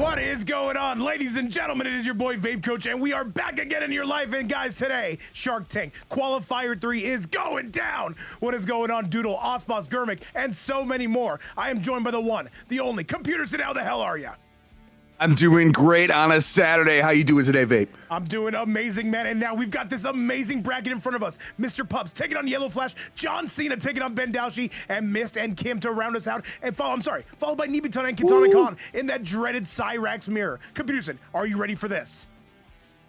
What is going on, ladies and gentlemen? It is your boy Vape Coach, and we are back again in your life. And guys, today, Shark Tank Qualifier 3 is going down. What is going on, Doodle, Osmos, Gurmick, and so many more? I am joined by the one, the only, Computer Cena. How the hell are ya? I'm doing great on a Saturday. How you doing today, Vape? I'm doing amazing, man. And now we've got this amazing bracket in front of us. Mr. Pups taking on YellowFlash, John Cena taking on Bendawshi, and Mist and Kim to round us out. And followed by Nebeton and KitanaKahn in that dreaded Cyrax mirror. Computer Cena, are you ready for this?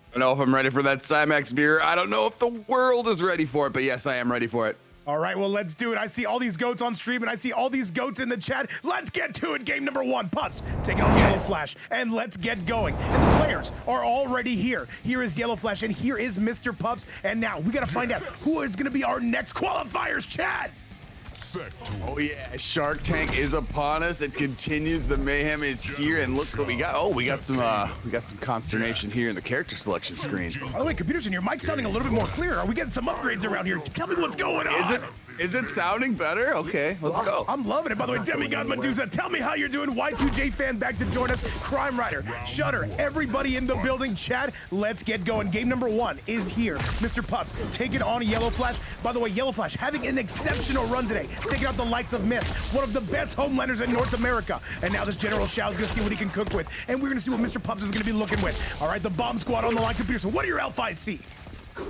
I don't know if I'm ready for that Cyrax mirror. I don't know if the world is ready for it, but yes, I am ready for it. All right, well, let's do it. I see all these goats on stream, and I see all these goats in the chat. Let's get to it. Game number one, Pups taking on YellowFlash, and let's get going. And the players are already here. Here is YellowFlash, and here is Mr. Pups. And now we got to find out who is going to be our next qualifiers, chat. Oh yeah, Shark Tank is upon us. It continues. The mayhem is here, and look what we got. Oh, we got some consternation here in the character selection screen. Oh wait, Computer Cena, your mic's sounding a little bit more clear. Are we getting some upgrades around here? Tell me what's going on. Is it sounding better? Okay, let's go. I'm loving it. By the way, Demigod Medusa, tell me how you're doing. Y2J fan back to join us. Crime Rider, Shutter, everybody in the building. Chat, let's get going. Game number one is here. Mr. Pups taking on YellowFlash. By the way, YellowFlash having an exceptional run today, taking out the likes of Mist, one of the best HomeLanders in North America. And now this General Shao is going to see what he can cook with. And we're going to see what Mr. Pups is going to be looking with. All right, the bomb squad on the line. Computer, so what do your L5s see?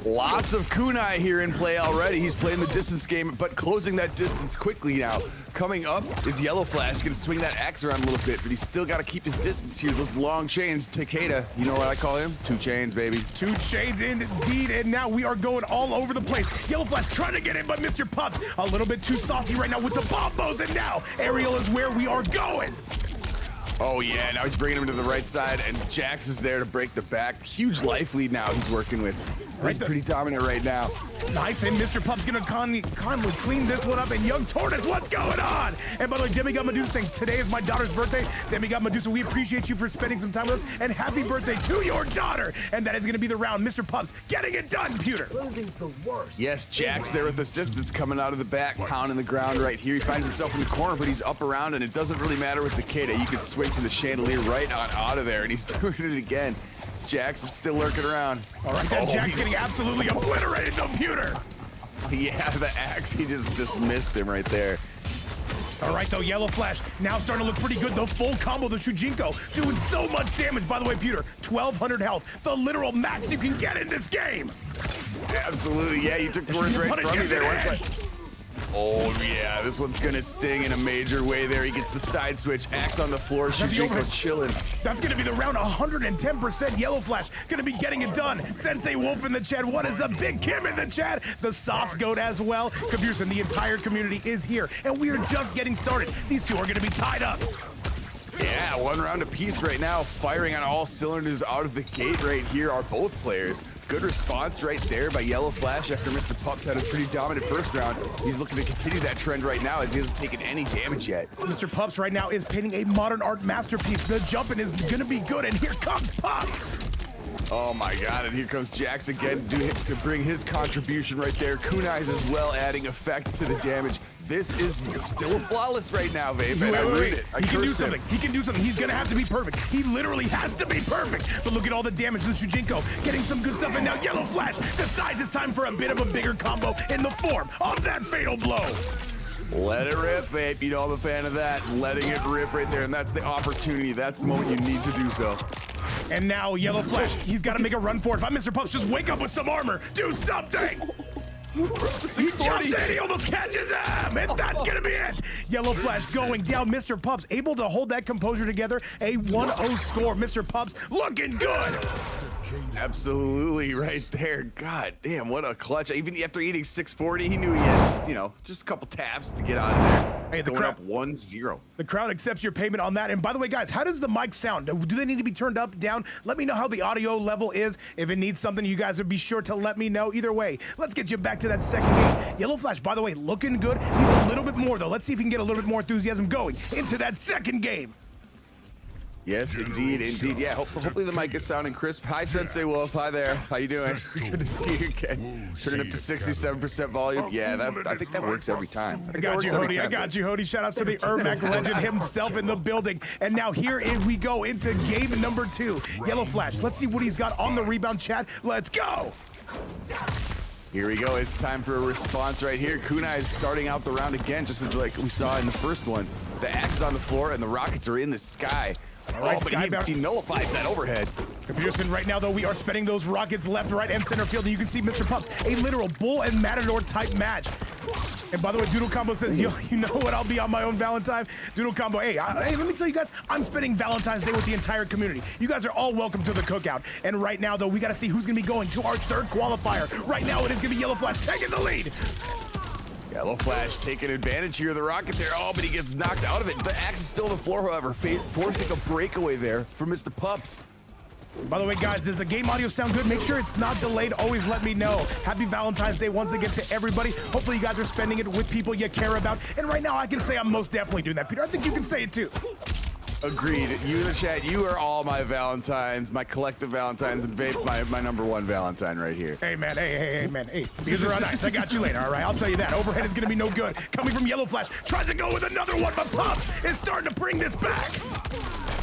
Lots of kunai here in play already. He's playing the distance game, but closing that distance quickly now. Coming up is YellowFlash. Gonna swing that axe around a little bit, but he's still got to keep his distance here. Those long chains. Takeda, you know what I call him? 2 chains, baby. 2 chains indeed, and now we are going all over the place. YellowFlash trying to get in, but Mr. Pups a little bit too saucy right now with the bombos, and now Ariel is where we are going. Oh yeah, now he's bringing him to the right side, and Jax is there to break the back. Huge life lead now he's working with. He's pretty dominant right now. Nice, and Mr. Pups gonna calmly clean this one up, and Young Tortoise, what's going on? And by the way, Demigod Medusa saying, today is my daughter's birthday. Demigod Medusa, we appreciate you for spending some time with us, and happy birthday to your daughter. And that is gonna be the round. Mr. Pups getting it done, Pewter. Losing's the worst. Yes, Jax there with assistance coming out of the back, pounding the ground right here. He finds himself in the corner, but he's up around, and it doesn't really matter with Takeda. You can swing to the chandelier right on out of there, and he's doing it again. Jax is still lurking around. All right, that Jax getting absolutely obliterated, the Pewter. Yeah, the axe, he just dismissed him right there. All right, though, YellowFlash now starting to look pretty good. The full combo, the Shujinko, doing so much damage. By the way, Pewter, 1,200 health, the literal max you can get in this game. Absolutely, yeah, you took the words right from me there. Oh yeah, this one's gonna sting in a major way there. He gets the side switch, axe on the floor, Shujinko chilling. That's gonna be the round 110%. YellowFlash gonna be getting it done. Sensei Wolf in the chat. What is up? Big Kim in the chat. The Sauce Goat as well. Computer, the entire community is here, and we are just getting started. These two are gonna be tied up. Yeah, one round apiece right now, firing on all cylinders out of the gate right here are both players. Good response right there by YellowFlash after Mr. Pups had a pretty dominant first round. He's looking to continue that trend right now as he hasn't taken any damage yet. Mr. Pups right now is painting a modern art masterpiece. The jumping is gonna be good, and here comes Pups. Oh my god, and here comes Jax again to bring his contribution right there. Kunai's as well adding effect to the damage. This is still flawless right now, Vape. He can do something. He can do something. He's gonna have to be perfect. He literally has to be perfect. But look at all the damage to Shujinko. Getting some good stuff, and now YellowFlash decides it's time for a bit of a bigger combo in the form of that fatal blow. Let it rip, Vape. You know I'm a fan of that. Letting it rip right there, and that's the opportunity. That's the moment you need to do so. And now YellowFlash, he's got to make a run for it. If I'm Mr. Pups, just wake up with some armor. Do something. He jumps in, he almost catches him, and that's gonna be it. YellowFlash going down. Mr. Pups able to hold that composure together. A 1-0 score. Mr. Pups looking good. Absolutely right there. God damn, what a clutch. Even after eating 640, he knew he had just a couple taps to get out of there. Hey, the crowd crowd up 1-0. The crowd accepts your payment on that. And by the way, guys, how does the mic sound? Do they need to be turned up, down? Let me know how the audio level is. If it needs something, you guys would be sure to let me know. Either way, let's get you back to that second game. YellowFlash, by the way, looking good. Needs a little bit more, though. Let's see if we can get a little bit more enthusiasm going into that second game. Yes, indeed, indeed. Yeah, hopefully the mic is sounding crisp. Hi, Sensei Wolf. Hi there. How you doing? Good to see you again. Turning up to 67% volume. Yeah, I think that works every time. I got you, Hody. I got you, Hody. Shout outs to the Ermac legend himself in the building. And now here we go into game number 2. YellowFlash, let's see what he's got on the rebound, chat. Let's go. Here we go. It's time for a response right here. Kunai is starting out the round again, just as like we saw in the first one. The axe is on the floor and the rockets are in the sky. All right, but he nullifies that overhead. Peterson, right now, though, we are spinning those rockets left, right, and center field, and you can see Mr. Pups, a literal bull and matador type match. And by the way, Doodle Combo says, yo, you know what, I'll be on my own Valentine. Doodle Combo, hey, let me tell you guys, I'm spending Valentine's Day with the entire community. You guys are all welcome to the cookout. And right now, though, we got to see who's going to be going to our 3rd qualifier. Right now, it is going to be YellowFlash taking the lead. YellowFlash taking advantage here of the rocket there. Oh, but he gets knocked out of it. The axe is still on the floor, however, forcing a breakaway there for Mr. Pups. By the way, guys, does the game audio sound good? Make sure it's not delayed. Always let me know. Happy Valentine's Day once again to everybody. Hopefully you guys are spending it with people you care about. And right now, I can say I'm most definitely doing that. Peter, I think you can say it too. Agreed. You in the chat, you are all my Valentines, my collective Valentines, and Vape, my #1 Valentine right here. Hey, man. Hey, man. Hey, these are nice. I got you later, all right? I'll tell you that. Overhead is going to be no good. Coming from YellowFlash, tries to go with another one, but Pups is starting to bring this back.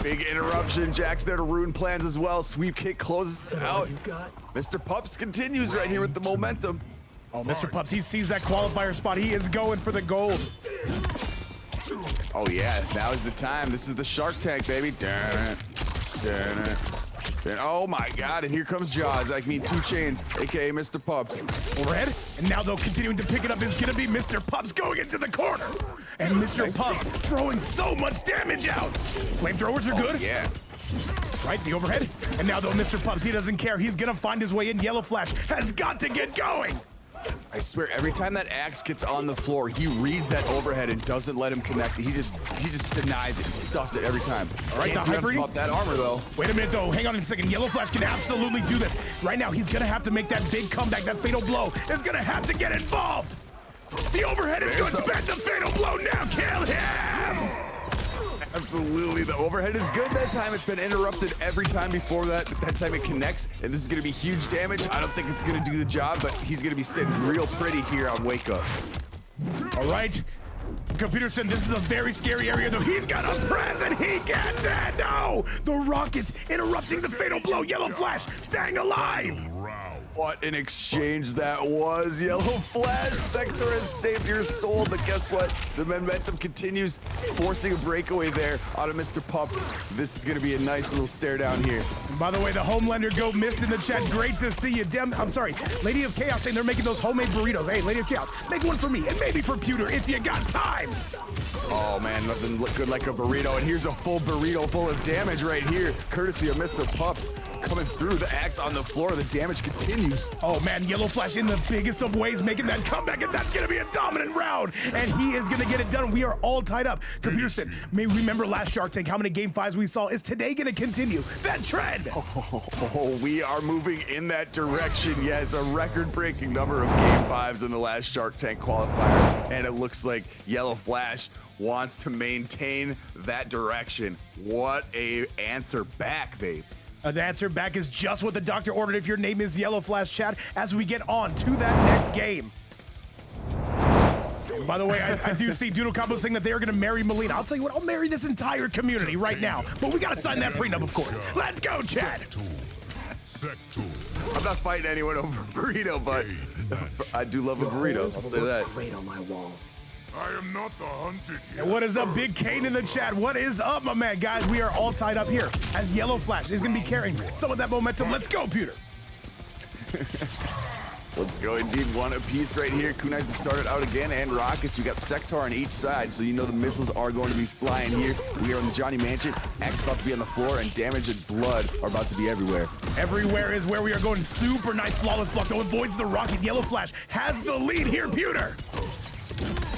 Big interruption. Jack's there to ruin plans as well. Sweep kick closes it out. Mr. Pups continues right here with the momentum. Oh, Mr. Pups, he sees that qualifier spot. He is going for the gold. Oh yeah, now is the time. This is the Shark Tank, baby. Oh my God, and here comes Jaws. I mean, 2 Chains, aka Mr. Pups. Overhead, and now though, continuing to pick it up is gonna be Mr. Pups going into the corner. And Mr. Pups throwing so much damage out. Flamethrowers are good. Yeah. Right, the overhead. And now though, Mr. Pups, he doesn't care. He's gonna find his way in. YellowFlash has got to get going. I swear, every time that axe gets on the floor, he reads that overhead and doesn't let him connect it. He just denies it. He stuffs it every time. All right, Can't do up that armor though. Wait a minute though. Hang on a second. YellowFlash can absolutely do this. Right now, he's gonna have to make that big comeback. That fatal blow is gonna have to get involved. The overhead is good. Spend the fatal blow now. Kill him. Absolutely, the overhead is good that time. It's been interrupted every time before that, but that time it connects, and this is gonna be huge damage. I don't think it's gonna do the job, but he's gonna be sitting real pretty here on Wake Up. All right, Peterson, this is a very scary area though. He's got a press and he gets it. No, the rockets interrupting the fatal blow. YellowFlash staying alive. What an exchange that was. YellowFlash, Sector has saved your soul, but guess what? The momentum continues, forcing a breakaway there out of Mr. Pups. This is gonna be a nice little stare down here. And by the way, the HomeLander go missed in the chat. Great to see you. I'm sorry, Lady of Chaos saying they're making those homemade burritos. Hey, Lady of Chaos, make one for me and maybe for Pewter if you got time. Oh man, nothing look good like a burrito. And here's a full burrito full of damage right here, courtesy of Mr. Pups. Coming through, the axe on the floor, the damage continues. Oh man, YellowFlash in the biggest of ways making that comeback, and that's gonna be a dominant round. And he is gonna get it done. We are all tied up. Peterson, may remember last Shark Tank, how many game 5s we saw. Is today gonna continue that trend? Oh, we are moving in that direction. Yes, a record-breaking number of game 5s in the last Shark Tank qualifier. And it looks like YellowFlash wants to maintain that direction. What a answer back, Vape. An answer back is just what the doctor ordered if your name is YellowFlash, chat, as we get on to that next game. And by the way, I do see Doodle Combo saying that they are going to marry Melina. I'll tell you what, I'll marry this entire community right now. But we got to sign that prenup, of course. Let's go, chat. I'm not fighting anyone over a burrito, but I do love a burrito. I'll say that. Great on my wall. I am not the hunted here. And what is up, Big Kane in the chat? What is up, my man? Guys, we are all tied up here as YellowFlash is going to be carrying some of that momentum. Let's go, Peter. Let's go, indeed. One apiece right here. Kunai's to start it out again, and rockets. We got Sector on each side, so you know the missiles are going to be flying here. We are in the Johnny Mansion. Axe about to be on the floor, and damage and blood are about to be everywhere. Everywhere is where we are going. Super nice flawless block, though. Avoids the rocket. YellowFlash has the lead here, Pewter.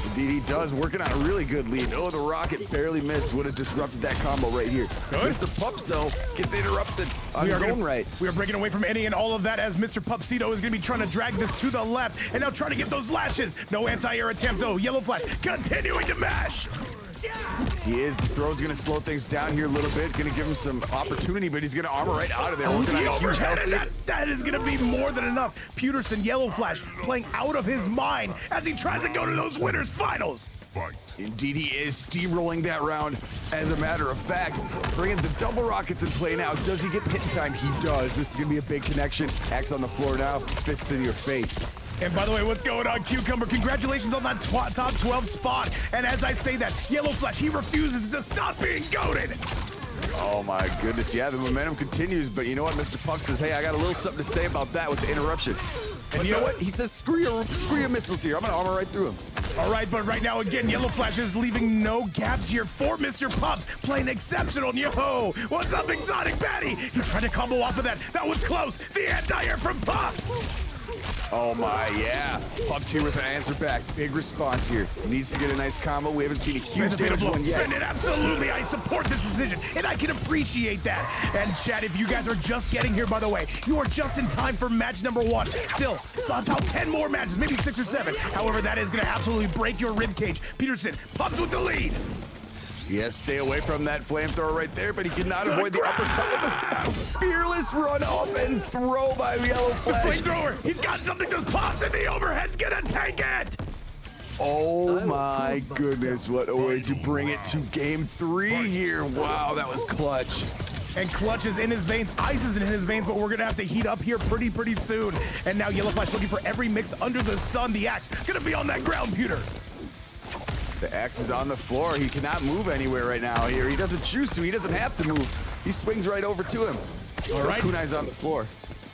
Indeed, he does. Working on a really good lead. Oh, the rocket barely missed. Would have disrupted that combo right here. Good. Mr. Pups, though, gets interrupted on his own right. We are breaking away from any and all of that as Mr. Pupsito is going to be trying to drag this to the left and now trying to get those lashes. No anti-air attempt, though. YellowFlash continuing to mash. He is. The throw's going to slow things down here a little bit. Going to give him some opportunity, but he's going to armor right out of there. Oh, Working on the a huge overhead, health and lead. that is going to be more than enough. Peterson, YellowFlash playing out of his mind as he tries to go to those winners finals. Fight. Indeed, he is steamrolling that round. As a matter of fact, bringing the double rockets in play now. Does he get hit in time? He does. This is going to be a big connection. Axe on the floor now. Fists in your face. And by the way, what's going on, Cucumber? Congratulations on that top 12 spot. And as I say that, YellowFlash, he refuses to stop being goated. Oh my goodness, yeah, the momentum continues, but you know what, Mr. Pups says, hey, I got a little something to say about that with the interruption. And you know what? He says, screw your missiles here. I'm gonna armor right through them. All right, but right now, again, YellowFlash is leaving no gaps here for Mr. Pups, playing exceptional. Yo, what's up, Exotic Patty? He tried to combo off of that. That was close. The anti-air from Pups. Oh my, yeah. Pups here with an answer back. Big response here. Needs to get a nice combo. We haven't seen a huge damage one yet. Spend it, absolutely. I support this decision, and I can appreciate that. And Chad, if you guys are just getting here, by the way, you are just in time for match number 1. Still, it's about 10 more matches, maybe 6 or 7. However, that is going to absolutely break your ribcage. Peterson, Pups with the lead. Yes, stay away from that flamethrower right there, but he cannot avoid the uppercut. Fearless run up and throw by The YellowFlash. flamethrower, he's got something to Pups, and the overhead's gonna take it. Oh my goodness, what a way to bring it to game 3 here. Wow, that was clutch. And Clutch is in his veins, Ice is in his veins, but we're gonna have to heat up here pretty soon. And now YellowFlash looking for every mix under the sun. The axe gonna be on that ground, Pewter. The axe is on the floor. He cannot move anywhere right now here. He doesn't choose to. He doesn't have to move. He swings right over to him. Still right. Kunai's on the floor.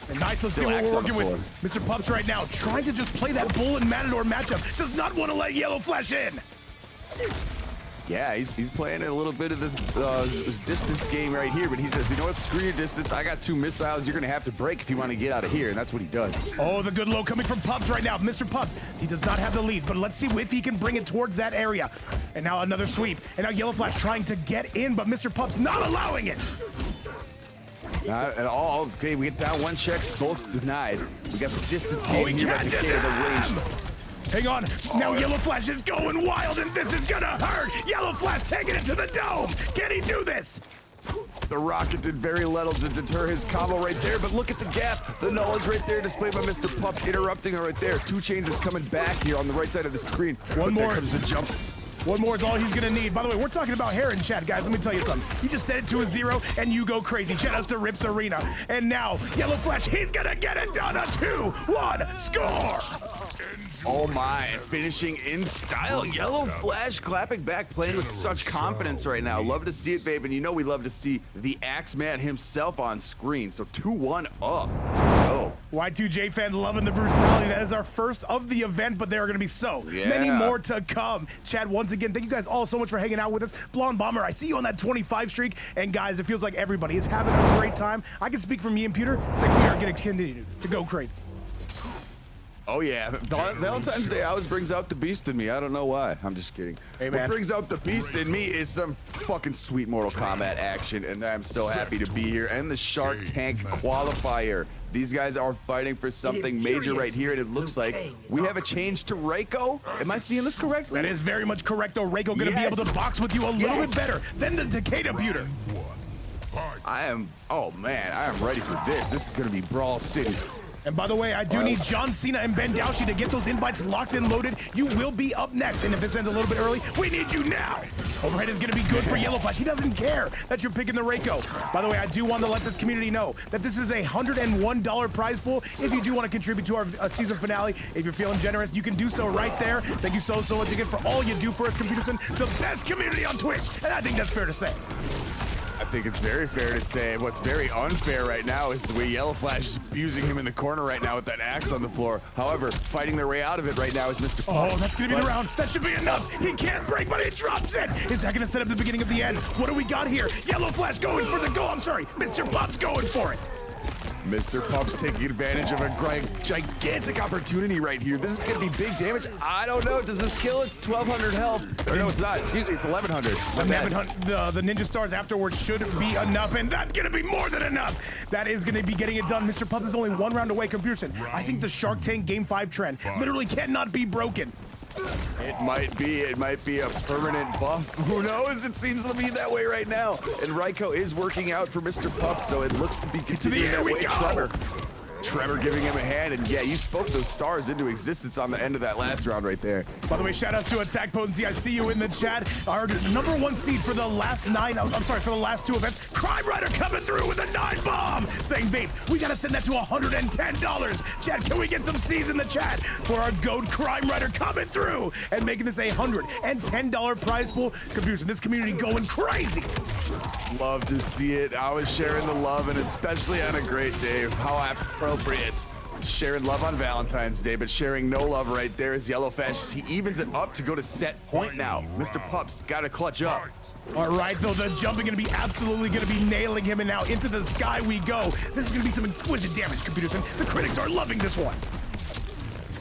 And nice, let's see Still what axe we're on the working with. Mr. Pups right now, trying to just play that Bull and Matador matchup. Does not want to let YellowFlash in. Yeah, he's playing a little bit of this distance game right here, but he says, you know what, screw your distance. I got 2 missiles. You're going to have to break if you want to get out of here, and that's what he does. Oh, the good low coming from Pups right now. Mr. Pups, he does not have the lead, but let's see if he can bring it towards that area. And now another sweep. And now YellowFlash trying to get in, but Mr. Pups not allowing it. Not at all. Okay, we get down 1 checks, both denied. We got the distance game he here by catches Takeda, the him! range. Hang on, now YellowFlash is going wild, and this is gonna hurt. YellowFlash taking it to the dome. Can he do this? The rocket did very little to deter his combo right there, but look at the gap. The knowledge right there displayed by Mr. Pups, interrupting her right there. 2 Chains is coming back here on the right side of the screen. One But there more. comes the jump. One more is all he's gonna need. By the way, we're talking about hair in chat, guys. Let me tell you something. You just set it to a 0 and you go crazy. Shout outs to Rips Arena. And now, YellowFlash, he's gonna get it done. A 2-1 score. Oh my, finishing in style. YellowFlash clapping back, playing with such confidence right now. Love to see it, babe. And you know we love to see the Axeman himself on screen. So 2-1 up. Let's go. Y2J fan loving the brutality. That is our first of the event, but there are going to be so many more to come. Chad, once again, thank you guys all so much for hanging out with us. Blonde Bomber, I see you on that 25 streak. And guys, it feels like everybody is having a great time. I can speak for me and Peter. It's like we are going to continue to go crazy. Oh yeah, Valentine's Day always brings out the beast in me. I don't know why. I'm just kidding. Hey, man. What brings out the beast in me is some fucking sweet Mortal Kombat action, and I'm so happy to be here. And the Shark Tank qualifier. These guys are fighting for something major right here, and it looks like we have a change to Reiko. Am I seeing this correctly? That is very much correct, though. Reiko going to be able to box with you a little bit better than the Takeda Pewter. Oh man, I am ready for this. This is gonna be Brawl City. And by the way, I do need John Cena and Bendawshi to get those invites locked and loaded. You will be up next. And if this ends a little bit early, we need you now. Overhead is going to be good for YellowFlash. He doesn't care that you're picking the Reiko. By the way, I do want to let this community know that this is a $101 prize pool. If you do want to contribute to our season finale, if you're feeling generous, you can do so right there. Thank you so much again for all you do for us, Computerson. The best community on Twitch. And I think that's fair to say. I think it's very fair to say. What's very unfair right now is the way YellowFlash is abusing him in the corner right now with that axe on the floor. However, fighting their way out of it right now is Mr. Pups. Oh, that's gonna be the round. That should be enough. He can't break, but he drops it. Is that gonna set up the beginning of the end? What do we got here? YellowFlash going for the goal. I'm sorry, Mr. Pups going for it. Mr. Pups taking advantage of a gigantic opportunity right here. This is going to be big damage. I don't know. Does this kill? It's 1,200 health. Or no, it's not. Excuse me. It's 1,100. The Ninja Stars afterwards should be enough, and that's going to be more than enough. That is going to be getting it done. Mr. Pups is only 1 round away. Computerson, I think the Shark Tank Game 5 trend literally cannot be broken. It might be a permanent buff. Who knows? It seems to be that way right now. And Raiko is working out for Mr. Pups, so it looks to be continuing that way. Trevor giving him a hand, and yeah, you spoke those stars into existence on the end of that last round right there. By the way, shout outs to Attack Potency. I see you in the chat. Our #1 seed for the last for the last 2 events. Crime Rider coming through with a 9 bomb, saying, "Babe, we gotta send that to $110." Chat, can we get some C's in the chat for our GOAT Crime Rider coming through and making this a $110 prize pool? Computers in this community going crazy. Love to see it. I was sharing the love, and especially on a great day. How appropriate. Sharing love on Valentine's Day, but sharing no love right there is YellowFlash. He evens it up to go to set point now. Mr. Pups got to clutch up. All right, though, the jumping gonna be absolutely gonna be nailing him, and now into the sky we go. This is gonna be some exquisite damage, computers, and the critics are loving this one.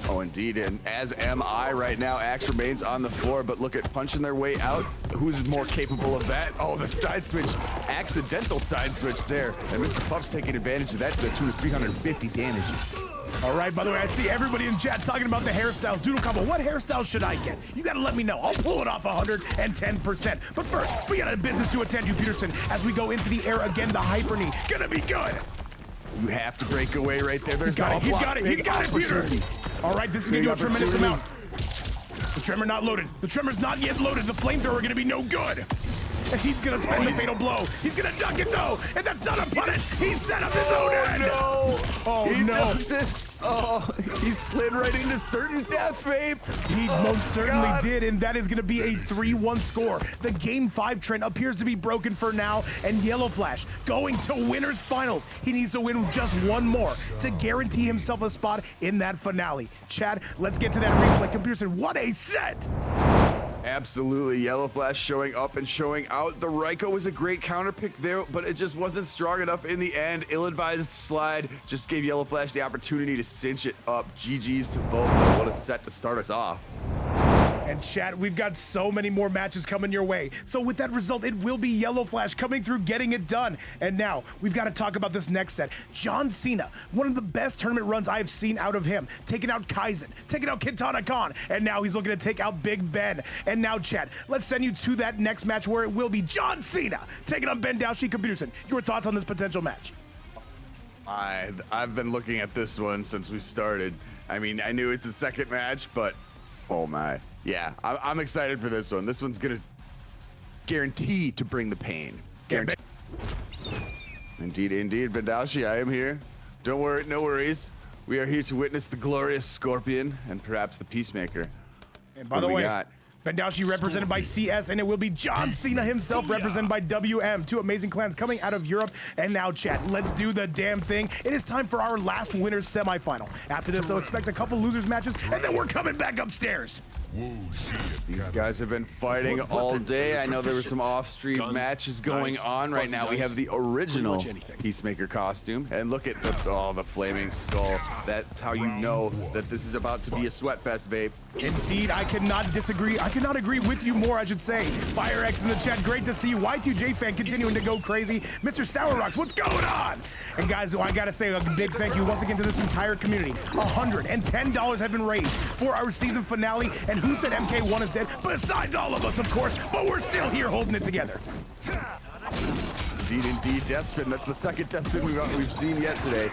Oh, indeed, and as am I right now. Axe remains on the floor, but look at punching their way out. Who's more capable of that? Oh, the side switch, accidental side switch there. And Mr. Pups taking advantage of that to the tune of 350 damage. All right, by the way, I see everybody in chat talking about the hairstyles. Doodle Combo, what hairstyle should I get? You gotta let me know. I'll pull it off 110%. But first, we got a business to attend to, Peterson. As we go into the air again, the hyper knee, gonna be good. You have to break away right there. There's He's got it, Peter. All right, this is gonna do a tremendous amount. The tremor not loaded. The tremor's not yet loaded. The flamethrower gonna be no good. And he's gonna spend the fatal blow. He's gonna duck it though, and that's not a punish. He set up his own end. No. Oh He no! ducked it. Oh, he slid right into certain death, Vape. He most certainly did, and that is going to be a 3-1 score. The Game 5 trend appears to be broken for now, and YellowFlash going to winners finals. He needs to win just one more to guarantee himself a spot in that finale. Chad, let's get to that replay. Computers, and what a set! Absolutely, YellowFlash showing up and showing out. The Raiko was a great counter pick there, but it just wasn't strong enough in the end. Ill-advised slide just gave YellowFlash the opportunity to cinch it up. GG's to both, but what a set to start us off. And chat, we've got so many more matches coming your way. So with that result, it will be YellowFlash coming through, getting it done. And now we've got to talk about this next set. John Cena, one of the best tournament runs I've seen out of him. Taking out Kaizen, taking out KitanaKahn, and now he's looking to take out Big Ben. And now chat, let's send you to that next match where it will be John Cena taking on Bendawshi. Computers, your thoughts on this potential match? I've been looking at this one since we started. I mean, I knew it's the second match, but oh my. Yeah, I'm excited for this one. This one's gonna guarantee to bring the pain. Guarantee. Indeed, Bendawshi, I am here. Don't worry, no worries. We are here to witness the glorious Scorpion and perhaps the Peacemaker. And by the way, Bendawshi represented by CS, and it will be John Cena himself represented by WM. Two amazing clans coming out of Europe. And now, chat, let's do the damn thing. It is time for our last winners semifinal. After this, they'll expect a couple losers matches, and then we're coming back upstairs. These guys have been fighting all day. I know there were some off-stream matches going on. Right now we have the original Peacemaker costume. And look at this, oh, the flaming skull. That's how you know that this is about to be a sweatfest, Vape. Indeed, I cannot disagree. I cannot agree with you more, I should say. FireX in the chat, great to see you. Y2J fan continuing to go crazy. Mr. Sour Rocks, what's going on? And guys, I gotta say a big thank you once again to this entire community. $110 have been raised for our season finale. And who said MK1 is dead? Besides all of us, of course, but we're still here holding it together. Indeed, death spin. That's the second death spin we've seen yet today.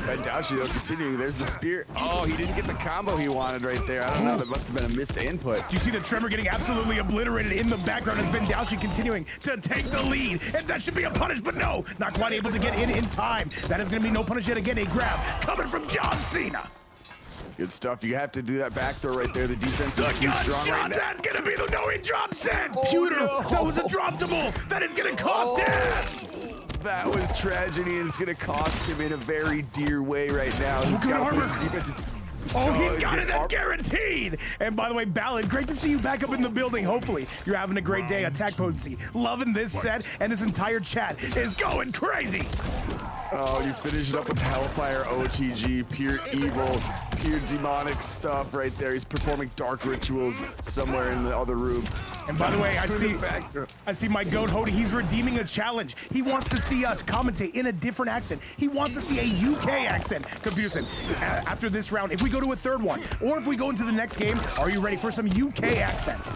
Bendawshi, though, continuing. There's the spear. Oh, he didn't get the combo he wanted right there. I don't know. That must have been a missed input. You see the tremor getting absolutely obliterated in the background as Bendawshi continuing to take the lead. And that should be a punish, but no, not quite able to get in time. That is going to be no punish yet again. A grab coming from John Cena. Good stuff. You have to do that back throw right there. The defense is too strong right now. That's gonna be the no. He drops it. Pewter. No. That was a droppable. That is gonna cost him. That was tragedy, and it's gonna cost him in a very dear way right now. He's got to play some defenses. Oh, he's got it. That's guaranteed. And by the way, Ballad, great to see you back up in the building. Hopefully, you're having a great day. Attack Potency, loving this set, and this entire chat is going crazy. Oh, you finish it up with Hellfire OTG, pure evil, pure demonic stuff right there. He's performing dark rituals somewhere in the other room. And by the way, I see my goat Hody. He's redeeming a challenge. He wants to see us commentate in a different accent. He wants to see a UK accent. Confusion. After this round, if we go to a third one, or if we go into the next game, are you ready for some UK accent?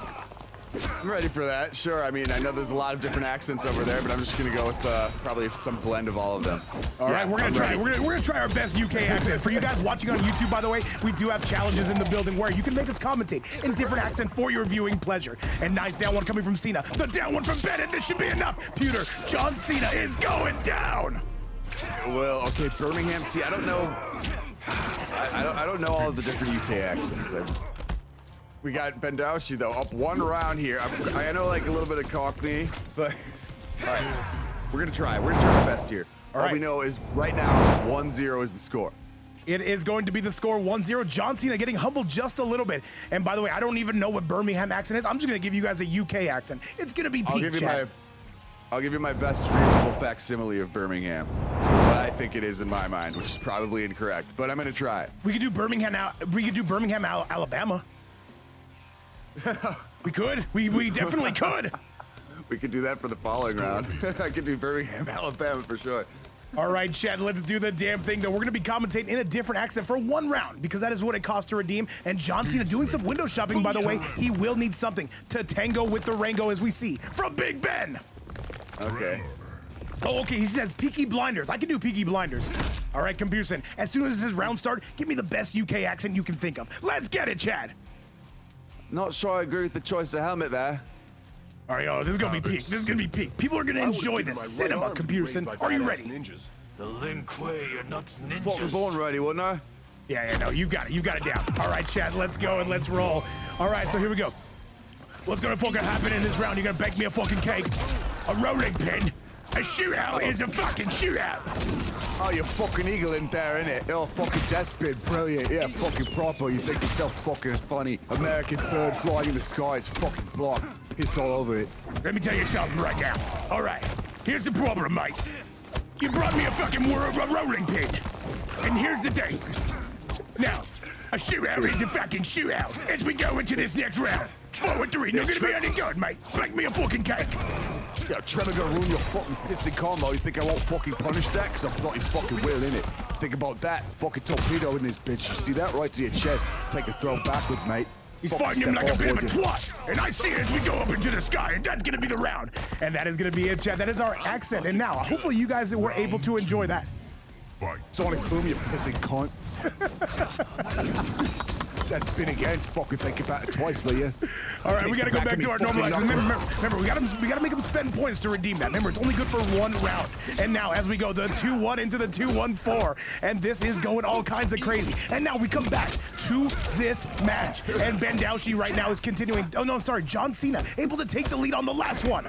I'm ready for that, sure. I mean, I know there's a lot of different accents over there, but I'm just gonna go with probably some blend of all of them. All right, we're gonna try. We're gonna try our best UK accent. For you guys watching on YouTube, by the way, we do have challenges in the building where you can make us commentate in different accent for your viewing pleasure. And nice down one coming from Cena. The down one from Bennett. This should be enough. Pewter, John Cena is going down. Well, okay, Birmingham. See, I don't know. I don't know all of the different UK accents. We got Bendawshi though, up one round here. I know like a little bit of Cockney, but all right, we're gonna try. We're gonna try our best here. All we know is right now 1-0 is the score. It is going to be the score 1-0. John Cena getting humbled just a little bit. And by the way, I don't even know what Birmingham accent is. I'm just gonna give you guys a UK accent. It's gonna be peak chat. I'll give you my best reasonable facsimile of Birmingham. What I think it is in my mind, which is probably incorrect, but I'm gonna try it. We could do Birmingham, Alabama. We could. We definitely could. We could do that for the following round. I could do Birmingham, Alabama for sure. All right, Chad, let's do the damn thing, though. We're going to be commentating in a different accent for one round because that is what it costs to redeem. And John Cena doing some window shopping, by the way. He will need something to tango with the Rango, as we see from Big Ben. Okay. Oh, okay, he says Peaky Blinders. I can do Peaky Blinders. All right, Computerson, as soon as this round starts, give me the best UK accent you can think of. Let's get it, Chad. Not sure I agree with the choice of helmet there. All right, this is gonna be peak. This is gonna be peak. People are gonna enjoy this cinema, Computerson. Are you ready? Ninjas. The Lin Kuei are not ninjas. Fucking born ready, wasn't I? Yeah, no, you've got it. You got it down. All right, Chad, let's go and let's roll. All right, so here we go. What's gonna fucking happen in this round? You're gonna bake me a fucking cake, a rolling pin. A shootout is a fucking shootout. Oh, you fucking eagle in there, innit? Oh, fucking desperate, brilliant. Yeah, fucking proper. You think yourself fucking funny. American bird flying in the sky. It's fucking block. Piss all over it. Let me tell you something right now. All right, here's the problem, mate. You brought me a fucking rolling pin. And here's the thing. Now, a shootout is a fucking shootout. As we go into this next round. 4-3, you're gonna be any good, mate. Bake me a fucking cake. Yeah, Trevor gonna ruin your fucking pissing combo. You think I won't fucking punish that? Cause I'm bloody fucking will, innit? Think about that. Fucking torpedo in this bitch. You see that? Right to your chest. Take a throw backwards, mate. He's fighting him like a bit of a twat. And I see it as we go up into the sky. And that's gonna be the round. And that is gonna be it, Chad. That is our accent. And now, hopefully you guys were able to enjoy that. Fight. Sonic Boom, you pissing cunt. That spin again. Fucking think about it twice, will you? All right, we gotta go back to our normal accent. Remember, we gotta make him spend points to redeem that. Remember, it's only good for one round. And now, as we go the 2-1 into the 2-1-4, and this is going all kinds of crazy. And now we come back to this match, and Bendawshi right now is continuing. Oh no, I'm sorry, John Cena able to take the lead on the last one.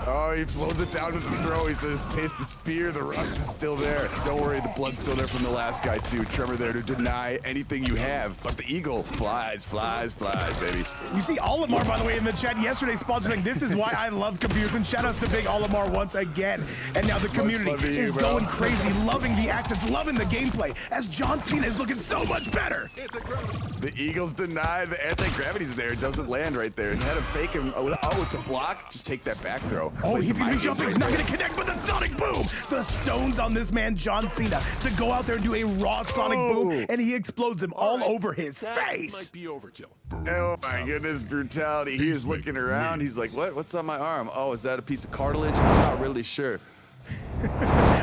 Oh, he slows it down with the throw. He says, taste the spear. The rust is still there. Don't worry, the blood's still there from the last guy, too. Trevor there to deny anything you have. But the eagle flies, flies, flies, baby. You see Olimar, by the way, in the chat yesterday, sponsoring This Is Why I Love Computers. And shout outs to Big Olimar once again. And now the community is going crazy, loving the accents, loving the gameplay, as John Cena is looking so much better. The eagle's denied. The anti-gravity's there. It doesn't land right there. Instead of fake him with the block, just take that back throw. Oh, he's gonna be jumping, not gonna connect, but the Sonic Boom! The stones on this man, John Cena, to go out there and do a raw Sonic Boom, and he explodes him all over his face. Might be overkill. Oh my goodness, brutality. He was looking around. He's like, what? What's on my arm? Oh, is that a piece of cartilage? I'm not really sure.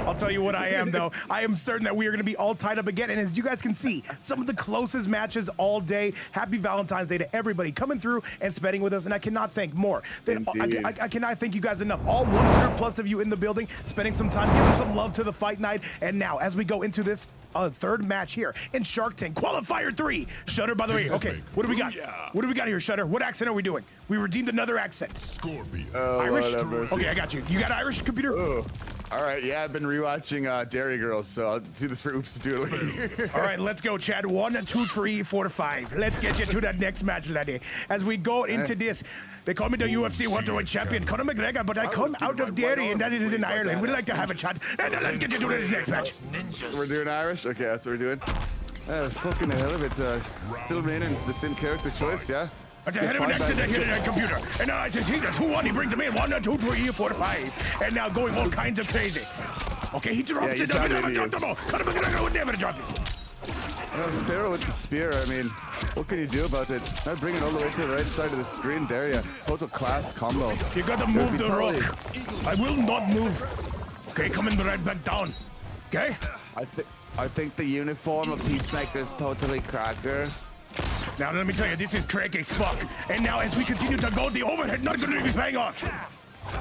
I'll tell you what I am, though. I am certain that we are going to be all tied up again. And as you guys can see, some of the closest matches all day. Happy Valentine's Day to everybody coming through and spending with us. And I cannot thank more than I cannot thank you guys enough. All 100 plus of you in the building, spending some time, giving some love to the fight night. And now, as we go into this third match here in Shark Tank Qualifier 3. Shutter, by the way, okay, what do we got? What do we got here, Shutter? What accent are we doing? We redeemed another accent. Scorpion. Irish? Whatever. Okay, I got you. You got Irish, computer? All right, yeah, I've been rewatching Dairy Girls, so I'll do this for Oops to do it. All right, let's go, Chad. 1, 2, 3, 4, 5. Let's get you to that next match, laddie. As we go into this, they call me the UFC welterweight champion, Conor McGregor, but I come out of Derry, and that is in Ireland. We'd like to have a chat, and let's get you to this next match. We're doing Irish? Okay, that's what we're doing. Fucking hell of it. Still remaining the same character choice, yeah? At the head of an accident here in the computer. And now I see the 2-1, he brings him in. 1, 2, 3, 4, 5. And now going all kinds of crazy. Okay, he drops it. He never dropped the ball. Conor McGregor would never drop it. Pharaoh with the spear, I mean, what can you do about it? Now bring it all the way to the right side of the screen. There you total class combo. You gotta move the rock. I will not move. Okay, coming right back down. Okay? I think the uniform of PeaceMaker is totally cracker. Now let me tell you, this is crack as fuck. And now as we continue to go, the overhead not gonna be paying off.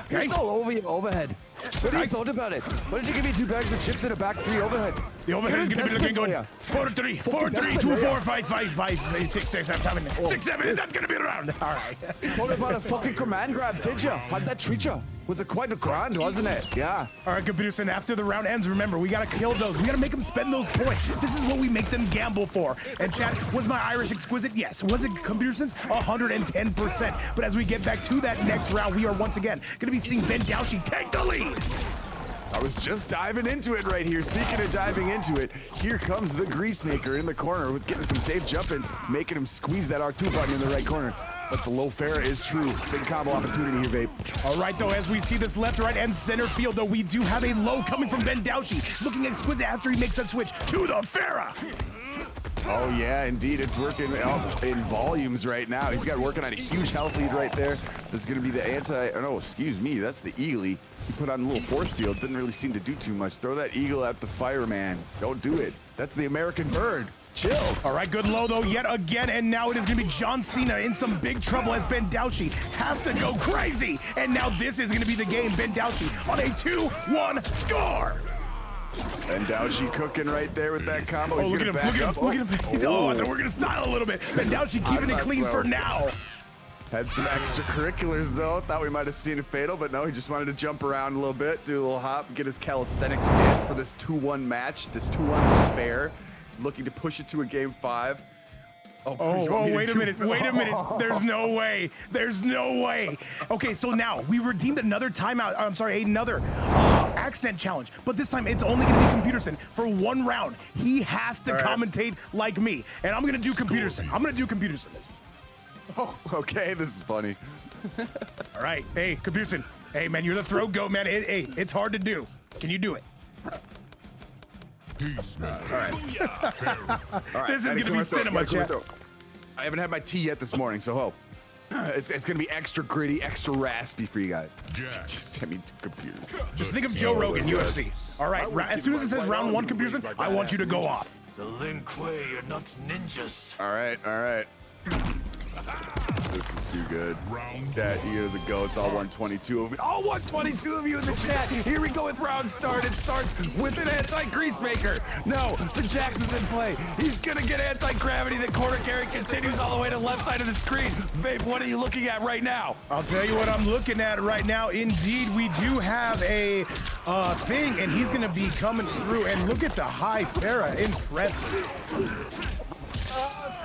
You're all over your overhead. What have you thought about it? Why did you give me 2 bags of chips and a back 3 overhead? The overhead is gonna be looking good. 4, 3, 4, 3, 2, 4, 5, 5, 6, 6, 7, 6, 7. That's gonna be around. All right. Thought about a fucking command grab, did ya? How'd that treat ya? Was it quite a grind, wasn't it? Yeah. All right, Peterson, after the round ends, remember, we gotta kill those. We gotta make them spend those points. This is what we make them gamble for. And chat, was my Irish exquisite? Yes. Was it Peterson's? 110%. But as we get back to that next round, we are once again gonna be seeing Bendawshi take the lead. I was just diving into it right here. Speaking of diving into it, here comes the Greasemaker in the corner with getting some safe jump-ins, making him squeeze that R2 button in the right corner. But the low Farah is true. Big combo opportunity here, Vape. All right, though, as we see this left, right, and center field, though, we do have a low coming from Bendawshi, looking exquisite after he makes that switch to the Farah. Oh, yeah, indeed. It's working out in volumes right now. He's got working on a huge health lead right there. That's going to be the no, excuse me. That's the Eagly. He put on a little force field. Didn't really seem to do too much. Throw that eagle at the fireman. Don't do it. That's the American bird. Chill. All right, good low, though, yet again. And now it is going to be John Cena in some big trouble as Bendawshi has to go crazy. And now this is going to be the game. Bendawshi on a 2-1 score. Bendawshi cooking right there with that combo. Oh, look at him, look at him, look at him. Oh, I thought we were going to style a little bit. Bendawshi keeping it clean for now. Had some extracurriculars, though. Thought we might have seen a fatal, but no, he just wanted to jump around a little bit, do a little hop, get his calisthenics in for this 2-1 match, this 2-1 fair. Looking to push it to a game 5. Wait a minute. There's no way. There's no way. Okay, so now we redeemed another timeout. I'm sorry, another accent challenge. But this time it's only going to be Computerson for 1 round. He has to commentate like me. And I'm going to do Computerson. Oh, okay, this is funny. All right. Hey, Computerson. Hey, man, you're the throat goat, man. Hey, it's hard to do. Can you do it? PeaceMaker. All right. This is gonna be cinema, chat. I haven't had my tea yet this morning, so it's gonna be extra gritty, extra raspy for you guys. Just computers. Just think of Joe Rogan, UFC. All right, as soon as it says round 1, Computerson, I want you to go off. The Lin Kuei are not ninjas. All right. This is too good. Chat, you're the goats. All 122 of you. All 122 of you in the chat. Here we go with round start. It starts with an anti-Greasemaker. No, the Jax is in play. He's gonna get anti-gravity. The corner carry continues all the way to the left side of the screen. Vape, what are you looking at right now? I'll tell you what I'm looking at right now. Indeed, we do have a thing, and he's gonna be coming through. And look at the high Farah. Impressive.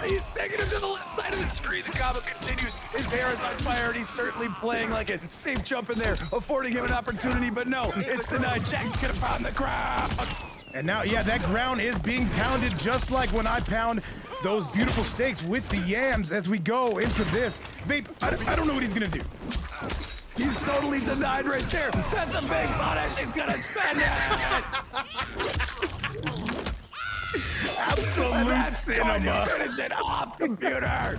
He's taking him to the left side of the screen. The combo continues. His hair is on fire, and he's certainly playing like a safe jump in there, affording him an opportunity, but no, it's denied. Jax is gonna pound the ground. And now, yeah, that ground is being pounded just like when I pound those beautiful steaks with the yams as we go into this. Vape, I don't know what he's gonna do. He's totally denied right there. That's a big punish. He's gonna spend it. Absolute cinema. Finish it off, computer.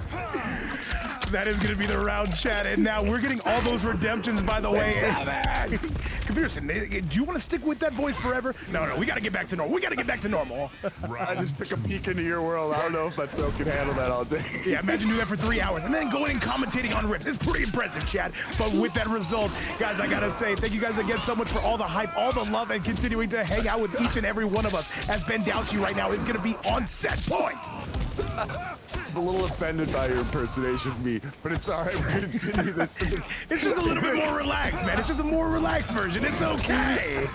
That is going to be the round, chat. And now we're getting all those redemptions, by the way. Computerson, do you want to stick with that voice forever? No, we got to get back to normal. I just took a peek into your world. I don't know if my throat can handle that all day. Yeah, imagine doing that for 3 hours and then going and commentating on rips. It's pretty impressive, chat. But with that result, guys, I got to say, thank you guys again so much for all the hype, all the love, and continuing to hang out with each and every one of us as Bendawshi right now is going to be on set point. I'm a little offended by your impersonation of me, but it's all right. We're gonna continue this. It's just a little bit more relaxed, man. It's just a more relaxed version. It's okay.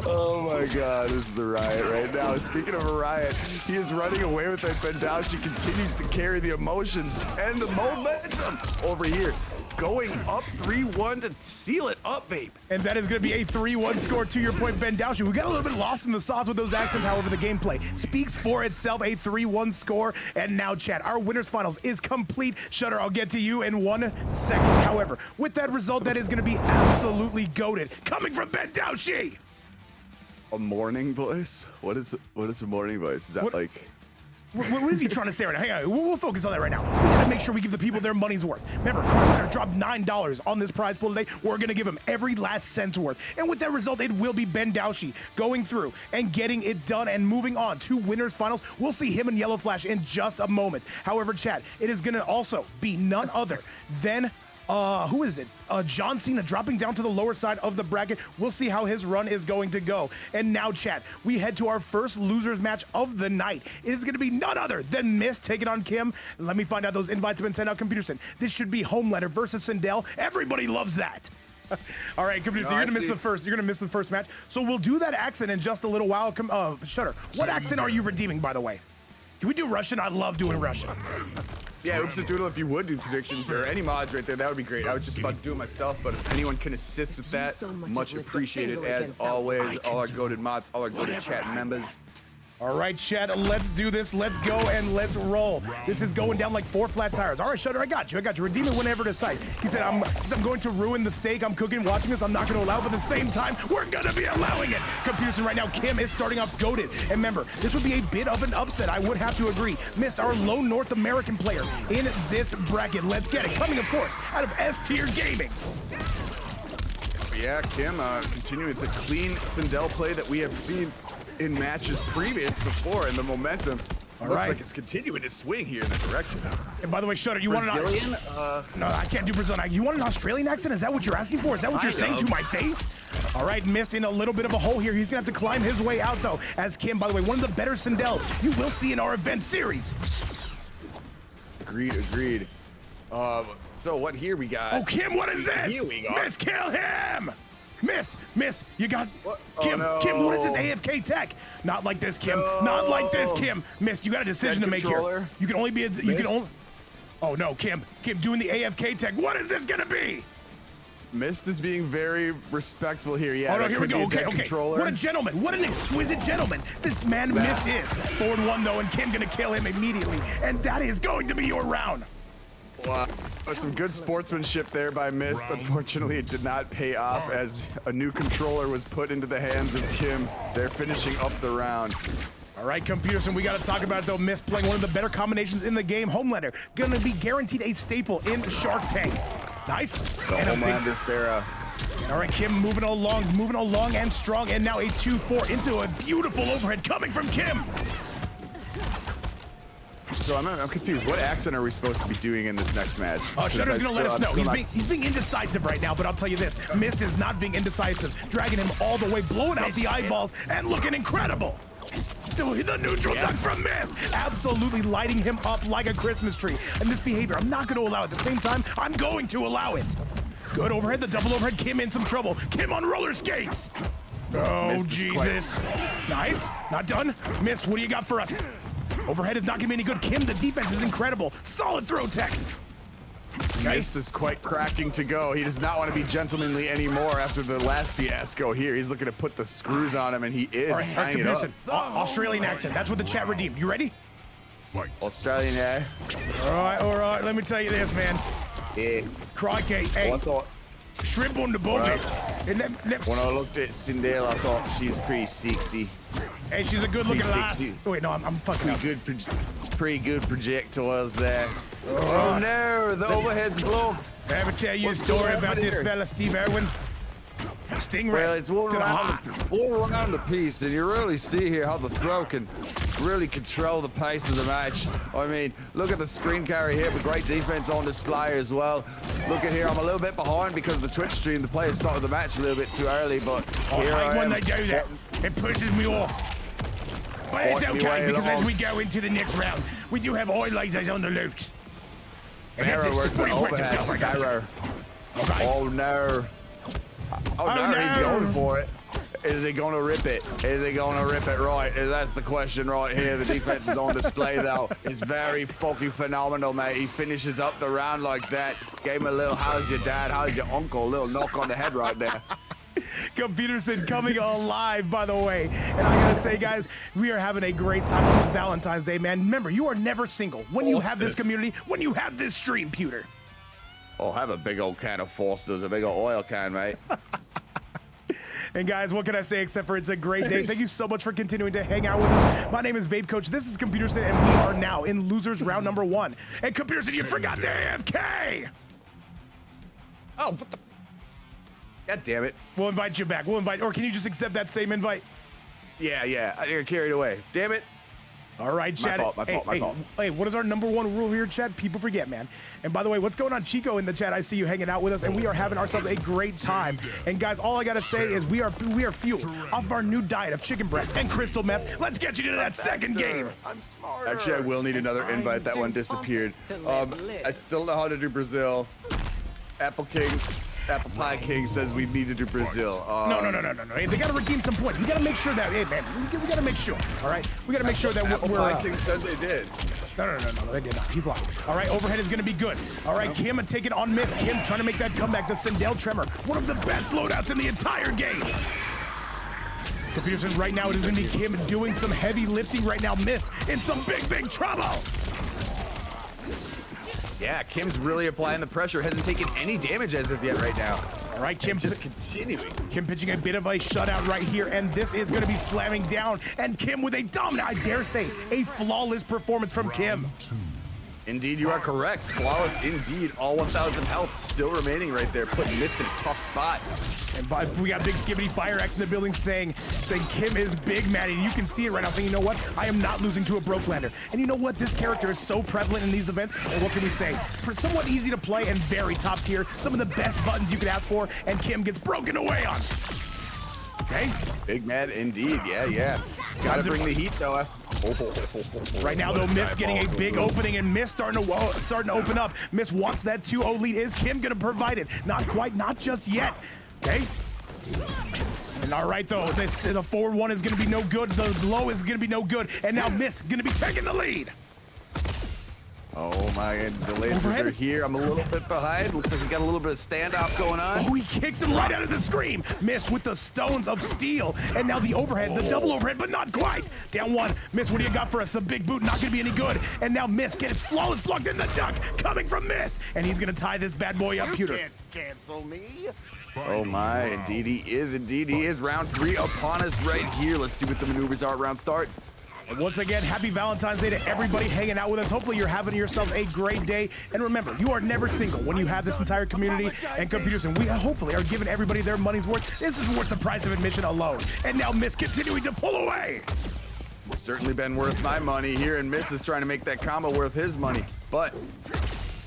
Oh my God, this is a riot right now. Speaking of a riot, he is running away with it. Bendawshi continues to carry the emotions and the momentum over here. Going up 3-1 to seal it up, Vape. And that is going to be a 3-1 score, to your point, Bendawshi. We got a little bit lost in the sauce with those accents, however, the gameplay speaks for itself, a 3-1 score. And now, chat, our winners finals is complete. Shutter, I'll get to you in 1 second. However, with that result, that is going to be absolutely goated. Coming from Bendawshi. A morning voice? What is a morning voice? Is that like... What is he trying to say right now? Hang on, we'll focus on that right now. We gotta make sure we give the people their money's worth. Remember, KitanaKahn dropped $9 on this prize pool today. We're gonna give him every last cent's worth. And with that result, it will be Bendawshi going through and getting it done and moving on to winners finals. We'll see him and YellowFlash in just a moment. However, chat, it is gonna also be none other than who is it? John Cena dropping down to the lower side of the bracket. We'll see how his run is going to go. And now, chat, we head to our first losers match of the night. It is going to be none other than Mist taking on Kim. Let me find out those invites have been sent out, Computerson. This should be HomeLander versus Sindel. Everybody loves that. All right, Computerson, you're gonna miss the first. You're gonna miss the first match. So we'll do that accent in just a little while. Shutter, what accent are you redeeming, by the way? Can we do Russian? I love doing Russian. Yeah, Oops and Doodle, if you would do predictions or any mods right there, that would be great. I was just about to do it myself, but if anyone can assist with that, much appreciated as always. All our goated mods, all our goated chat members. All right, chat, let's do this. Let's go and let's roll. This is going down like 4 flat tires. All right, Shutter, I got you. Redeem it whenever it is tight. He said, I'm going to ruin the steak I'm cooking watching this. I'm not going to allow it, but at the same time, we're going to be allowing it. Computerson right now, Kim is starting off goated. And remember, this would be a bit of an upset. I would have to agree. Missed our lone North American player in this bracket. Let's get it. Coming, of course, out of S-tier gaming. Yeah, Kim continuing with the clean Sindel play that we have seen in matches previous before, and the momentum looks like it's continuing to swing here in the direction. And by the way, Shutter, you want an Brazilian? No, I can't do Brazilian. You want an Australian accent? Is that what you're asking for? Is that what you're saying to my face? All right, Mist in a little bit of a hole here. He's gonna have to climb his way out though. As Kim, by the way, one of the better Sindels you will see in our event series. Agreed. So what here we got? Oh, Kim, what is this? Here we go. Mist, kill him! Mist, you got what? Kim. Oh, no. Kim, what is this AFK tech? Not like this, Kim. No. Not like this, Kim. Mist, you got a decision to make controller. here. You can only be. You can only. Oh no, Kim doing the AFK tech. What is this gonna be? Mist is being very respectful here. Yeah. Oh no, here we go. Okay. Controller. What a gentleman. What an exquisite gentleman this man Mist is. 4-1 though, and Kim gonna kill him immediately, and that is going to be your round. Wow. Some good sportsmanship there by Mist. Unfortunately, it did not pay off as a new controller was put into the hands of Kim. They're finishing up the round. All right, Computerson, we got to talk about it though. Mist playing one of the better combinations in the game. HomeLander gonna be guaranteed a staple in Shark Tank. Nice. The HomeLander Farah. All right, Kim moving along and strong, and now a 2-4 into a beautiful overhead coming from Kim. So I'm confused. What accent are we supposed to be doing in this next match? Shutter's gonna let us know. He's being indecisive right now, but I'll tell you this: Mist is not being indecisive, dragging him all the way, blowing out the eyeballs, and looking incredible. The neutral duck from Mist, absolutely lighting him up like a Christmas tree. And this behavior, I'm not going to allow it. At the same time, I'm going to allow it. Good overhead, the double overhead. Kim in some trouble. Kim on roller skates. Oh, Mist Jesus. Nice. Not done. Mist, what do you got for us? Overhead is not gonna be any good. Kim, the defense is incredible. Solid throw tech. Mist is quite cracking to go. He does not want to be gentlemanly anymore after the last fiasco here. He's looking to put the screws on him, and he is tying it up. Australian accent. That's what the chat redeemed. You ready? Fight. Australian, yeah. All right. Let me tell you this, man. Yeah. Crikey, hey. Well, I thought, shrimp on the bogey. when I looked at Sindel, I thought she was pretty sexy. Hey, she's a good-looking lass. Oh, wait, no, I'm fucking up. Pretty good projectiles there. Oh no, the overhead's blocked. Ever tell you a story about this fella, Steve Irwin? Stingray. Well, it's all around the piece, and you really see here how the throw can really control the pace of the match. I mean, look at the screen carry here with great defense on display as well. Look at here, I'm a little bit behind because the Twitch stream, the players started the match a little bit too early, but I hate when they do that. It pushes me off. But it's fight me okay, way because as along. we go into the next round, we do have oil lasers on the loose. And that's Arrow it. works Pretty the quick overhead. stuff like that. Arrow. Okay. Oh no. Oh no, he's no. going for it. Is he gonna rip it? Is he gonna rip it right? That's the question right here. The defense is on display though. It's very fucking phenomenal, mate. He finishes up the round like that. Gave him a little how's your dad, how's your uncle, a little knock on the head right there. Peterson coming alive, by the way. And I gotta say, guys, we are having a great time on this Valentine's Day, man. Remember, you are never single when you have this community, when you have this stream, Pewter. Oh, have a big old can of Foster's, a big old oil can, mate. And guys, what can I say except for it's a great day. Thank you so much for continuing to hang out with us. My name is Vape Coach. This is Computerson, and we are now in losers round number 1. And Computerson, you forgot to AFK. Oh, what the? God damn it. We'll invite you back. We'll invite, or can you just accept that same invite? Yeah, I got carried away. Damn it. All right, Chad. My fault. Hey, what is our number 1 rule here, Chad? People forget, man. And by the way, what's going on, Chico, in the chat? I see you hanging out with us, and we are having ourselves a great time. And guys, all I gotta say is we are fueled off of our new diet of chicken breast and crystal meth. Let's get you to that second game. I'm smarter. Actually, I will need another invite. That one disappeared. I still know how to do Brazil. Apple Pie King says we need to do Brazil. No. Hey, they gotta redeem some points. We gotta make sure that, hey, man, we gotta make sure. All right, we gotta make sure that Apple we're. Pie King said they did. No, they did not. He's lying. All right, overhead is going to be good. All right, Kim taking on miss. Kim trying to make that comeback to Sindel Tremor. One of the best loadouts in the entire game. Peterson, right now it is going to be Kim doing some heavy lifting right now. Missed in some big trouble. Yeah, Kim's really applying the pressure. Hasn't taken any damage as of yet right now. All right, Kim Just continuing. Kim pitching a bit of a shutout right here, and this is going to be slamming down. And Kim with a dominant, I dare say, a flawless performance from Kim. Indeed, you are correct. Flawless indeed. All 1,000 health still remaining right there, putting Mist in a tough spot. And we got big Skibbity Cyrax in the building saying Kim is big, man, and you can see it right now saying, you know what? I am not losing to a Brokelander. And you know what? This character is so prevalent in these events, and what can we say? Somewhat easy to play and very top tier. Some of the best buttons you could ask for, and Kim gets broken away on. Okay? Big mad indeed, yeah. Gotta bring the heat though. Right now, though, Mist getting a big opening, and Mist starting to open up. Mist wants that 2-0 lead. Is Kim gonna provide it? Not quite, not just yet. Okay. And all right, though, the 4-1 is gonna be no good. The low is gonna be no good, and now Mist gonna be taking the lead. Oh my God, the lasers are here. I'm a little bit behind. Looks like we got a little bit of standoff going on. Oh, he kicks him right out of the scream. Mist with the stones of steel, and now the overhead, the double overhead, but not quite. Down 1. Mist, what do you got for us? The big boot not gonna be any good. And now Mist gets flawless blocked in the duck, coming from Mist, and he's gonna tie this bad boy up, Pewter. Can't cancel me. Oh my, indeed he is. Round 3 upon us right here. Let's see what the maneuvers are at round start. And once again, happy Valentine's Day to everybody hanging out with us. Hopefully you're having yourself a great day. And remember, you are never single when you have this entire community and computers. And we hopefully are giving everybody their money's worth. This is worth the price of admission alone. And now Mist continuing to pull away. It's certainly been worth my money here, and Miss is trying to make that combo worth his money. But,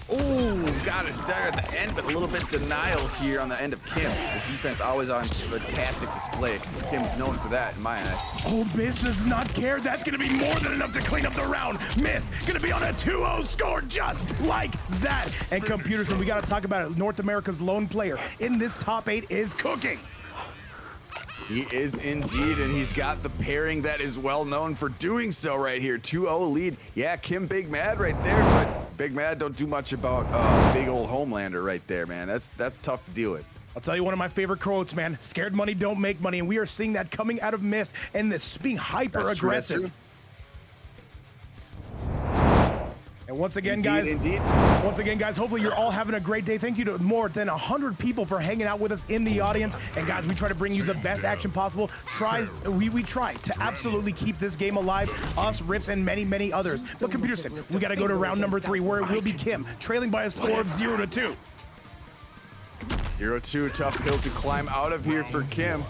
oh, got it there at the end, but a little bit denial here on the end of Kim. The defense always on fantastic display. Kim's known for that in my eyes. Oh, Mist does not care. That's going to be more than enough to clean up the round. Mist going to be on a 2-0 score just like that. And computers, and we got to talk about it. North America's lone player in this top 8 is cooking. He is indeed, and he's got the pairing that is well known for doing so right here. 2-0 lead. Yeah, Kim Big Mad right there, but Big Mad don't do much about big old HomeLander right there, man. That's tough to deal with. I'll tell you one of my favorite quotes, man. Scared money don't make money, and we are seeing that coming out of Mist, and this being hyper aggressive. And once again, guys, hopefully you're all having a great day. Thank you to more than 100 people for hanging out with us in the audience. And guys, we try to bring you the best action possible. We try to absolutely keep this game alive, us, Rips, and many others. But Computerson, we got to go to round number 3, where it will be Kim, trailing by a score of 0-2. 0-2, tough hill to climb out of here for Kim.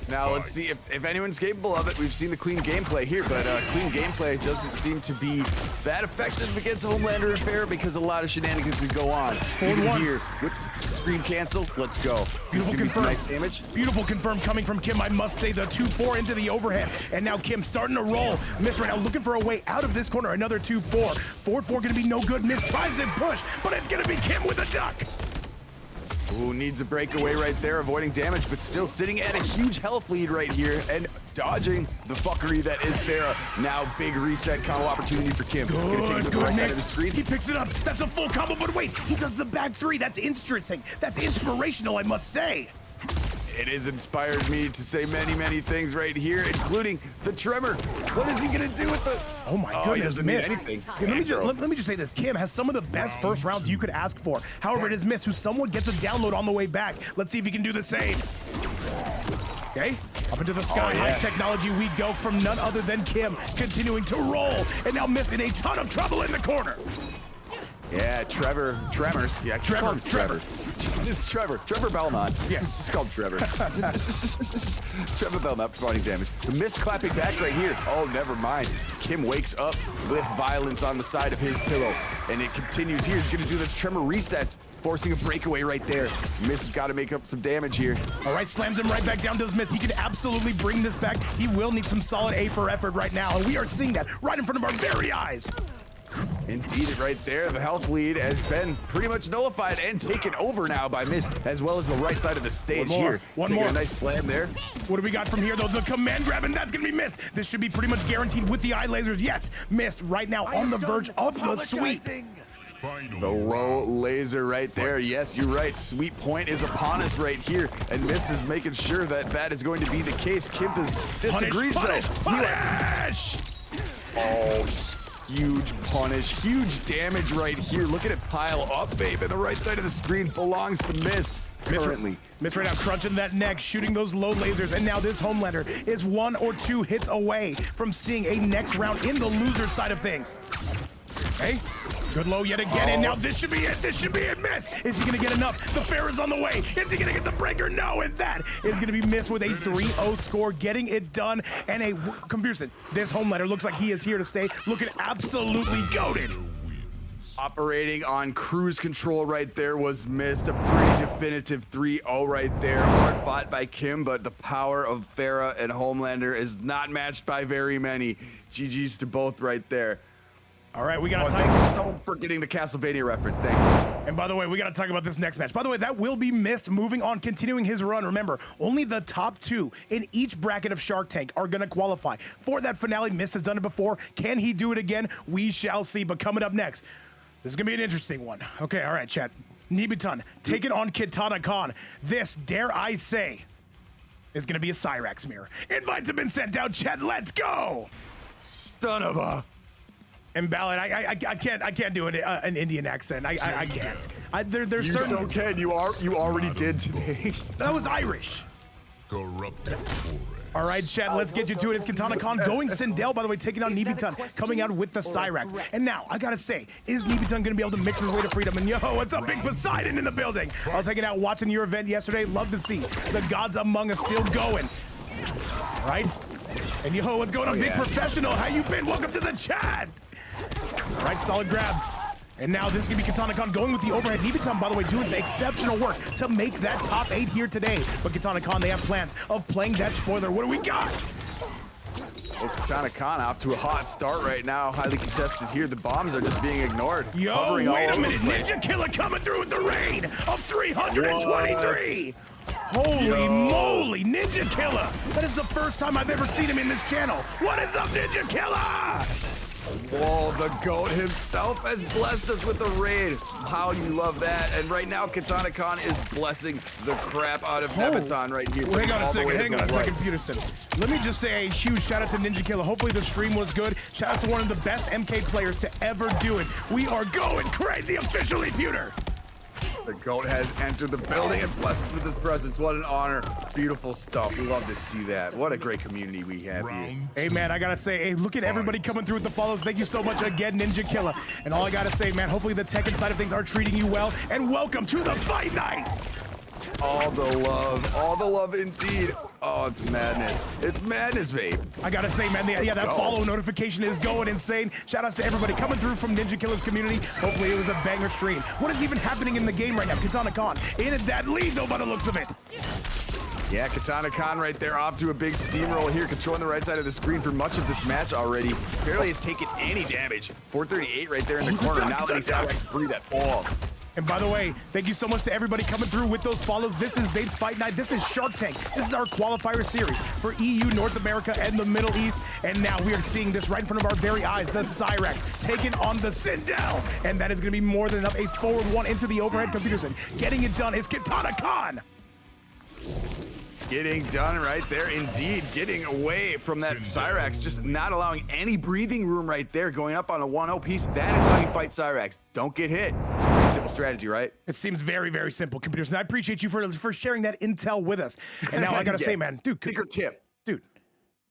Now let's see if anyone's capable of it. We've seen the clean gameplay here, but clean gameplay doesn't seem to be that effective against HomeLander and Farah because a lot of shenanigans can go on. Even here with the screen cancel, let's go. Beautiful confirm. Nice damage. Beautiful confirm coming from Kim. I must say the 2-4 into the overhead, and now Kim starting to roll. Miss right now looking for a way out of this corner. Another 2-4. 4-4 gonna be no good. Miss tries and push, but it's gonna be Kim with a duck. Ooh, needs a breakaway right there, avoiding damage, but still sitting at a huge health lead right here and dodging the fuckery that is Farah. Now big reset combo opportunity for Kim. Gonna take it to the right side of the screen. He picks it up. That's a full combo, but wait, he does the back three. That's interesting. That's inspirational, I must say. It has inspired me to say many, many things right here, including the tremor. What is he gonna do with the? Oh my he goodness, doesn't need Miss. anything. Yeah, let me just say this. Kim has some of the best first rounds you could ask for. However, it is Miss who somewhat gets a download on the way back. Let's see if he can do the same. Okay, up into the sky, high technology we go from none other than Kim, continuing to roll, and now Miss in a ton of trouble in the corner. Yeah, Trevor Belmont. Yes. It's called Trevor. Trevor Belmont providing damage. The miss clapping back right here. Oh, never mind. Kim wakes up with violence on the side of his pillow, and it continues here. He's gonna do those tremor resets, forcing a breakaway right there. Miss has got to make up some damage here. All right, slams him right back down, does Miss. He can absolutely bring this back. He will need some solid A for effort right now, and we are seeing that right in front of our very eyes. Indeed, right there, the health lead has been pretty much nullified and taken over now by Mist, as well as the right side of the stage here. One Taking more. a nice slam there. What do we got from here, though? The command grab, and that's gonna be Missed. This should be pretty much guaranteed with the eye lasers. Yes, Missed right now on the verge of the sweep. The low laser right there. Yes, you're right. Sweet point is upon us right here, and Mist is making sure that that is going to be the case. Kimpus disagrees Punish! Oh, huge punish, huge damage right here. Look at it pile up, babe. And the right side of the screen belongs to Mist currently. Mist right now crunching that neck, shooting those low lasers, and now this HomeLander is 1 or 2 hits away from seeing a next round in the loser side of things. Hey, good low yet again, and now this should be it. This should be it, Miss. Is he gonna get enough? The fair is on the way. Is he gonna get the breaker? No, and that is gonna be Miss with a 3-0 score, getting it done. And a comparison. This HomeLander looks like he is here to stay, looking absolutely goated. Operating on cruise control right there was Mist. A pretty definitive 3-0 right there. Hard fought by Kim, but the power of Farah and HomeLander is not matched by very many. GG's to both right there. All right, we gotta Thank you so for getting the Castlevania reference. Thank you. And by the way, we gotta talk about this next match. By the way, that will be Mist moving on, continuing his run. Remember, only the top 2 in each bracket of Shark Tank are gonna qualify for that finale. Mist has done it before. Can he do it again? We shall see. But coming up next, this is gonna be an interesting one. Okay, all right, chat. Nebeton taking on KitanaKahn. This, dare I say, is gonna be a Cyrax mirror. Invites have been sent out, chat. Let's go. Son of a. And Ballad, I can't do an Indian accent. I can't. There's You certain. so can. You already did today. That was Irish. Corrupted forest. All right, Chad, let's get you to it. It's KitanaKahn going Sindel, by the way, taking on Nebeton, coming out with the Cyrax. And now, I gotta say, is Nebeton gonna be able to mix his way to freedom? And yo, what's up, Big Poseidon in the building? I was hanging out watching your event yesterday. Love to see the gods among us still going. All right? And yo, what's going on, Big Professional? How you been? Welcome to the chat. All right, solid grab. And now this is gonna be KitanaKahn going with the overhead. Nebeton, by the way, doing some exceptional work to make that top 8 here today. But KitanaKahn, they have plans of playing that spoiler. What do we got? Well, KitanaKahn off to a hot start right now. Highly contested here. The bombs are just being ignored. Yo, Hovering wait all a over minute. the place. Ninja Killer coming through with the raid of 323. Holy moly, Ninja Killer. That is the first time I've ever seen him in this channel. What is up, Ninja Killer? Whoa, the GOAT himself has blessed us with the raid. How you love that. And right now, KitanaKahn is blessing the crap out of Nebeton right here. Hang on a All the way second, to the right. Peterson. Let me just say a huge shout out to Ninja Killer. Hopefully the stream was good. Shout out to one of the best MK players to ever do it. We are going crazy officially, Pewter. The GOAT has entered the building and blessed us with his presence. What an honor. Beautiful stuff. We love to see that. What a great community we have here. Hey, man, I gotta say, hey, look at everybody coming through with the follows. Thank you so much again, Ninja Killer. And all I gotta say, man, hopefully the Tekken side of things are treating you well. And welcome to the fight night. All the love indeed. Oh, it's madness. It's madness, Vape. I gotta say, man, yeah, that follow notification is going insane. Shout outs to everybody coming through from Ninja Killer's community. Hopefully it was a banger stream. What is even happening in the game right now? KitanaKahn in that lead, though, by the looks of it. Yeah, KitanaKahn right there off to a big steamroll here, controlling the right side of the screen for much of this match already. Barely has taken any damage. 438 right there in the corner. Now that Cyrax breathe that ball. And by the way, thank you so much to everybody coming through with those follows. This is Vape's Fight Night. This is Shark Tank. This is our qualifier series for EU, North America, and the Middle East. And now we are seeing this right in front of our very eyes. The Cyrax taking on the Sindel. And that is going to be more than enough. A forward one into the overhead computers. And getting it done is KitanaKahn. Getting done right there, indeed. Getting away from that Cyrax, just not allowing any breathing room right there. Going up on a 1-0 piece. That is how you fight Cyrax. Don't get hit. Pretty simple strategy, right? It seems very, very simple, computers. And I appreciate you for sharing that intel with us. And now I got to say, man, dude. Secret tip. Dude,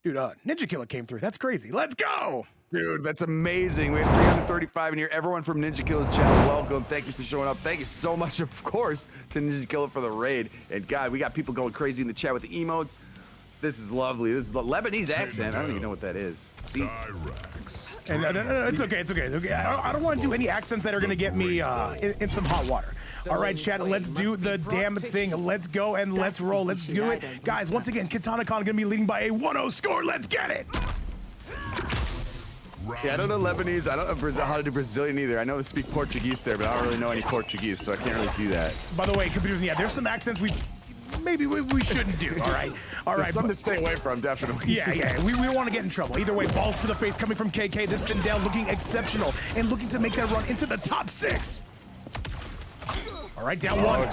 Ninja Killer came through. That's crazy. Let's go. Dude, that's amazing. We have 335 in here. Everyone from Ninja Killer's channel, welcome. Thank you for showing up. Thank you so much, of course, to Ninja Killer for the raid. And God, we got people going crazy in the chat with the emotes. This is lovely. This is the Lebanese accent. I don't even know what that is. Cyrax. And no, it's okay. It's okay. I don't want to do any accents that are going to get me in some hot water. All right, chat, let's do the damn thing. Let's go and let's roll. Let's do it. Guys, once again, KitanaKahn going to be leading by a 1-0 score. Let's get it. Yeah, I don't know Lebanese. I don't know how to do Brazilian either. I know they speak Portuguese there, but I don't really know any Portuguese, so I can't really do that. By the way, computers, yeah, there's some accents we shouldn't do. All right. There's something to stay away from, definitely. Yeah. We don't want to get in trouble. Either way, balls to the face coming from KK. This Sindel looking exceptional and looking to make that run into the top 6. All right, down one.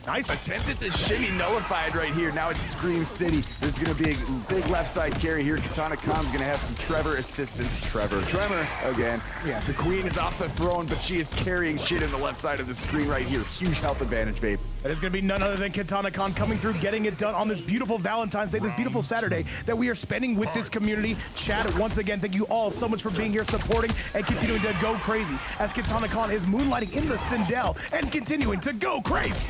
Nice. Attempted to shimmy nullified right here. Now it's Scream City. This is going to be a big left side carry here. KitanaKahn's going to have some Tremor assistance. Tremor again. Yeah. The queen is off the throne, but she is carrying shit in the left side of the screen right here. Huge health advantage, babe. That is going to be none other than KitanaKahn coming through, getting it done on this beautiful Valentine's Day, this beautiful Saturday that we are spending with this community. Chat, once again, thank you all so much for being here, supporting, and continuing to go crazy as KitanaKahn is moonlighting in the Sindel and continuing to go crazy.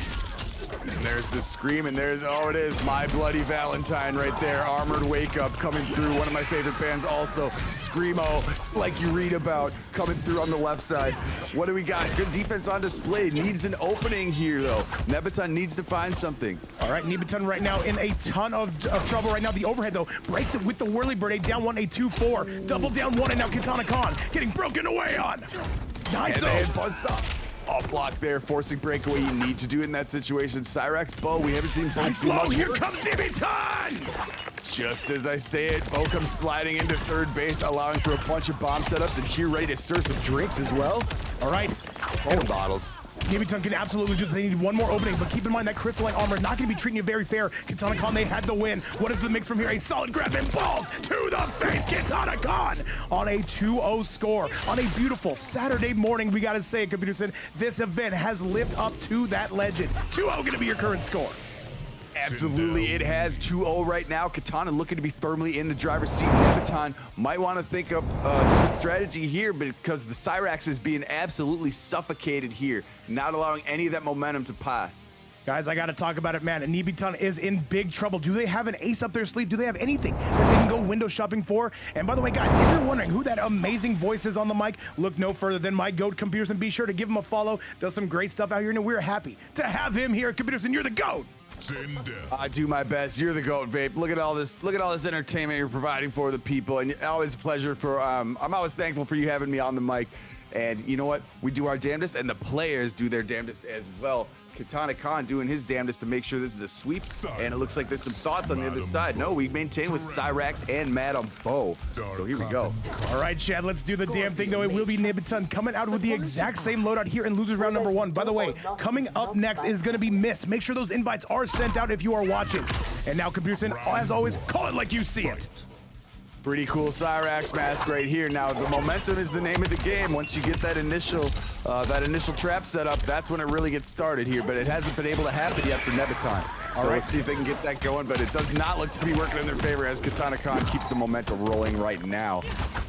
And there's the scream, and there's, oh, it is My Bloody Valentine right there. Armored Wake Up coming through. One of my favorite bands also. Screamo, like you read about, coming through on the left side. What do we got? Good defense on display. Needs an opening here, though. Nebeton needs to find something. All right, Nebeton right now in a ton of trouble right now. The overhead, though, breaks it with the whirly bird. A down one, a 2-4. Double down one, and now KitanaKahn getting broken away on. Nice. And buzz up. Off block there, forcing breakaway. You need to do it in that situation. Cyrax, Bo, we haven't seen Bo nice low. Here comes Nebeton. Just as I say it, Bo comes sliding into third base, allowing for a bunch of bomb setups, and here ready to serve some drinks as well. All right. Old bottles. Nebeton can absolutely do this. They need one more opening, but keep in mind that crystalline armor is not going to be treating you very fair. KitanaKahn, they had the win. What is the mix from here? A solid grab and balls to the face. KitanaKahn on a 2-0 score on a beautiful Saturday morning. We got to say it, Computer Sin, this event has lived up to that legend. 2-0 going to be your current score. Absolutely, it has 2-0 right now. Kitana looking to be firmly in the driver's seat. Nebeton might want to think of a different strategy here because the Cyrax is being absolutely suffocated here, not allowing any of that momentum to pass. Guys, I got to talk about it, man. Nebeton is in big trouble. Do they have an ace up their sleeve? Do they have anything that they can go window shopping for? And by the way, guys, if you're wondering who that amazing voice is on the mic, look no further than my GOAT, Computers, and be sure to give him a follow. Does some great stuff out here, and we're happy to have him here. Computers, and you're the GOAT. I do my best. You're the GOAT, Vape. Look at all this. Look at all this entertainment you're providing for the people, and always a pleasure for. I'm always thankful for you having me on the mic. And you know what? We do our damnedest, and the players do their damnedest as well. KitanaKahn doing his damnedest to make sure this is a sweep, and it looks like there's some thoughts on the other side. No, we maintain with Cyrax and Madam Bo. So here we go. All right, Chad, let's do the damn thing, though. It will be Nebeton coming out with the exact same loadout here in losers round number 1. By the way, coming up next is going to be Mist. Make sure those invites are sent out if you are watching. And now, Computerson, as always, call it like you see it. Pretty cool Cyrax mask right here. Now the momentum is the name of the game. Once you get that initial trap set up, that's when it really gets started here. But it hasn't been able to happen yet for Nebeton. So let's see if they can get that going. But it does not look to be working in their favor as KitanaKahn keeps the momentum rolling right now.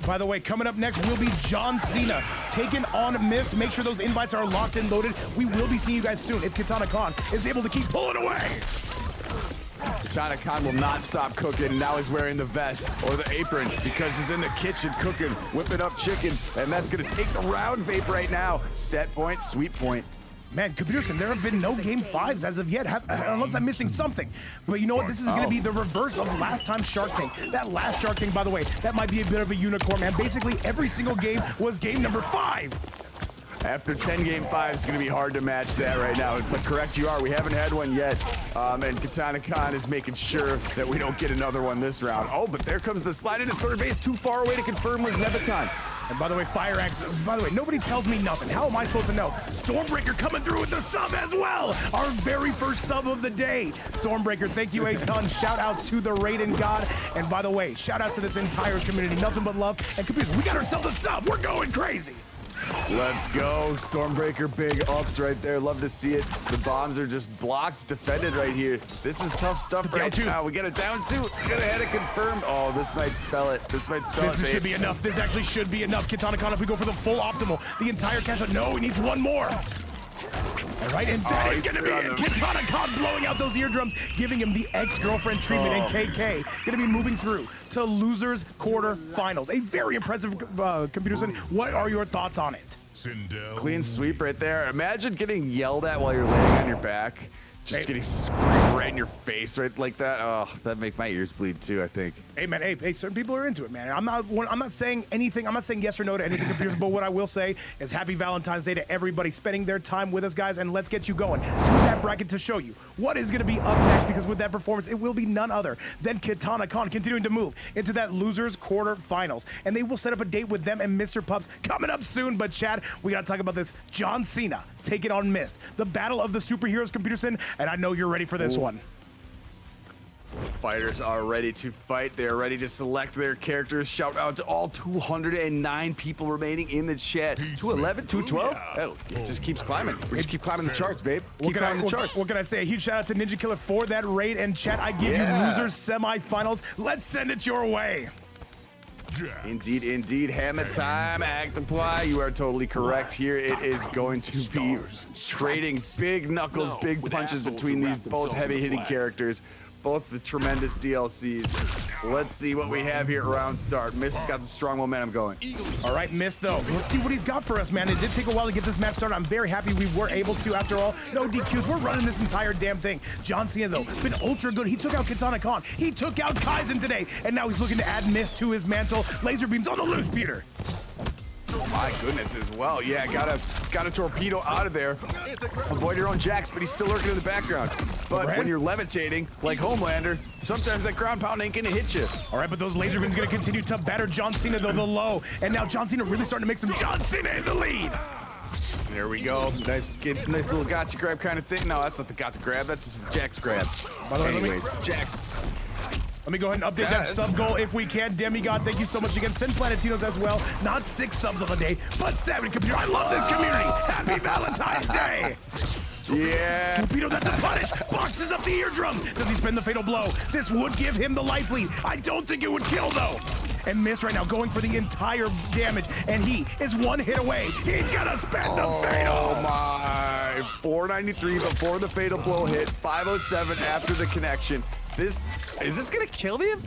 By the way, coming up next will be John Cena taking on Mist. Make sure those invites are locked and loaded. We will be seeing you guys soon if KitanaKahn is able to keep pulling away. KitanaKahn will not stop cooking. Now he's wearing the vest or the apron because he's in the kitchen cooking, whipping up chickens, and that's gonna take the round vape right now. Set point, sweet point. Man, Peterson, there have been no game 5s as of yet, unless I'm missing something. But you know what? This is going to be the reverse of last time Shark Tank. That last Shark Tank, by the way, that might be a bit of a unicorn, man. Basically, every single game was game number 5. After 10 game 5, it's going to be hard to match that right now. But correct you are, we haven't had one yet. And KitanaKahn is making sure that we don't get another one this round. Oh, but there comes the slide into third base. Too far away to confirm was Nebeton. And by the way, Cyrax, by the way, nobody tells me nothing. How am I supposed to know? Stormbreaker coming through with the sub as well. Our very first sub of the day. Stormbreaker, thank you a ton. Shout outs to the Raiden God. And by the way, shout outs to this entire community. Nothing but love. And computers, we got ourselves a sub. We're going crazy. Let's go. Stormbreaker, big ups right there. Love to see it. The bombs are just blocked, defended right here. This is tough stuff right now. We got it down 2. Get ahead and confirm. Oh, this might spell it. This might spell it. This should be enough. This actually should be enough. KitanaKahn, if we go for the full optimal, the entire cash out. No, he needs one more. All right, and that is going to be it. KitanaKahn blowing out those eardrums, giving him the ex-girlfriend treatment, and KK going to be moving through to losers quarterfinals. A very impressive Computerson. What are your thoughts on it? Sindel. Clean sweep right there. Imagine getting yelled at while you're laying on your back. Just getting screamed right in your face right like that. Oh, that'd make my ears bleed too, I think. Hey man, hey, certain people are into it, man. I'm not saying anything. I'm not saying yes or no to anything, computers. But what I will say is happy Valentine's Day to everybody spending their time with us, guys. And let's get you going to that bracket to show you what is going to be up next. Because with that performance, it will be none other than KitanaKahn continuing to move into that losers quarterfinals, and they will set up a date with them and Mr. Pups coming up soon. But Chad, we got to talk about this. John Cena taking on Mist, the battle of the superheroes, Computerson. And I know you're ready for this one. Fighters are ready to fight. They're ready to select their characters. Shout out to all 209 people remaining in the chat. 211, 212? Oh, it just keeps climbing. We just keep climbing the charts, babe. Keep climbing the charts. What can I say? A huge shout out to Ninja Killer for that raid. And chat, I give you losers semifinals. Let's send it your way. Indeed, indeed. Hammer time, Actiply. You are totally correct here. It is going to be trading big knuckles, big punches between these both heavy-hitting characters. Both the tremendous DLCs. Let's see what we have here at round start. Mist has got some strong momentum going. All right, Mist, though. Let's see what he's got for us, man. It did take a while to get this match started. I'm very happy we were able to, after all. No DQs. We're running this entire damn thing. John Cena, though, been ultra good. He took out KitanaKahn. He took out Kaizen today. And now he's looking to add Mist to his mantle. Laser beams on the loose, Peter. Oh my goodness as well. Yeah, got a torpedo out of there. Avoid your own jacks, but he's still lurking in the background. But when you're levitating, like HomeLander, sometimes that ground pound ain't gonna hit you. All right, but those laser beams gonna continue to batter John Cena, though, the low. And now John Cena really starting to make some John Cena in the lead. There we go. Nice little gotcha grab kind of thing. No, that's not the gotcha grab. That's just the Jax grab. By the way, anyways, Jax. Let me go ahead and update that sub goal if we can. Demigod, thank you so much again. Send Planetinos as well. Not 6 subs on the day, but 7. Computer, I love this community. Happy Valentine's Day. Yeah. Torpedo, that's a punish. Boxes up the eardrums. Does he spend the fatal blow? This would give him the life lead. I don't think it would kill, though. And Mist right now going for the entire damage, and he is 1 hit away. He's gonna spend the fatal. Oh my. 493 before the fatal blow hit. 507 after the connection. Is this gonna kill him?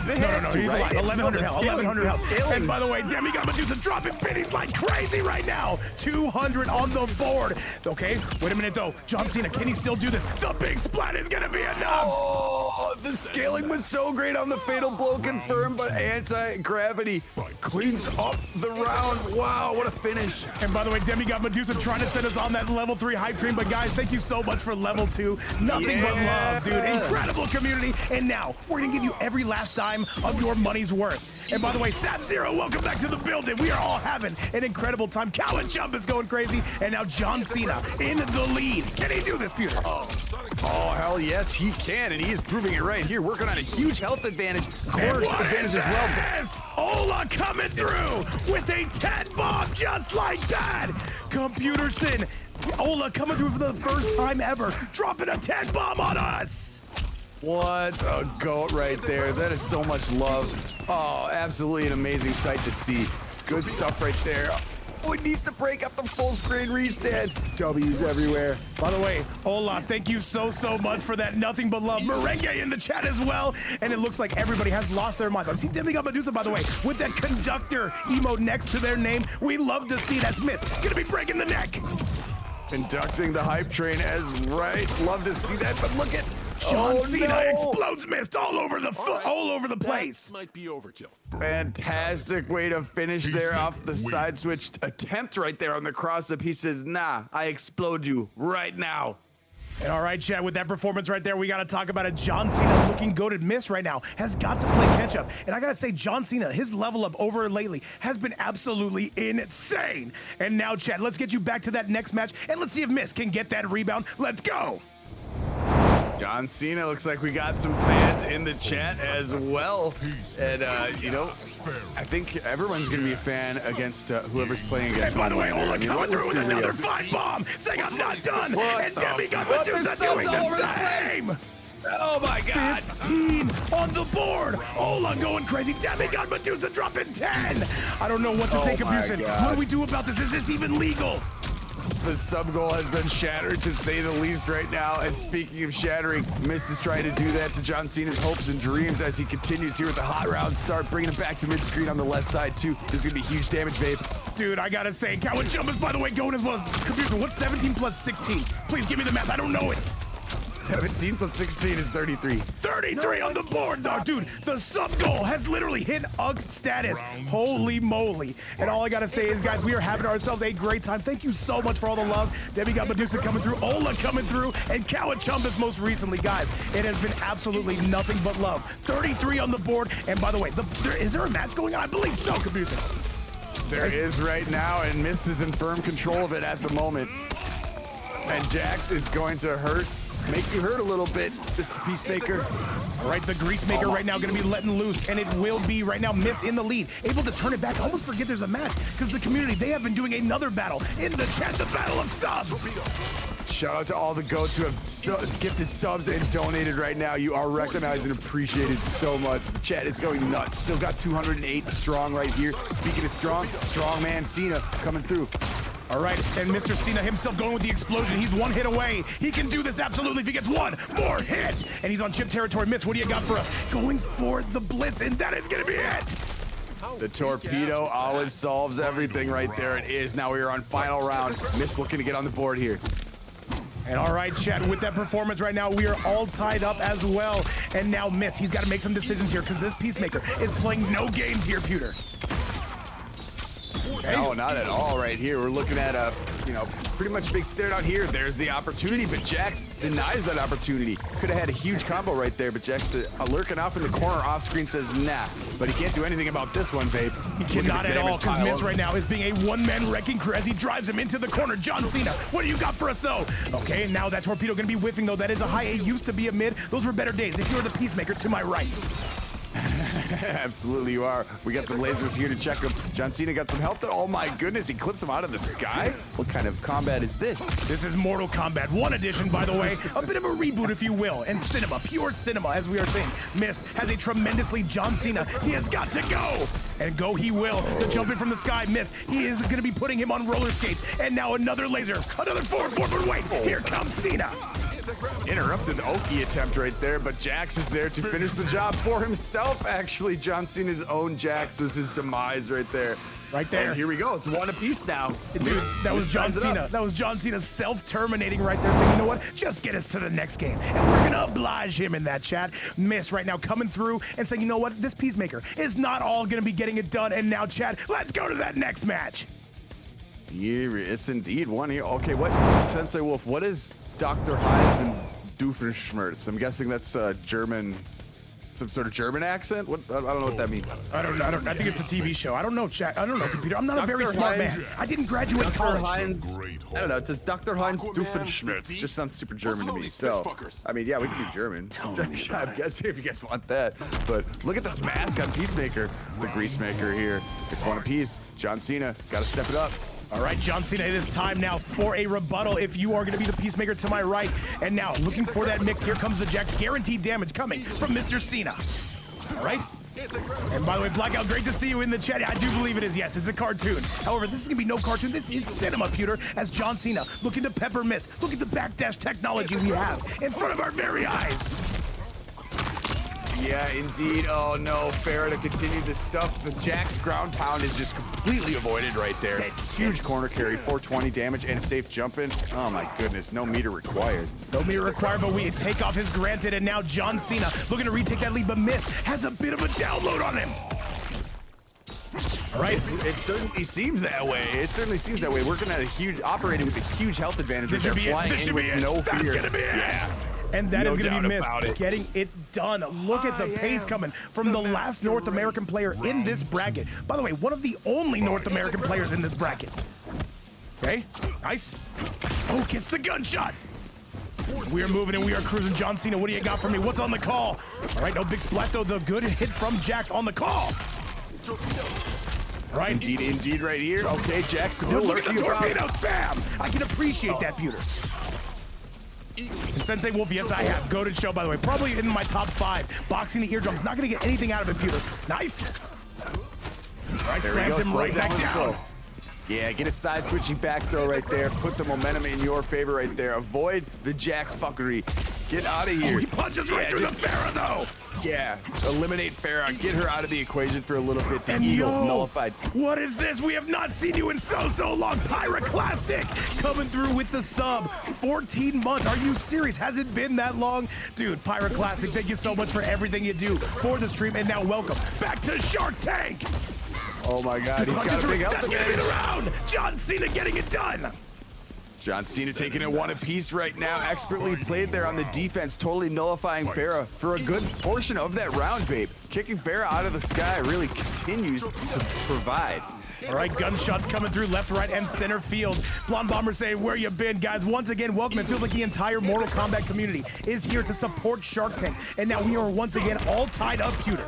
No, he's alive. 1100 health, 1100 health. And by the way, Demigod Medusa dropping biddies like crazy right now. 200 on the board. Okay, wait a minute though. John Cena, can he still do this? The big splat is gonna be enough. Oh, the scaling was so great on the fatal blow confirmed, but anti-gravity cleans up the round. Wow, what a finish. And by the way, Demigod Medusa trying to send us on that level 3 hype train, but guys, thank you so much for level 2. Nothing but love, dude. Incredible community. And now, we're gonna give you every last dime of your money's worth. And by the way, Sab-Zero, welcome back to the building. We are all having an incredible time. Cow and Jump is going crazy. And now John Cena in the lead. Can he do this, Peter? Oh, hell yes, he can. And he is proving it right here. Working on a huge health advantage. Course advantage as well. Yes, Ola coming through with a 10 bomb just like that. Computerson, Ola coming through for the first time ever. Dropping a 10 bomb on us. What a goat right there. That is so much love. Oh, absolutely an amazing sight to see. Good stuff right there. Oh, he needs to break up the full screen restand. W's everywhere. By the way, Ola, thank you so much for that nothing but love. Merengue in the chat as well. And it looks like everybody has lost their minds. I see Demigod Medusa, by the way, with that conductor emote next to their name. We love to see that's missed. Gonna be breaking the neck. Conducting the hype train as right. Love to see that, but look at John Cena no. explodes mist all over the all over the place. Might be overkill. Fantastic way to finish there off the side switch attempt right there on the cross up. He says, nah, I explode you right now. And all right, Chad, with that performance right there, we got to talk about it. John Cena looking goated miss right now has got to play catch up. And I got to say, John Cena, his level up over lately has been absolutely insane. And now, Chad, let's get you back to that next match and let's see if Miss can get that rebound. Let's go. John Cena, looks like we got some fans in the chat as well. And, you know, I think everyone's going to be a fan against whoever's playing against. And by the way, HomeLander. Ola I mean, coming through with let's be another real. 5-bomb, saying I'm not done. And Demigod What? Medusa There's doing subs all the over the place. same. Oh my God. 15 on the board. Ola going crazy. Demigod Medusa dropping 10. I don't know what to say, Oh my Capucin. God. What do we do about this? Is this even legal? The sub goal has been shattered, to say the least, right now. And speaking of shattering, Miss is trying to do that to John Cena's hopes and dreams as he continues here with the hot round start, bringing him back to mid-screen on the left side, too. This is going to be huge damage, Vape. Dude, I gotta say, Cowan Jumbas, by the way, going as well. Capucin, what's 17 plus 16? Please give me the math. I don't know it. 17 plus 16 is 33. 33 on the board, though. Dude, the sub goal has literally hit UG status. Holy moly. And all I gotta say is, guys, we are having ourselves a great time. Thank you so much for all the love. Demigod Medusa coming through, Ola coming through, and Kawachumbas most recently. Guys, it has been absolutely nothing but love. 33 on the board. And by the way, is there a match going on? I believe so, Capucin. There is right now, and Mist is in firm control of it at the moment. And Jax is going to make you hurt a little bit, Mr. PeaceMaker. All right, the Greasemaker right now going to be letting loose, and it will be right now Mist in the lead, able to turn it back. I almost forget there's a match, because the community, they have been doing another battle in the chat, the Battle of Subs. Shout out to all the goats who have gifted subs and donated right now. You are recognized and appreciated so much. The chat is going nuts. Still got 208 strong right here. Speaking of strong man Cena coming through. All right, and Mr. Cena himself going with the explosion. He's one hit away. He can do this absolutely if he gets one more hit. And he's on chip territory. Miss, what do you got for us? Going for the blitz, and that is going to be it. The torpedo always solves everything right there. It is. Now we are on final round. Miss looking to get on the board here. And all right, Chad, with that performance right now, we are all tied up as well. And now Miss, he's got to make some decisions here because this PeaceMaker is playing no games here, Pewter. Okay. No, not at all right here. We're looking at a, you know, pretty much big stare out here. There's the opportunity, but Jax denies that opportunity. Could have had a huge combo right there, but Jax lurking off in the corner off screen says nah. But he can't do anything about this one, babe. He cannot at all because Miz right now is being a one-man wrecking crew as he drives him into the corner. John Cena, what do you got for us, though? Okay, now that torpedo going to be whiffing, though. That is a high A, used to be a mid. Those were better days. If you were the PeaceMaker to my right. Absolutely you are. We got some lasers here to check him. John Cena got some help there. Oh my goodness, he clips him out of the sky? What kind of combat is this? This is Mortal Kombat 1 edition, by the way. A bit of a reboot, if you will. And cinema, pure cinema, as we are saying. Mist has a tremendously John Cena. He has got to go. And go he will. The jumping from the sky, Mist. He is going to be putting him on roller skates. And now another laser. Another forward, but wait. Here comes Cena. Interrupted the Oki attempt right there, but Jax is there to finish the job for himself, actually. John Cena's own Jax was his demise right there. Right there. And here we go. It's one apiece now. Dude, that was John Cena. That was John Cena self-terminating right there, saying, you know what? Just get us to the next game. And we're going to oblige him in that chat. Miss right now coming through and saying, you know what? This PeaceMaker is not all going to be getting it done. And now, Chad, let's go to that next match. Yes, indeed. One here. Okay, what? Sensei Wolf, what is Dr. Heinz and Doofenshmirtz? I'm guessing that's German, some sort of German accent? What? I don't know what that means. I don't know. I think it's a TV show. I don't know, Chad. I don't know, computer. I'm not a very Dr. smart Heinz. man. I didn't graduate Dr. college. Heinz, I don't know. It says Dr. Heinz Doofenshmirtz. Just sounds super German to me. So, I mean, yeah, we can do German. I'm guessing if you guys want that. But look at this mask on PeaceMaker. The Greasemaker here. It's one apiece. John Cena, gotta step it up. All right, John Cena, it is time now for a rebuttal if you are going to be the PeaceMaker to my right. And now, looking for that mix, here comes the Jax. Guaranteed damage coming from Mr. Cena. All right, And by the way, Blackout, great to see you in the chat. I do believe it is. Yes, it's a cartoon. However, this is going to be no cartoon. This is cinema, Pewter, as John Cena looking to pepper miss. Look at the backdash technology we have in front of our very eyes. Yeah, indeed. Oh no, Farah to continue this stuff. The Jack's ground pound is just completely avoided right there. Huge corner carry, 420 damage and a safe jump in. Oh my goodness, no meter required. No meter required, but we take off his granted, and now John Cena looking to retake that lead, but miss. Has a bit of a download on him. All right. It certainly seems that way. It certainly seems that way. We're gonna operating with a huge health advantage. This should be it. This should be it. No That's fear. gonna be it. Yeah. And that is going to be missed. It. Getting it done. Look at the pace coming from the last North American player in this bracket. By the way, one of the only North American players in this bracket. Okay, nice. Oh, gets the gunshot. We are moving and we are cruising. John Cena, what do you got for me? What's on the call? All right, no big splat though. The good hit from Jax on the call. Right. Indeed, right here. Okay, Jax still Look at the lurking torpedo about. spam. I can appreciate that, Pewter. And Sensei Wolf, yes, I have. Goated show, by the way. Probably in my top 5. Boxing the eardrums. Not going to get anything out of it, Pewter. Nice. All right, slams him right back down. Yeah, get a side switching back throw right there. Put the momentum in your favor right there. Avoid the Jax fuckery. Get out of here. Oh, he punches right through the Farah, though. Yeah, eliminate Farah. Get her out of the equation for a little bit. The And Eagle yo, nullified. What is this? We have not seen you in so long. Pyroclastic coming through with the sub. 14 months. Are you serious? Has it been that long? Dude, Pyroclastic, thank you so much for everything you do for the stream. And now welcome back to Shark Tank. Oh my God, he's got a big health That's gonna be advantage. the round. John Cena getting it done. John Cena taking it one apiece right now. Expertly played there on the defense, totally nullifying Farah for a good portion of that round, babe. Kicking Farah out of the sky really continues to provide. All right, gunshots coming through left, right, and center field. Blonde Bomber saying, where you been, guys? Once again, welcome. It feels like the entire Mortal Kombat community is here to support Shark Tank. And now we are once again all tied up, Pewter.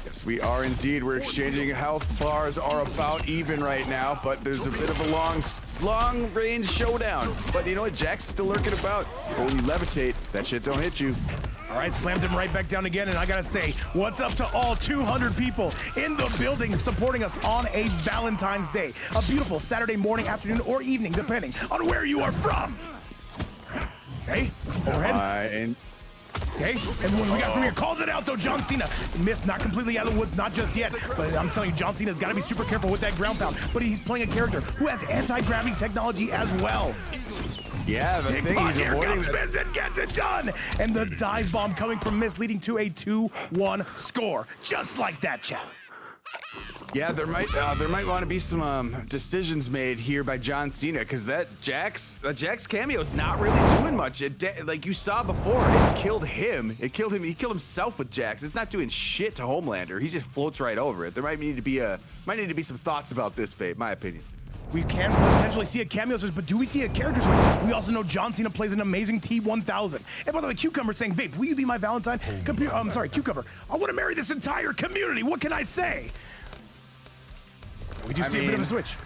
Yes, we are indeed. We're exchanging health. Bars are about even right now, but there's a bit of a long range showdown. But you know what? Jack's still lurking about. But when you levitate, that shit don't hit you. All right, slammed him right back down again, and I gotta say, what's up to all 200 people in the building supporting us on a Valentine's Day. A beautiful Saturday morning, afternoon, or evening, depending on where you are from. Okay, overhead. Okay, and what we got from here, calls it out though, John Cena. Missed, not completely out of the woods, not just yet, but I'm telling you, John Cena's gotta be super careful with that ground pound, but he's playing a character who has anti-gravity technology as well. Yeah, the Big thing punch, he's here avoiding comes Miz and gets it done! And the dive bomb coming from Miz, leading to a 2-1 score. Just like that, chat. Yeah, there might want to be some decisions made here by John Cena, because that Jax cameo is not really doing much. Like you saw before, it killed him. He killed himself with Jax. It's not doing shit to HomeLander. He just floats right over it. There might need to be some thoughts about this, Fate, my opinion. We can potentially see a cameo switch, but do we see a character switch? We also know John Cena plays an amazing T-1000. And by the way, Cucumber saying, Vape, will you be my Valentine? Cucumber, I want to marry this entire community. What can I say? We do see a bit of a switch.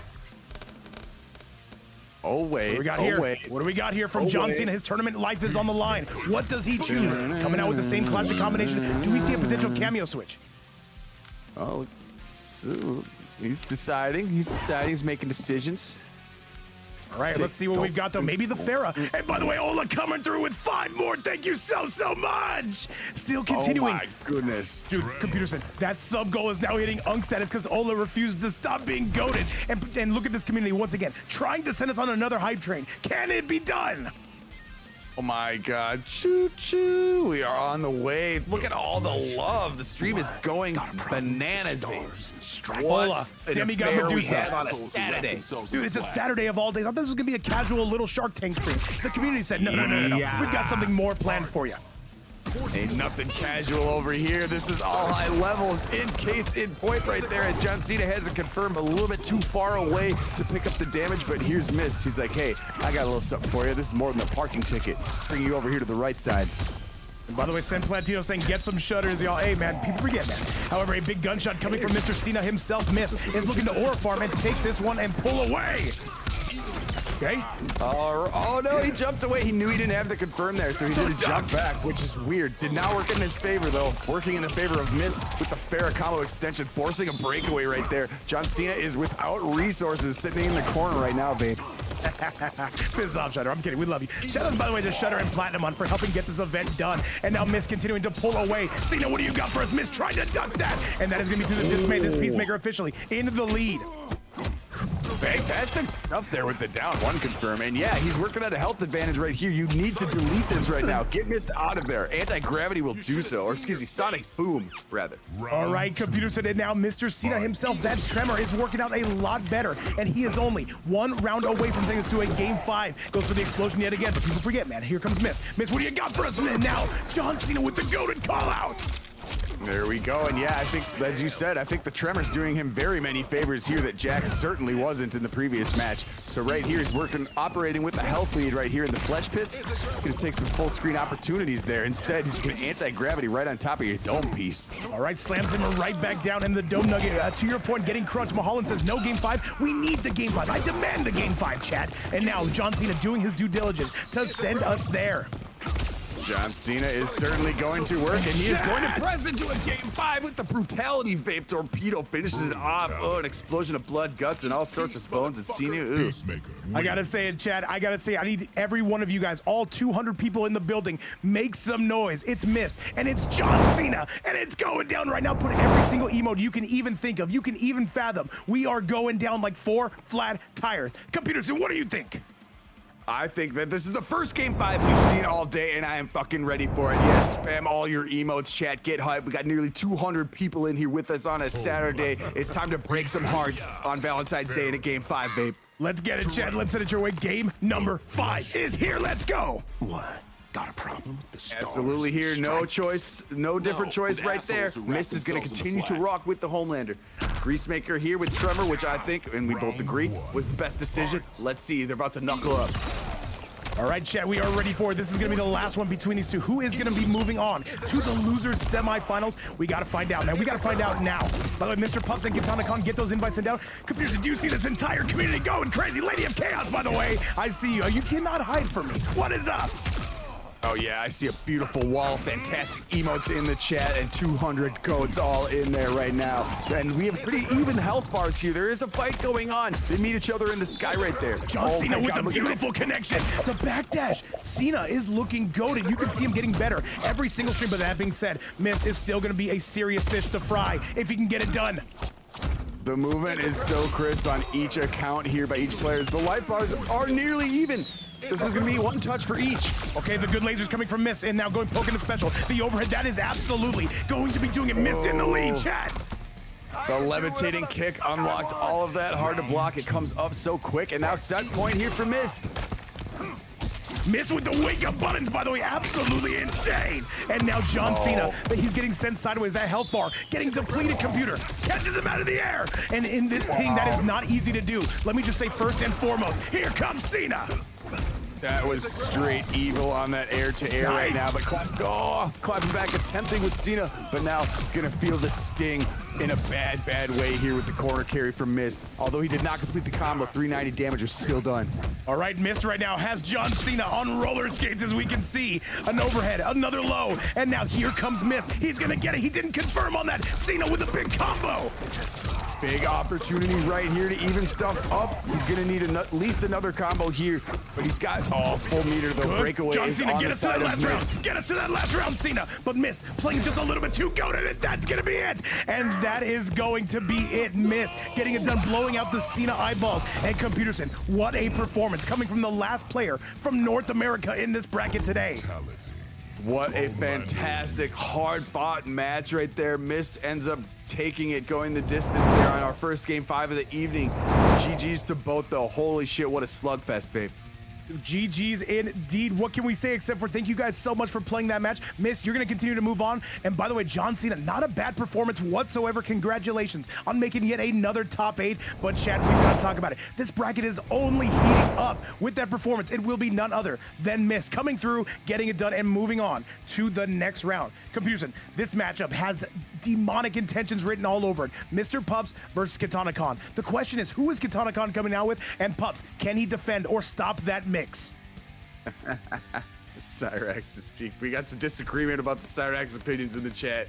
Oh, wait. What do we got here? What do we got here from John Cena? His tournament life is on the line. What does he choose? Coming out with the same classic combination. Do we see a potential cameo switch? Oh, so he's deciding. He's making decisions. All right, let's see what we've got, though. Maybe the Farah. And by the way, Ola coming through with 5 more. Thank you so much. Still continuing. Oh, my goodness. Dude, Computer said that sub goal is now hitting Unk status because Ola refused to stop being goated. And look at this community once again, trying to send us on another hype train. Can it be done? Oh my God, choo-choo, we are on the way. Look at all the love. The stream is going bananas, baby. Ola, Demigod Medusa. On a Saturday. Dude, it's a Saturday of all days. I thought this was gonna be a casual little Shark Tank stream. The community said, no. Yeah. We've got something more planned for you. Ain't nothing casual over here. This is all high level. In point right there, as John Cena has it confirmed, a little bit too far away to pick up the damage, but here's Mist. He's like, hey, I got a little something for you. This is more than a parking ticket. Bring you over here to the right side. And by the way, Sen Platino saying, get some shutters, y'all. Hey, man, people forget, man. However, a big gunshot coming from Mr. Cena himself. Mist is looking to aura farm and take this one and pull away. Okay. Oh no, he jumped away. He knew he didn't have the confirm there, so he did a jump back, which is weird. Did not work in his favor though. Working in the favor of Mist with the Farrah combo extension, forcing a breakaway right there. John Cena is without resources, sitting in the corner right now, babe. Piss off, Shutter. I'm kidding. We love you. Shout out, by the way, to Shutter and Platinum on for helping get this event done. And now Mist continuing to pull away. Cena, what do you got for us? Mist trying to duck that. And that is going to be to the dismay. This PeaceMaker officially into the lead. Fantastic stuff there with the down one confirm. And yeah, he's working at a health advantage right here. You need to delete this right now. Get Mist out of there. Anti-gravity will do so. Or excuse me, Sonic Boom, rather. All right, Computer said it now. Mr. Cena himself, that tremor is working out a lot better. And he is only one round away from sending us to a game 5. Goes for the explosion yet again. But people forget, man. Here comes Mist. Mist, what do you got for us, man? Now, John Cena with the goated call out. There we go, and yeah, I think, as you said, I think the tremor's doing him very many favors here that Jax certainly wasn't in the previous match. So right here, he's operating with the health lead right here in the flesh pits. Gonna take some full screen opportunities there. Instead, he's gonna anti-gravity right on top of your dome piece. All right, slams him right back down in the dome nugget. To your point, getting crunched. Mulholland says no game 5. We need the game 5. I demand the game 5, chat. And now John Cena doing his due diligence to send us there. John Cena is certainly going to work, and he is going to press into a game 5 with the brutality vape torpedo. Finishes it off. Oh, an explosion of blood, guts, and all sorts of bones. And Cena, ooh. I gotta say it, Chad. I gotta say, I need every one of you guys, all 200 people in the building, make some noise. It's Mist, and it's John Cena, and it's going down right now. Put every single emote you can even think of, you can even fathom. We are going down like 4 flat tires. Computer, so what do you think? I think that this is the first game 5 we've seen all day, and I am fucking ready for it. Yes, spam all your emotes, chat. Get hype. We got nearly 200 people in here with us on a Saturday. It's time to break some hearts on Valentine's Day in a game 5, babe. Let's get it, Chad. Let's send it your way. Game number 5 is here. Let's go. What? Got a problem with the stars? Absolutely here. No choice. No different choice right there. Mist is going to continue to rock with the HomeLander. PeaceMaker here with Tremor, which I think, and we both agree, was the best decision. Let's see. They're about to knuckle up. All right, chat, we are ready for it. This is going to be the last one between these two. Who is going to be moving on to the losers semifinals? We got to find out, man. We got to find out now. By the way, Mr. Pups and KitanaKahn, get those invites sent out. Computers, do you see this entire community going crazy? Lady of Chaos, by the way. I see you. You cannot hide from me. What is up? Oh yeah, I see a beautiful wall, fantastic emotes in the chat, and 200 codes all in there right now. And we have pretty even health bars here. There is a fight going on. They meet each other in the sky right there. John Cena with the beautiful connection. The backdash. Cena is looking goated. You can see him getting better every single stream. But that being said, Mist is still going to be a serious fish to fry if he can get it done. The movement is so crisp on each account here by each player. The life bars are nearly even. This is going to be one touch for each. Okay, the good lasers coming from Mist, and now going poking the special. The overhead, that is absolutely going to be doing it. Mist in the lead, chat. The levitating kick unlocked all of that. Hard to block. It comes up so quick, and now set point here for Mist. Mist with the wake up buttons, by the way, absolutely insane. And now John Cena, he's getting sent sideways. That health bar getting depleted. Computer catches him out of the air. And in this ping, that is not easy to do. Let me just say first and foremost, here comes Cena. That was straight evil on that air-to-air right now, but clapping back, attempting with Cena, but now gonna feel the sting in a bad, bad way here with the corner carry from Mist. Although he did not complete the combo, 390 damage was still done. All right, Mist right now has John Cena on roller skates, as we can see. An overhead, another low, and now here comes Mist. He's gonna get it. He didn't confirm on that. Cena with a big combo. Big opportunity right here to even stuff up. He's gonna need at least another combo here, but he's got full meter. The breakaway John is Cena, on get the us to that side of last round. Mist. Get us to that last round, Cena. But Mist playing just a little bit too goated, and that's gonna be it. And that is going to be it. Mist getting it done, blowing out the Cena eyeballs. And Computerson, what a performance coming from the last player from North America in this bracket today. What a fantastic, hard-fought match right there. Mist ends up taking it, going the distance there on our first game 5 of the evening. GG's to both, though. Holy shit, what a slugfest, babe. GG's indeed. What can we say except for thank you guys so much for playing that match. Miss, you're going to continue to move on. And by the way, John Cena, not a bad performance whatsoever. Congratulations on making yet another top 8. But Chad, we've got to talk about it. This bracket is only heating up with that performance. It will be none other than Miss coming through, getting it done, and moving on to the next round. Computerson, this matchup has demonic intentions written all over it. Mr. Pups versus KitanaKahn. The question is, who is KitanaKahn coming out with? And Pups, can he defend or stop that mix? Cyrax is peak. We got some disagreement about the Cyrax opinions in the chat.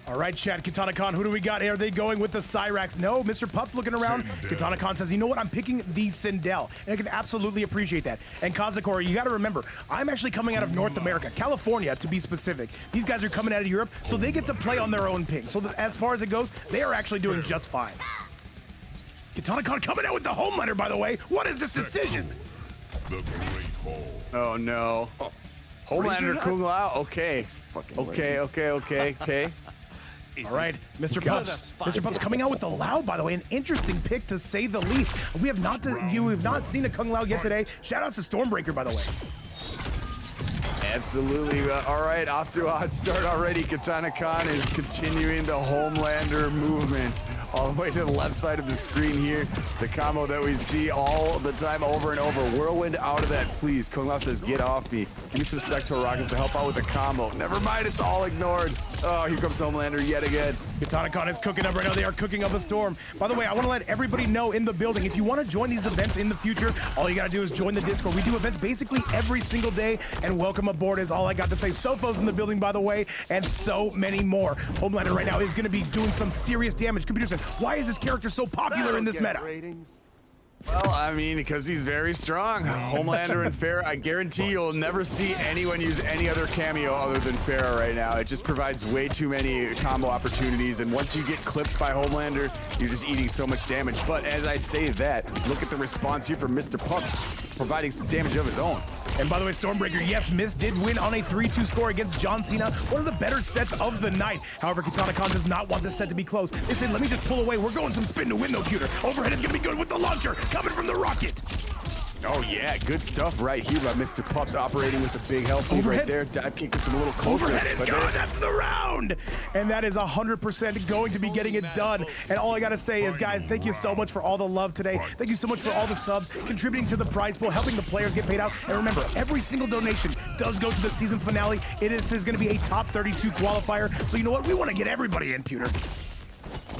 All right, Chad, KitanaKahn, who do we got? Are they going with the Cyrax? No, Mr. Pups looking around. KitanaKahn says, you know what? I'm picking the Sindel. And I can absolutely appreciate that. And Kazakora, you got to remember, I'm actually coming out of North America, California, to be specific. These guys are coming out of Europe, so they get to play on their own ping. So as far as it goes, they are actually doing just fine. KitanaKahn coming out with the HomeLander, by the way. What is this decision? The Great Hall. Oh, no. HomeLander Kung Lao? Okay. Okay. All right, Mr. Pups. Mr. Pups coming out with the Lao, by the way, an interesting pick to say the least. We have not seen a Kung Lao yet today. Shout out to Stormbreaker, by the way. Absolutely. All right, off to a hot start already. KitanaKahn is continuing the HomeLander movement all the way to the left side of the screen here. The combo that we see all the time over and over. Whirlwind out of that, please. Kung Lao says, get off me. Give me some sector rockets to help out with the combo. Never mind, it's all ignored. Oh, here comes HomeLander yet again. KitanaKahn is cooking up right now. They are cooking up a storm. By the way, I want to let everybody know in the building, if you want to join these events in the future, all you got to do is join the Discord. We do events basically every single day, and welcome aboard is all I got to say. Sofo's in the building, by the way, and so many more. HomeLander right now is going to be doing some serious damage. Computerson, why is this character so popular in this meta? Well, I mean, because he's very strong. HomeLander and Pharah, I guarantee you'll never see anyone use any other cameo other than Pharah right now. It just provides way too many combo opportunities, and once you get clipped by HomeLander, you're just eating so much damage. But as I say that, look at the response here from Mr. Pups, providing some damage of his own. And by the way, Stormbreaker, yes, Miss did win on a 3-2 score against John Cena, one of the better sets of the night. However, KitanaKahn does not want this set to be close. They said, let me just pull away. We're going some spin to win, though, Pewter. Overhead is going to be good with the launcher coming from the rocket. Oh, yeah, good stuff right here by Mr. Pups, operating with a big health lead right there. Dive kick gets him a little closer. Overhead is gone. That's the round. And that is 100% going to be getting it done. And all I got to say is, guys, thank you so much for all the love today. Thank you so much for all the subs, contributing to the prize pool, helping the players get paid out. And remember, every single donation does go to the season finale. It is going to be a top 32 qualifier. So you know what? We want to get everybody in, Pewter.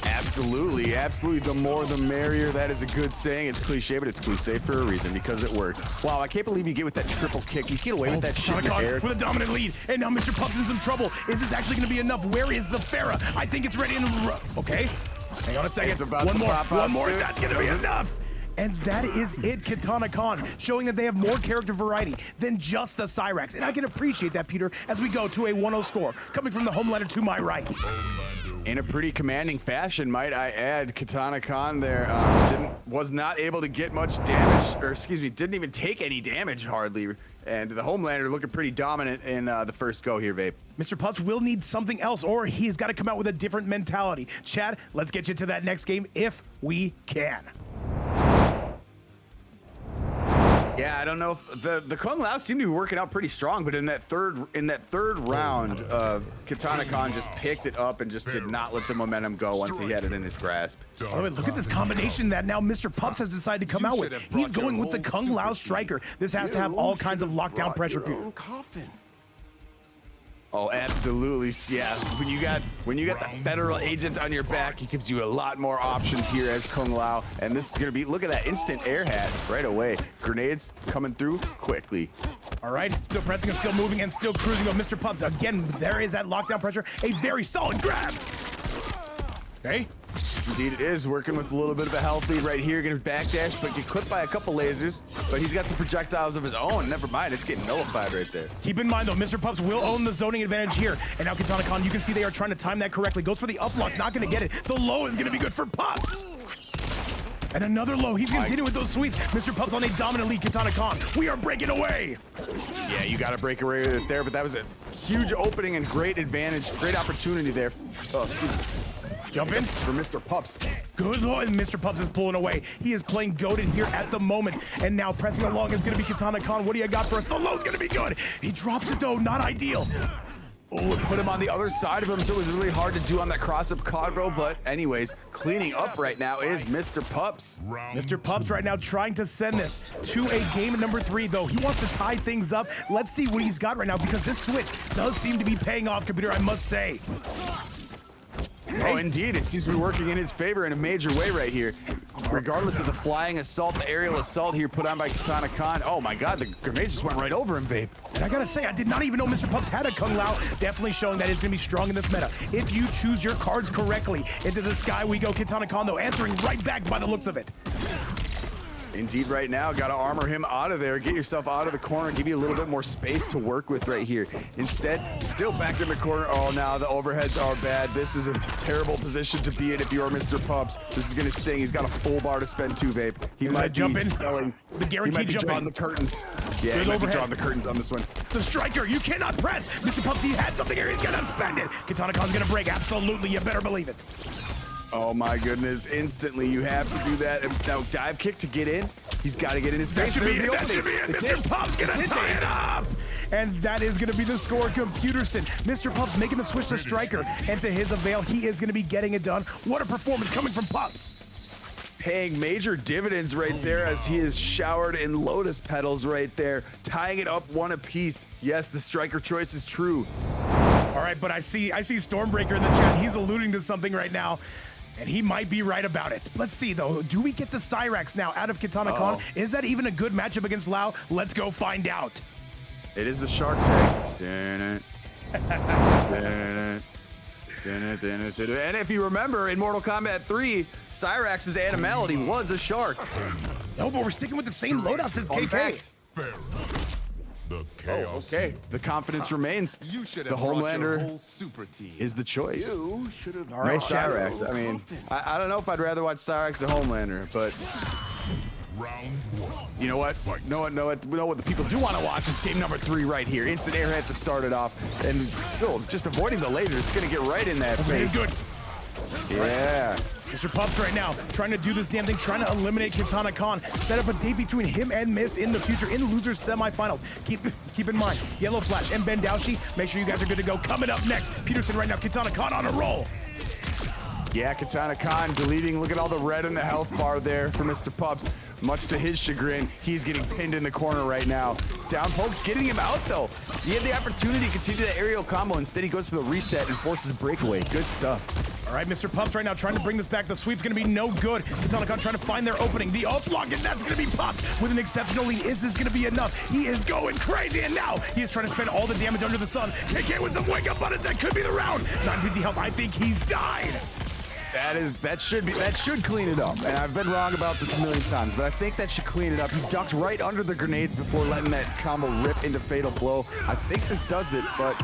Absolutely. The more the merrier. That is a good saying. It's cliche, but it's cliche for a reason because it works. Wow, I can't believe you get with that triple kick. You get away with that shit in the air. With a dominant lead, and now Mr. Pups in some trouble. Is this actually going to be enough? Where is the Pharah? I think it's ready. Okay, hang on a second. One more. That's going to be enough. And that is it, KitanaKahn, showing that they have more character variety than just the Cyrax. And I can appreciate that, Peter, as we go to a 1-0 score, coming from the HomeLander to my right. In a pretty commanding fashion, might I add. KitanaKahn there was not able to get much damage, or excuse me, didn't even take any damage hardly. And the HomeLander looking pretty dominant in the first go here, Vape. Mr. Pups will need something else, or he's got to come out with a different mentality. Chad, let's get you to that next game if we can. Yeah, I don't know if the Kung Lao seemed to be working out pretty strong, but in that third round, KitanaKahn just picked it up and just did not let the momentum go once he had it in his grasp. Oh, wait, look at this combination that now Mr. Pups has decided to come out with. He's going with the Kung Lao striker. This has to have all kinds of lockdown pressure. Oh, absolutely. Yeah. When you got the federal agent on your back, it gives you a lot more options here as Kung Lao. And this is gonna be, look at that instant air hat right away. Grenades coming through quickly. All right, still pressing and still moving and still cruising. Though Mr. Pups, again, there is that lockdown pressure. A very solid grab. Okay. Indeed it is, working with a little bit of a health lead right here, gonna backdash, but get clipped by a couple lasers, but he's got some projectiles of his own. Never mind, it's getting nullified right there. Keep in mind though, Mr. Pups will own the zoning advantage here. And now KitanaKahn, you can see they are trying to time that correctly. Goes for the up lock, not gonna get it. The low is gonna be good for Pups. And another low, he's continuing with those sweeps. Mr. Pups on a dominant lead, KitanaKahn. We are breaking away. Yeah, you gotta break away with it there, but that was a huge opening and great advantage, great opportunity there. Oh, excuse me. Jump in. For Mr. Pups. Good lord, and Mr. Pups is pulling away. He is playing goated here at the moment. And now pressing along is gonna be KitanaKahn. What do you got for us? The low's gonna be good. He drops it though, not ideal. Oh, it put him on the other side of him, so it was really hard to do on that cross-up combo. But anyways, cleaning up right now is Mr. Pups. Mr. Pups right now trying to send this to a game number 3, though. He wants to tie things up. Let's see what he's got right now, because this switch does seem to be paying off, computer, I must say. Oh, indeed. It seems to be working in his favor in a major way right here. Regardless of the flying assault, the aerial assault here put on by KitanaKahn. Oh my god, the grenades just went right over him, Vape. And I gotta say, I did not even know Mr. Pups had a Kung Lao. Definitely showing that he's gonna be strong in this meta. If you choose your cards correctly, into the sky we go. KitanaKahn, though, answering right back by the looks of it. Indeed, right now, gotta armor him out of there. Get yourself out of the corner, give you a little bit more space to work with right here. Instead, still back in the corner. Oh, now the overheads are bad. This is a terrible position to be in if you are Mr. Pups. This is gonna sting. He's got a full bar to spend too, Vape. He might jump be in. spelling. The guaranteed he might be jump drawing in. the curtains. Yeah, Good he might be overhead. drawing the curtains on this one. The striker, you cannot press. Mr. Pups, he had something here. He's gonna spend it. KitanaKahn's gonna break. Absolutely, you better believe it. Oh my goodness, instantly you have to do that. And now dive kick to get in. He's got to get in his face. That should be There's it. the That should be it. opening. Mr. Pups gonna tie it up. And that is gonna be the score, Computerson. Mr. Pups making the switch to striker. And to his avail, he is gonna be getting it done. What a performance coming from Pups. Paying major dividends right there as he is showered in lotus petals right there. Tying it up one apiece. Yes, the striker choice is true. All right, but I see Stormbreaker in the chat. He's alluding to something right now. And he might be right about it. Let's see, though. Do we get the Cyrax now out of KitanaKahn? Is that even a good matchup against Lao? Let's go find out. It is the shark tag. And if you remember, in Mortal Kombat 3, Cyrax's animality was a shark. No, but we're sticking with the same loadouts as KK. Fair. The chaos. Okay, the confidence remains. You should The have brought your HomeLander whole super team. is the choice. You should have. All right, No Shadow. Cyrax. I mean, I don't know if I'd rather watch Cyrax or HomeLander, but Round 1. you know what? Know what the people do want to watch is game number 3 right here. Instant airhead to start it off, and just avoiding the laser is gonna get right in that Okay, face. good. Yeah. Mr. Pups right now trying to do this damn thing, trying to eliminate KitanaKahn. Set up a date between him and Mist in the future in losers semifinals. Keep in mind, YellowFlash and Bendawshi. Make sure you guys are good to go. Coming up next, Peterson right now, KitanaKahn on a roll. Yeah, KitanaKahn deleting. Look at all the red in the health bar there for Mr. Pups. Much to his chagrin, he's getting pinned in the corner right now. Down pokes getting him out though. He had the opportunity to continue the aerial combo. Instead, he goes for the reset and forces breakaway. Good stuff. All right, Mr. Pups right now trying to bring this back. The sweep's gonna be no good. KitanaKahn trying to find their opening. The up block, and that's gonna be Pups with an exceptional lead. Is this gonna be enough? He is going crazy, and now he is trying to spend all the damage under the sun. KK with some wake up buttons. That could be the round. 950 health. I think he's died. That should clean it up. And I've been wrong about this a million times, but I think that should clean it up. He ducked right under the grenades before letting that combo rip into fatal blow. I think this does it, but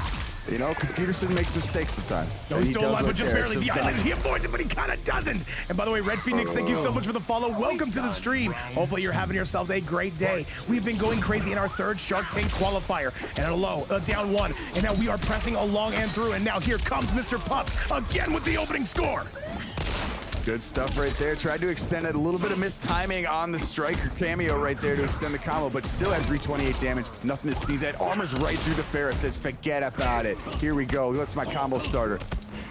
you know, Peterson makes mistakes sometimes. No, he's still alive, but just barely. The island, he avoids it, but he kind of doesn't. And by the way, Red Phoenix, thank you so much for the follow. Welcome to the stream. Hopefully you're having yourselves a great day. We've been going crazy in our third Shark Tank qualifier. And at a low, down 1. And now we are pressing along and through. And now here comes Mr. Pups again with the opening score. Good stuff right there. Tried to extend it. A little bit of mistiming on the striker cameo right there to extend the combo, but still had 328 damage. Nothing to sneeze at. Armor's right through the Farah. Says, forget about it. Here we go. That's my combo starter.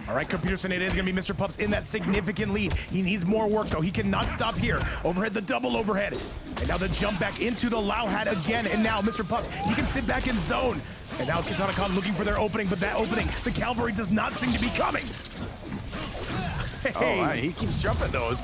All right, Peterson, it is going to be Mr. Pups in that significant lead. He needs more work, though. He cannot stop here. Overhead, the double overhead. And now the jump back into the Lao hat again. And now Mr. Pups, he can sit back in zone. And now KitanaKahn looking for their opening, but that opening, the cavalry does not seem to be coming. Hey. Oh, he keeps jumping those.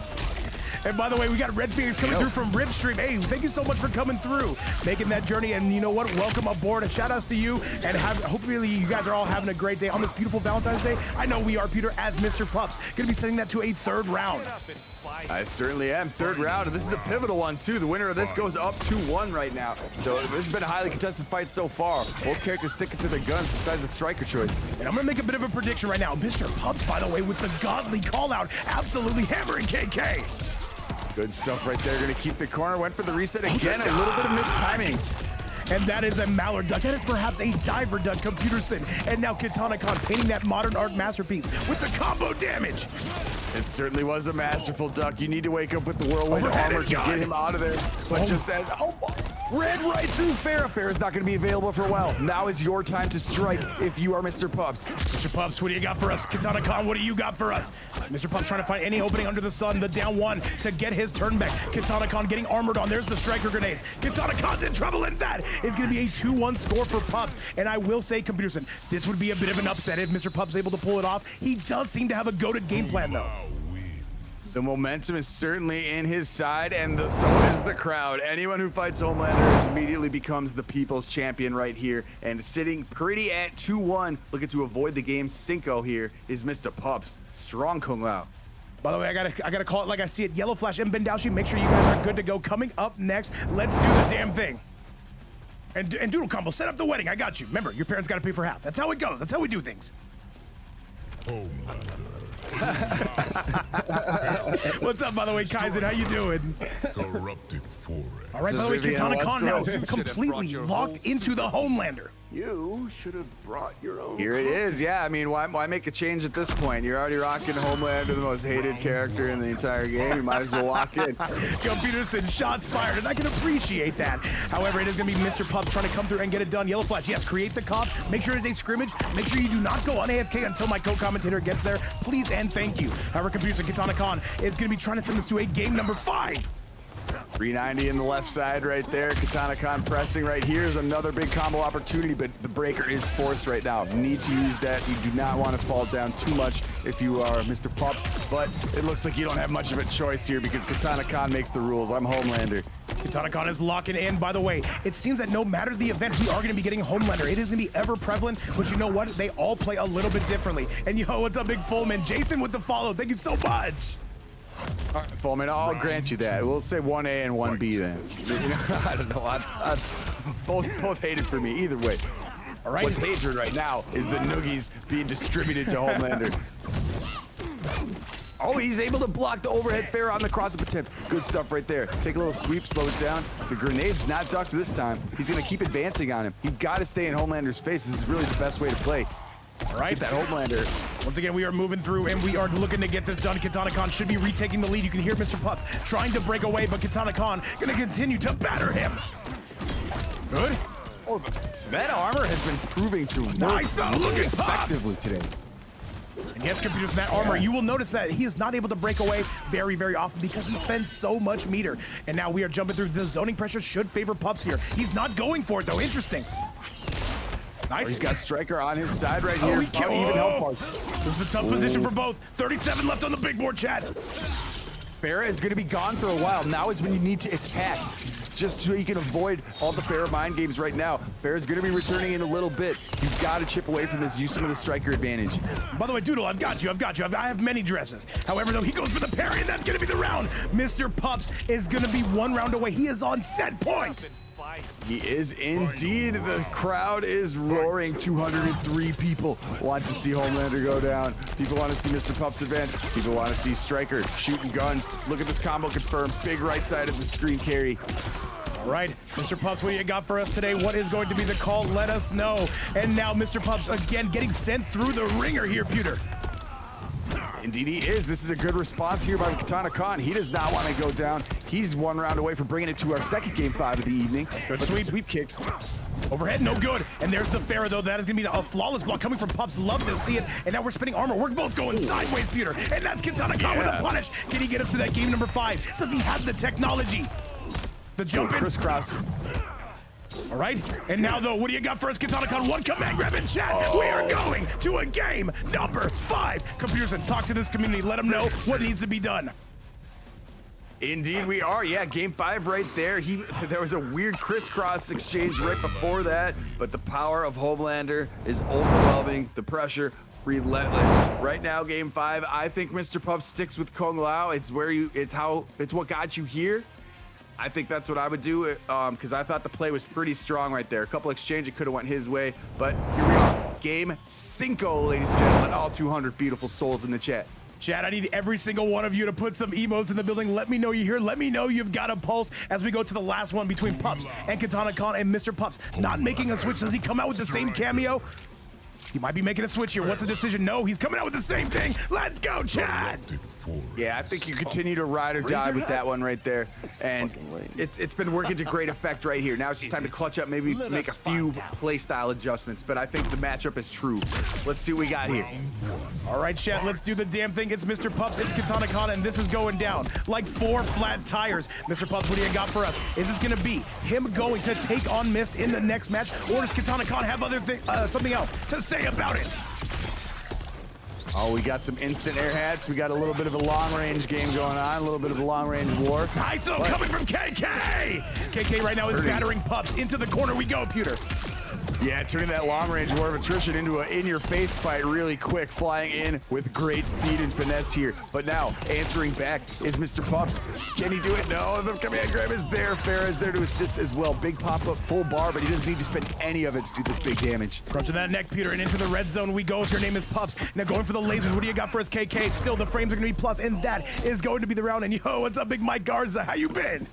And by the way, we got Red Phoenix coming through from Ripstream. Hey, thank you so much for coming through, making that journey. And you know what? Welcome aboard. A shout outs to you. And hopefully you guys are all having a great day on this beautiful Valentine's Day. I know we are, Peter, as Mr. Pups. Gonna be sending that to a 3rd round. I certainly am. 3rd round, and this is a pivotal one too. The winner of this goes up 2-1 right now. So this has been a highly contested fight so far. Both characters sticking to their guns besides the striker choice. And I'm gonna make a bit of a prediction right now. Mr. Pups, by the way, with the godly call out, absolutely hammering KK. Good stuff right there. Gonna keep the corner. Went for the reset again. A little bit of mistiming. And that is a Mallard duck. That is perhaps a diver duck, Computerson. And now KitanaKahn painting that modern art masterpiece with the combo damage. It certainly was a masterful duck. You need to wake up with the whirlwind Overhead armor is to gone. get him out of there. But just as ran right through Farrah. Farrah's not going to be available for a while. Now is your time to strike if you are Mr. Pups. Mr. Pups, what do you got for us? KitanaKahn, what do you got for us? Mr. Pups trying to find any opening under the sun. The down one to get his turn back. KitanaKahn getting armored on. There's the striker grenades. KitanaKahn's in trouble, and that is going to be a 2-1 score for Pups. And I will say, Computerson, this would be a bit of an upset if Mr. Pups is able to pull it off. He does seem to have a goated game plan, though. The momentum is certainly in his side, and so is the crowd. Anyone who fights HomeLander immediately becomes the people's champion right here. And sitting pretty at 2-1, looking to avoid the game 5 here, is Mr. Pups. Strong Kung Lao. By the way, I gotta call it like I see it. YellowFlash and Bendawshi, make sure you guys are good to go. Coming up next, let's do the damn thing. And Doodle Combo, set up the wedding. I got you. Remember, your parents gotta pay for half. That's how it goes. That's how we do things. What's up, by the way, Kaizen? How you doing? Corrupted forest. All right, by the way, Vivian, KitanaKahn now You should have completely brought your locked whole into the HomeLander. You should have brought your own. Here it is. Yeah, I mean, why make a change at this point? You're already rocking HomeLander, the most hated character in the entire game. You might as well walk in. Computerson, shots fired, and I can appreciate that. However, it is going to be Mr. Pups trying to come through and get it done. YellowFlash, yes, create the comp. Make sure it's a scrimmage. Make sure you do not go on AFK until my co-commentator gets there. Please and thank you. However, Computerson, KitanaKahn is going to be trying to send this to a game number 5. 390 in the left side right there. KitanaKahn pressing right here is another big combo opportunity, but the breaker is forced right now. You need to use that. You do not want to fall down too much if you are Mr. Pups, but it looks like you don't have much of a choice here because KitanaKahn makes the rules. I'm HomeLander. KitanaKahn is locking in. By the way, it seems that no matter the event, we are going to be getting HomeLander. It is going to be ever prevalent, but you know what? They all play a little bit differently. And yo, what's up, Big Fullman? Jason with the follow. Thank you so much. All right, Fullman, I'll grant you that. We'll say 1A and 1B then. You know, I don't know. Both hated for me either way. All right. What's hatred right now is the noogies being distributed to HomeLander. Oh, he's able to block the overhead fair on the cross-up attempt. Good stuff right there. Take a little sweep, slow it down. The grenade's not ducked this time. He's going to keep advancing on him. You've got to stay in HomeLander's face. This is really the best way to play. All right, Get that HomeLander. Once again, we are moving through, and we are looking to get this done. KitanaKahn should be retaking the lead. You can hear Mr. Pups trying to break away, but KitanaKahn going to continue to batter him. Good. Oh, that armor has been proving to work Nice, though. Look at effectively Pups. today. And yes, Computers, that armor, you will notice that he is not able to break away very, very often because he spends so much meter. And now we are jumping through. The zoning pressure should favor Pups here. He's not going for it, though. Interesting. Nice. He's got Striker on his side right here. he killed- Even help oh. us. This is a tough position for both. 37 left on the big board, Chad. Farrah is going to be gone for a while. Now is when you need to attack, just so you can avoid all the Farrah mind games right now. Farrah's going to be returning in a little bit. You've got to chip away from this. Use some of the Striker advantage. By the way, Doodle, I've got you. I have many dresses. However, though, he goes for the parry, and that's going to be the round. Mr. Pups is going to be 1 round away. He is on set point. He is indeed. The crowd is roaring. 203 people want to see HomeLander go down. People want to see Mr. Pups advance. People want to see Striker shooting guns. Look at this combo confirmed. Big right side of the screen carry. All right, Mr. Pups, what do you got for us today? What is going to be the call? Let us know. And now Mr. Pups again getting sent through the ringer here, Pewter. Indeed he is. This is a good response here by KitanaKahn. He does not want to go down. He's 1 round away from bringing it to our second game 5 of the evening. Good But sweep. the sweep kicks. Overhead, no good. And there's the Farrah, though. That is going to be a flawless block coming from Pups. Love to see it. And now we're spinning armor. We're both going sideways, Pewter. And that's KitanaKahn with a punish. Can he get us to that game number 5? Does he have the technology? The jump in. Crisscross. All right, and now though, what do you got for us, KitanaKahn? 1 command grab in chat. We are going to a game number 5. Computers, and talk to this community. Let them know what needs to be done. Indeed we are. Yeah, game 5 right there. There was a weird crisscross exchange right before that, but the power of HomeLander is overwhelming. The pressure relentless. Right now, game 5, I think Mr. Pups sticks with Kung Lao. It's what got you here. I think that's what I would do because I thought the play was pretty strong right there. A couple exchanges could have went his way, but here we are. Game 5, ladies and gentlemen. All 200 beautiful souls in the chat. Chad, I need every single one of you to put some emotes in the building. Let me know you're here. Let me know you've got a pulse as we go to the last one between Pups and KitanaKahn and Mr. Pups. Not making a switch. Does he come out with the same cameo? He might be making a switch here. What's the decision? No, he's coming out with the same thing. Let's go, Chad. Yeah, I think you continue to ride or die with that one right there. And it's been working to great effect right here. Now it's just time to clutch up, maybe make a few play style adjustments. But I think the matchup is true. Let's see what we got here. All right, Chad, let's do the damn thing. It's Mr. Pups, it's KitanaKahn, and this is going down like 4 flat tires. Mr. Pups, what do you got for us? Is this going to be him going to take on Mist in the next match, or does KitanaKahn have other something else to say about it? Oh, we got some instant air hats. We got a little bit of a long-range game going on, a little bit of a long-range war. Nice, coming from KK! KK right now is battering Pups. Into the corner we go, Pewter. Yeah, turning that long-range war of attrition into an in-your-face fight really quick, flying in with great speed and finesse here. But now, answering back is Mr. Pups. Can he do it? No, the command grab is there. Farah is there to assist as well. Big pop-up, full bar, but he doesn't need to spend any of it to do this big damage. Crunching that neck, Pewter, and into the red zone we go. If your name is Pups. Now going for the lasers. What do you got for us, KK? Still, the frames are going to be plus, and that is going to be the round. And yo, what's up, Big Mike Garza? How you been?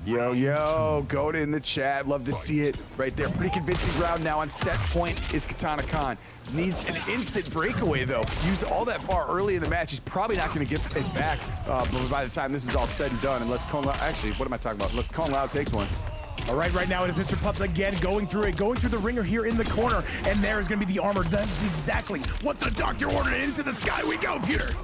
Yo, go in the chat. Love to see it right there. Pretty convincing round now on set point is KitanaKahn. Needs an instant breakaway, though. Used all that bar early in the match. He's probably not going to get it back by the time this is all said and done. Unless KongLao, actually, what am I talking about? Unless KongLao takes one. All right now it is Mr. Pups again going through the ringer here in the corner. And there is going to be the armor. That's exactly what the doctor ordered. Into the sky we go, Pewter.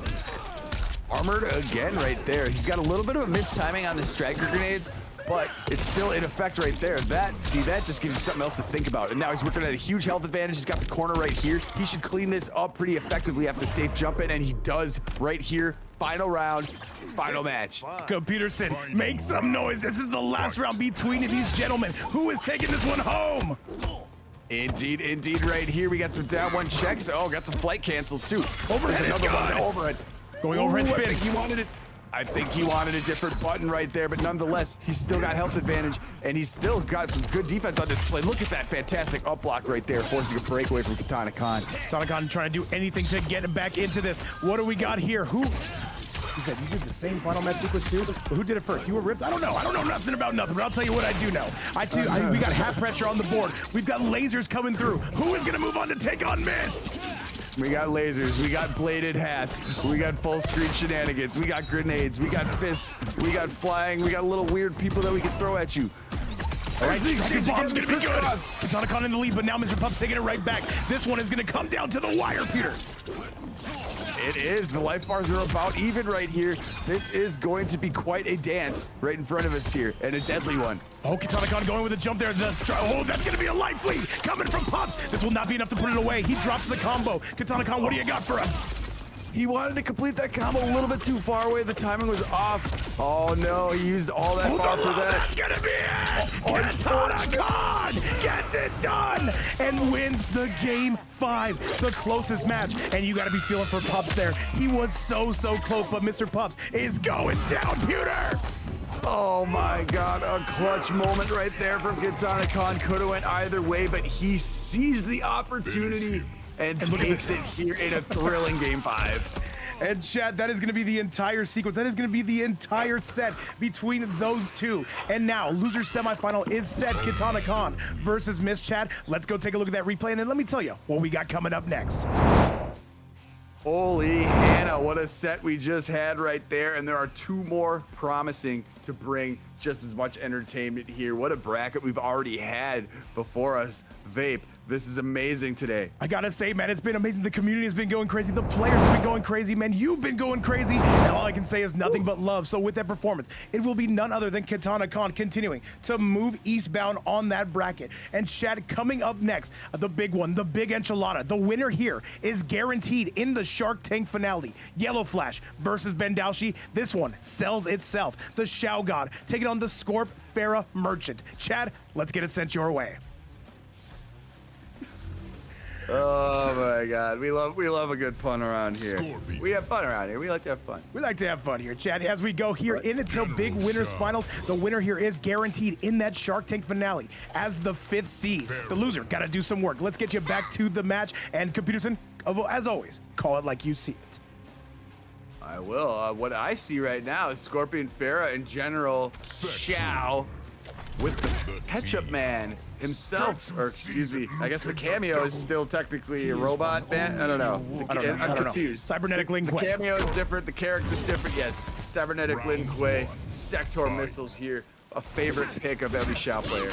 Armored again right there. He's got a little bit of a mistiming on the striker grenades, but it's still in effect right there. That just gives you something else to think about. And now he's working at a huge health advantage. He's got the corner right here. He should clean this up pretty effectively after the safe jump in, and he does right here. Final round, final match. Go, Peterson, make some noise. This is the last round between these gentlemen. Who is taking this one home? Indeed, right here. We got some down one checks. Oh, got some flight cancels too. Overhead is gone. Overhead. Going overhead spin. I think he wanted a different button right there, but nonetheless, he's still got health advantage, and he's still got some good defense on display. Look at that fantastic up block right there, forcing a breakaway from KitanaKahn. KitanaKahn trying to do anything to get back into this. What do we got here? Who said you did the same final match sequence too? Who did it first? You or Rips? I don't know nothing about nothing, but I'll tell you what I do know. We got half pressure on the board. We've got lasers coming through. Who is gonna move on to take on Mist? We got lasers, we got bladed hats, we got full screen shenanigans, we got grenades, we got fists, we got flying, we got little weird people that we can throw at you. All right, Dragon Bomb's gonna be good. KitanaKahn in the lead, but now Mr. Pups taking it right back. This one is gonna come down to the wire, Peter. It is. The life bars are about even right here. This is going to be quite a dance right in front of us here, and a deadly one. Oh, KitanaKahn going with a jump there. Oh, that's going to be a life lead coming from Pups. This will not be enough to put it away. He drops the combo. KitanaKahn, what do you got for us? He wanted to complete that combo a little bit too far away. The timing was off. Oh, no. He used all that bar for that. That's going to be it. KitanaKahn gets it done and wins the Game 5, the closest match. And you got to be feeling for Pups there. He was so close, but Mr. Pups is going down, Pewter. Oh my God, a clutch moment right there from KitanaKahn. Could have went either way, but he seized the opportunity and takes it here in a thrilling Game 5. And Chad, that is going to be the entire sequence. That is going to be the entire set between those two. And now, loser semifinal is set. KitanaKahn versus Miss Chad. Let's go take a look at that replay, and then let me tell you what we got coming up next. Holy Hannah, what a set we just had right there. And there are 2 more promising to bring just as much entertainment here. What a bracket we've already had before us. Vape, this is amazing today. I gotta say, man, it's been amazing. The community has been going crazy. The players have been going crazy, man. You've been going crazy. And all I can say is nothing but love. So with that performance, it will be none other than KitanaKahn continuing to move eastbound on that bracket. And Chad, coming up next, the big one, the big enchilada. The winner here is guaranteed in the Shark Tank finale. YellowFlash versus Bendawshi. This one sells itself. The Shao God taking on the Scorp Farah Merchant. Chad, let's get it sent your way. Oh my God, we love a good pun around here. We have fun around here. We like to have fun. We like to have fun here, Chad. As we go here in until Big Winners Finals, the winner here is guaranteed in that Shark Tank finale as the 5th seed. The loser got to do some work. Let's get you back to the match. And Peterson, as always, call it like you see it. I will. What I see right now is Scorpion Farah and General Shao with the Ketchup Man himself, or excuse me, I guess the cameo is still technically a robot man. I don't know. I'm confused. Cybernetic Lin The Kuei. cameo is different. The character's different. Yes, cybernetic Lin Kuei, Sector missiles here. A favorite pick of every Shao player.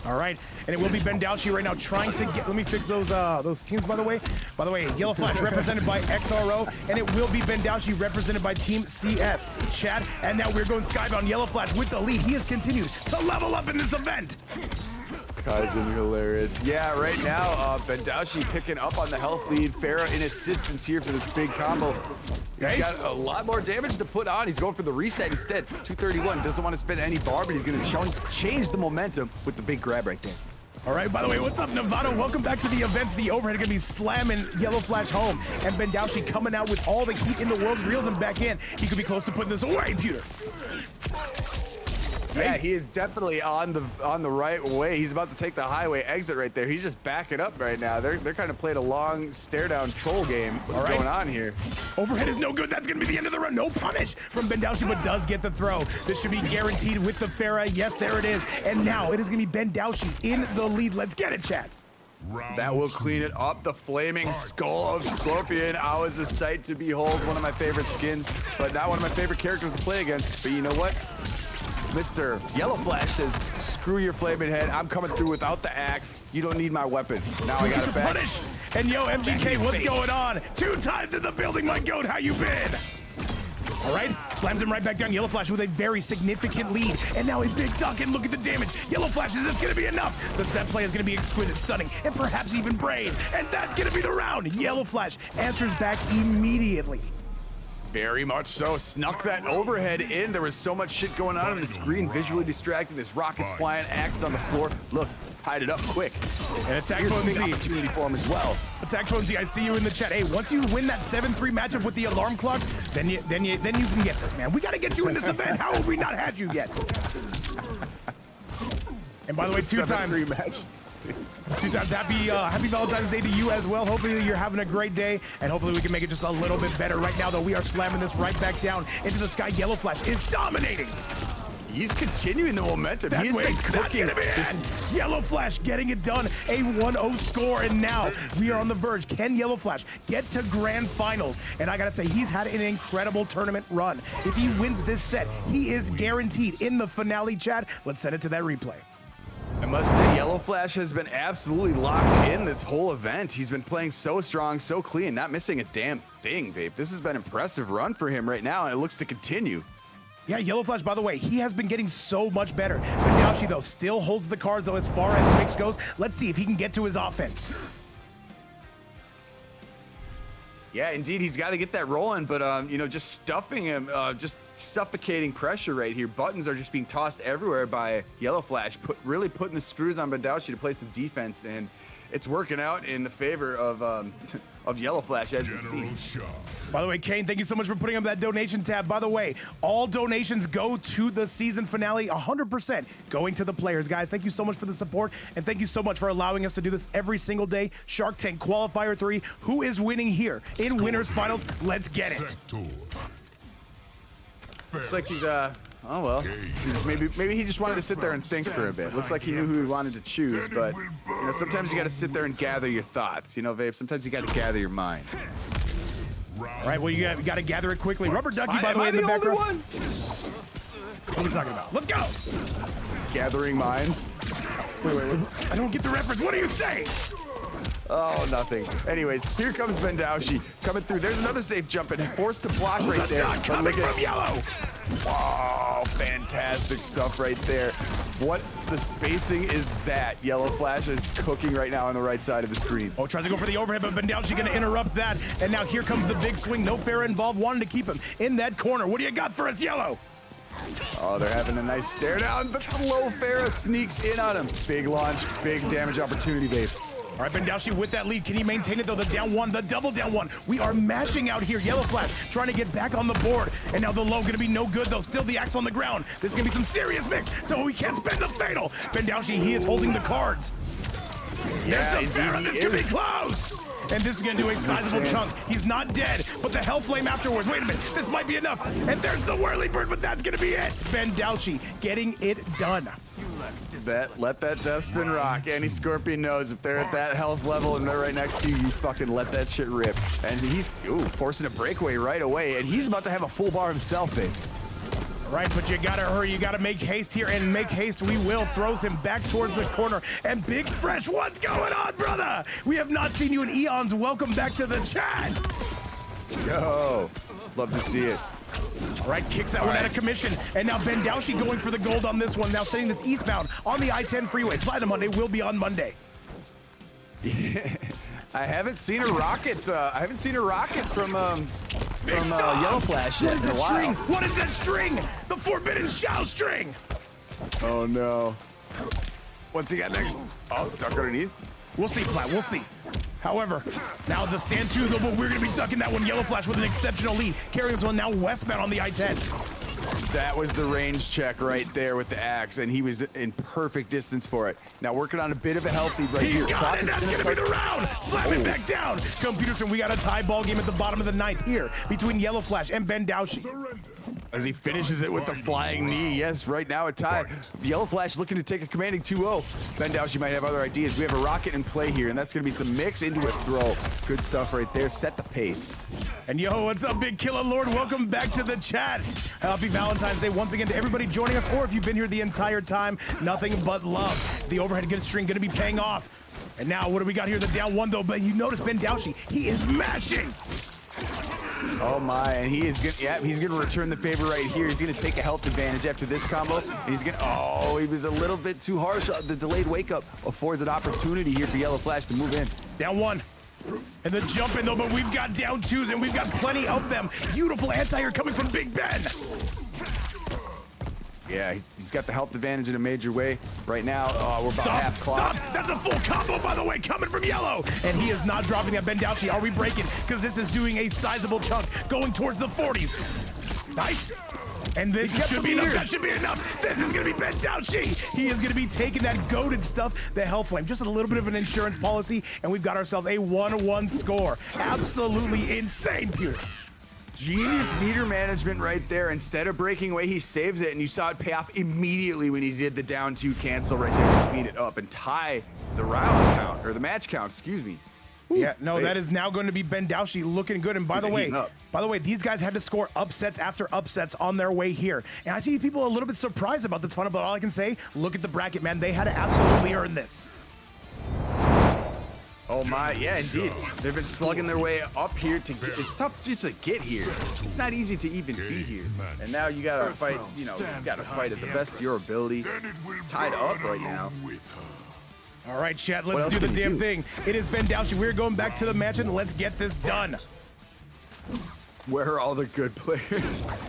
All right, and it will be Bendawshi right now trying to get. Let me fix those teams, by the way. By the way, YellowFlash represented by XRO, and it will be Bendawshi represented by Team CS. Chad, and now we're going skybound. YellowFlash with the lead. He has continued to level up in this event. Kaizen hilarious. Yeah, right now, Bendawshi picking up on the health lead. Farah in assistance here for this big combo. He's got a lot more damage to put on. He's going for the reset instead. 231, doesn't want to spend any bar, but he's going to change the momentum with the big grab right there. All right, by the way, what's up, Nevada? Welcome back to the events. The overhead going to be slamming YellowFlash home. And Bendawshi coming out with all the heat in the world, reels him back in. He could be close to putting this away, Peter. Yeah, he is definitely on the right way. He's about to take the highway exit right there. He's just backing up right now. They're kind of playing a long stare down troll game. What's going on here? Overhead is no good. That's going to be the end of the run. No punish from Bendawshi, but does get the throw. This should be guaranteed with the Farah. Yes, there it is. And now it is going to be Bendawshi in the lead. Let's get it, chat. That will clean it up. The flaming skull of Scorpion. Always a sight to behold. One of my favorite skins, but not one of my favorite characters to play against. But you know what? Mr. YellowFlash says, screw your flaming head. I'm coming through without the axe. You don't need my weapon. Now I got it back. Punish. And yo, MGK, what's going on? 2 times in the building, my goat. How you been? All right, slams him right back down. YellowFlash with a very significant lead. And now a big duck, and look at the damage. YellowFlash, is this going to be enough? The set play is going to be exquisite, stunning, and perhaps even brave. And that's going to be the round. YellowFlash answers back immediately. Very much so. Snuck that overhead in. There was so much shit going on the screen, visually distracting. There's rockets flying, axe on the floor. Look, tied it up quick. And Attack Here's a big Phone Z. opportunity for him as well. Attack Phone Z, I see you in the chat. Hey, once you win that 7-3 matchup with the alarm clock, then you can get this, man. We got to get you in this event. How have we not had you yet? And by the way, 2 times. 7-3 match. 2 times happy Valentine's Day to you as well. Hopefully you're having a great day, and hopefully we can make it just a little bit better. Right now, though, we are slamming this right back down into the sky. YellowFlash is dominating. He's continuing the momentum. He's been cooking. YellowFlash getting it done. A 1-0 score, and now we are on the verge. Can YellowFlash get to grand finals? And I gotta say, he's had an incredible tournament run. If he wins this set, he is guaranteed in the finale, Chad. Let's send it to that replay. I must say, YellowFlash has been absolutely locked in this whole event. He's been playing so strong, so clean, not missing a damn thing, babe. This has been an impressive run for him right now, and it looks to continue. Yeah, YellowFlash, by the way, he has been getting so much better. Bendawshi, though, still holds the cards, though, as far as mix goes. Let's see if he can get to his offense. Yeah, indeed, he's got to get that rolling, but, you know, just stuffing him, just suffocating pressure right here. Buttons are just being tossed everywhere by YellowFlash, really putting the screws on Bendawshi to play some defense, and it's working out in the favor of YellowFlash, as you see. By the way, Kane, thank you so much for putting up that donation tab. By the way, all donations go to the season finale, 100% going to the players. Guys, thank you so much for the support, and thank you so much for allowing us to do this every single day. Shark Tank Qualifier 3, who is winning here in Winners Finals? Let's get it. Looks like he's, oh well, maybe he just wanted to sit there and think for a bit. Looks like he knew who he wanted to choose, but you know, sometimes you got to sit there and gather your thoughts. You know, Vape, sometimes you got to gather your mind. All right, well, you got to gather it quickly. Rubber Ducky, by the way, in the background. What are we talking about? Let's go. Gathering minds. Wait. I don't get the reference. What are you saying? Oh, nothing. Anyways, here comes Bendawshi coming through. There's another safe jump and forced to block right there. Coming from Yellow. Oh, fantastic stuff right there. What the spacing is that? YellowFlash is cooking right now on the right side of the screen. Oh, tries to go for the overhead, but Bendawshi going to interrupt that. And now here comes the big swing. No Farah involved, wanting to keep him in that corner. What do you got for us, Yellow? Oh, they're having a nice stare down, but the low Farah sneaks in on him. Big launch, big damage opportunity, babe. All right, Bendawshi with that lead. Can he maintain it, though? The down one, the double down one. We are mashing out here. YellowFlash trying to get back on the board. And now the low going to be no good, though. Still the axe on the ground. This is going to be some serious mix, so he can't spend the fatal. Bendawshi, he is holding the cards. Yeah, There's the Farah. This could be close. And this is gonna do a sizable chunk. He's not dead, but the Hell Flame afterwards. Wait a minute, this might be enough. And there's the Whirlybird, but that's gonna be it. Bendawshi getting it done. Let that death spin rock. Any Scorpion knows if they're at that health level and they're right next to you, you fucking let that shit rip. And he's forcing a breakaway right away, and he's about to have a full bar himself, eh? Right, but you gotta hurry, you gotta make haste here, and make haste we will. Throws him back towards the corner, and Big Fresh, what's going on, brother? We have not seen you in eons. Welcome back to the chat. Yo, love to see it. All right, kicks that one out of commission, and now Bendawshi going for the gold on this one, now sending this eastbound on the I-10 freeway. Platinum Monday will be on Monday. I haven't seen a rocket. I haven't seen a rocket from YellowFlash yet. What is in a that while. string? What is that string? The forbidden Shao string. Oh no. What's he got next? Oh, duck underneath. We'll see, Plat, we'll see. However, now the stand two, though, but we're gonna be ducking that one. YellowFlash with an exceptional lead, carrying him to now westbound on the I-10. That was the range check right there with the axe, and he was in perfect distance for it. Now working on a bit of a health lead right here. He's got it, that's gonna be the round. Slap it back down. Computerson, we got a tie ball game at the bottom of the ninth here between YellowFlash and Bendawshi. As he finishes it with the flying knee. Yes, right now a tie. YellowFlash looking to take a commanding 2-0. Bendawshi might have other ideas. We have a rocket in play here, and that's going to be some mix into a throw. Good stuff right there. Set the pace. And yo, what's up, Big Killer Lord? Welcome back to the chat. Happy Valentine's Day once again to everybody joining us, or if you've been here the entire time, nothing but love. The overhead good string going to be paying off. And now, what do we got here? The down one, though, but you notice Bendawshi, he is mashing. Oh my, and he is good. Yeah, he's gonna return the favor right here. He's gonna take a health advantage after this combo. And he's gonna, oh, he was a little bit too harsh. The delayed wake up affords an opportunity here for YellowFlash to move in. Down one. And the jump in though, but we've got down twos and we've got plenty of them. Beautiful anti-air coming from Big Ben. Yeah, he's got the health advantage in a major way right now. We're about half clock. Stop! That's a full combo, by the way, coming from Yellow. And he is not dropping that. Bendawshi, are we breaking? Because this is doing a sizable chunk going towards the 40s. Nice. And this should be enough. That should be enough. This is going to be Bendawshi. He is going to be taking that goated stuff, the Hell Flame. Just a little bit of an insurance policy, and we've got ourselves a 1-1 score. Absolutely insane, Peter. Genius meter management right there. Instead of breaking away, he saves it, and you saw it pay off immediately when he did the down two cancel right there to speed it up and tie the round count, or the match count, excuse me. Yeah, no, that is now going to be Bendawshi looking good. And by the way, these guys had to score upsets after upsets on their way here. And I see people a little bit surprised about this fun, but all I can say, look at the bracket, man. They had to absolutely earn this. Oh my, yeah, indeed. They've been slugging their way up here to get, it's tough just to get here. It's not easy to even be here. And now you gotta fight, you know, you gotta fight at the best of your ability. Tied up right now. All right, chat, let's do the damn thing. It is Bendawshi. We're going back to the mansion. Let's get this done. Where are all the good players?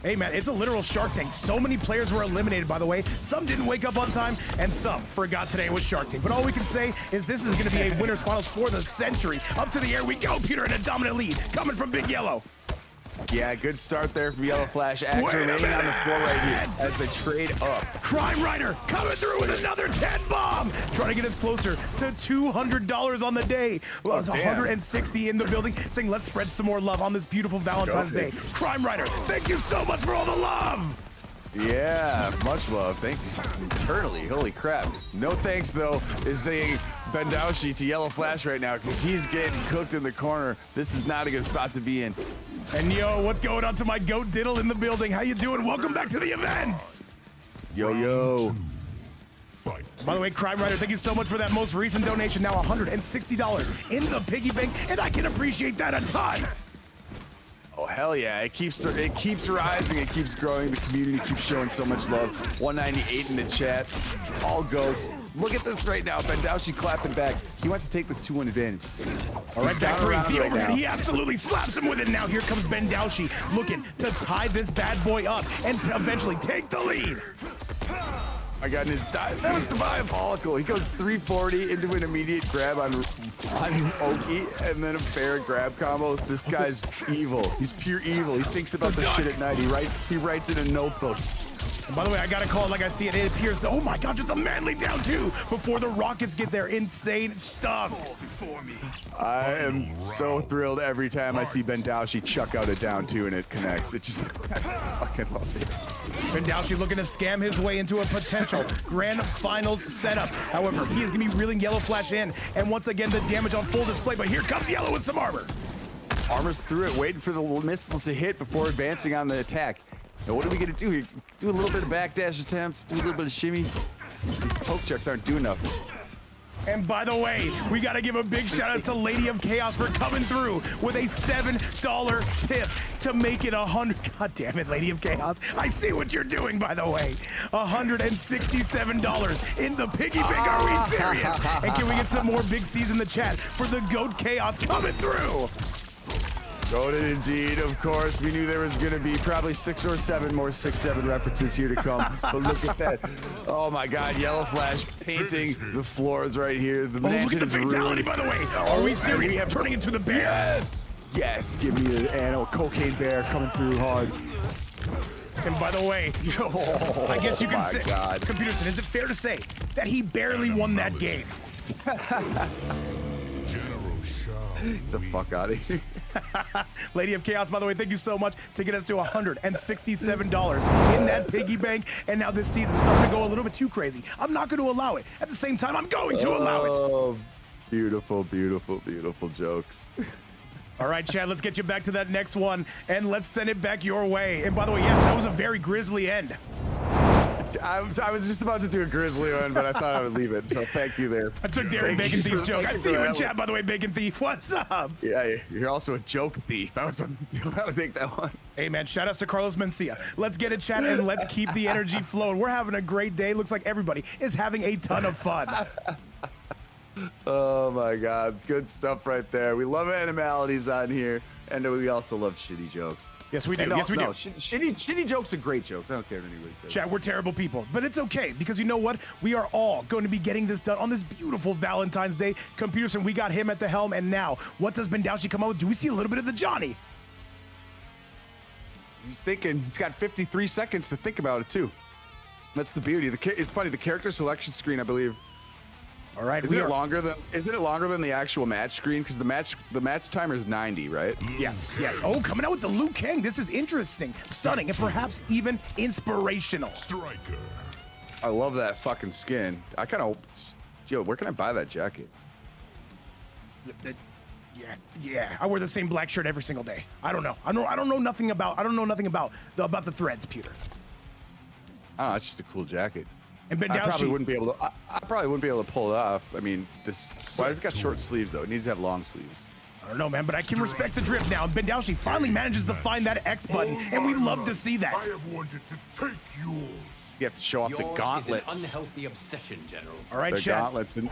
Hey, man, it's a literal Shark Tank. So many players were eliminated, by the way. Some didn't wake up on time, and some forgot today was Shark Tank. But all we can say is this is going to be a winner's finals for the century. Up to the air we go, Peter, in a dominant lead. Coming from Big Yellow. Yeah, good start there from YellowFlash. Axe remaining on the floor right here as they trade up. Crime Rider coming through with another 10 bomb. Trying to get us closer to $200 on the day. Well, it's 160 in the building, saying let's spread some more love on this beautiful Valentine's Day. Crime Rider, thank you so much for all the love. Yeah, much love. Thank you eternally. Holy crap. No thanks, though, is saying Bendawshi to YellowFlash right now because he's getting cooked in the corner. This is not a good spot to be in. And yo, what's going on to my goat Diddle in the building? How you doing? Welcome back to the events. Yo, yo. Fight. By the way, Crime Rider, thank you so much for that most recent donation. Now $160 in the piggy bank, and I can appreciate that a ton. Oh, hell yeah. It keeps rising. It keeps growing. The community keeps showing so much love. 198 in the chat. All goats. Look at this right now. Bendawshi clapping back. He wants to take this 2-1 advantage. All right, back to the overhead. He absolutely slaps him with it. Now here comes Bendawshi looking to tie this bad boy up and to eventually take the lead. I got in his dive. That was diabolical. He goes 340 into an immediate grab on Oki and then a fair grab combo. This guy's evil. He's pure evil. He thinks about this shit at night. He writes in a notebook. By the way, I gotta call it like I see it. It appears, oh my god, just a manly down two before the Rockets get there. Insane stuff. I am so thrilled every time I see Bendawshi chuck out a down two and it connects. It just, I fucking love it. Bendawshi looking to scam his way into a potential grand finals setup. However, he is gonna be reeling YellowFlash in. And once again, the damage on full display, but here comes Yellow with some armor. Armor's through it, waiting for the missiles to hit before advancing on the attack. Now what are we gonna do here? Do a little bit of backdash attempts, do a little bit of shimmy. These poke checks aren't doing enough. And by the way, we gotta give a big shout out to Lady of Chaos for coming through with a $7 tip to make it 100. God damn it, Lady of Chaos. I see what you're doing, by the way. $167 in the piggy bank. Are we serious? And can we get some more big C's in the chat for the Goat Chaos coming through? Goated indeed, of course. We knew there was going to be probably 6 or 7 more 6-7 references here to come. But look at that. Oh my god, YellowFlash painting the floors right here. The look at the fatality, by the way. Are we serious? Turning into the bear. Yes! Yes, give me an animal. Cocaine bear coming through hard. And by the way, I guess you can say, God. Computerson, is it fair to say that he barely won that game? General Shao. The fuck out of here. Lady of Chaos, by the way, thank you so much to get us to $167 in that piggy bank. And now this season's starting to go a little bit too crazy. I'm not going to allow it. At the same time, I'm going to allow it. Oh, beautiful, beautiful, beautiful jokes. All right, Chad, let's get you back to that next one, and let's send it back your way. And by the way, yes, that was a very grisly end. I was just about to do a grizzly one, but I thought I would leave it, so thank you there. I took Darren Bacon Thief's joke. I see you in chat, by the way, Bacon Thief. What's up? Yeah, you're also a joke thief. I was about to take that one. Hey, man, shout outs to Carlos Mencia. Let's get it, chat, and let's keep the energy flowing. We're having a great day. Looks like everybody is having a ton of fun. Oh, my God. Good stuff right there. We love animalities on here, and we also love shitty jokes. Yes, we do. No, yes, we do. Shitty jokes are great jokes. I don't care what anybody says. Chat, we're terrible people, but it's okay because you know what? We are all going to be getting this done on this beautiful Valentine's Day. Computerson, we got him at the helm, and now what does Bendawshi come out with? Do we see a little bit of the Johnny? He's thinking. He's got 53 seconds to think about it too. That's the beauty. It's funny. The character selection screen, I believe. All right. Isn't it longer than the actual match screen? Because the match timer is 90, right? Yes, yes. Oh, coming out with the Liu Kang. This is interesting, stunning, and perhaps even inspirational. Striker. I love that fucking skin. I kind of, yo, where can I buy that jacket? Yeah. I wear the same black shirt every single day. I don't know. I don't know nothing about the threads, Peter. Oh, it's just a cool jacket. And Bendawshi, I probably wouldn't be able to pull it off. I mean, why has it got short sleeves though? It needs to have long sleeves. I don't know, man, but I can respect the drift now. And Bendawshi finally manages to find that X button, and we love to see that. I have wanted to take yours. You have to show off the gauntlets. Is an unhealthy obsession, General. All right, The chat. gauntlets and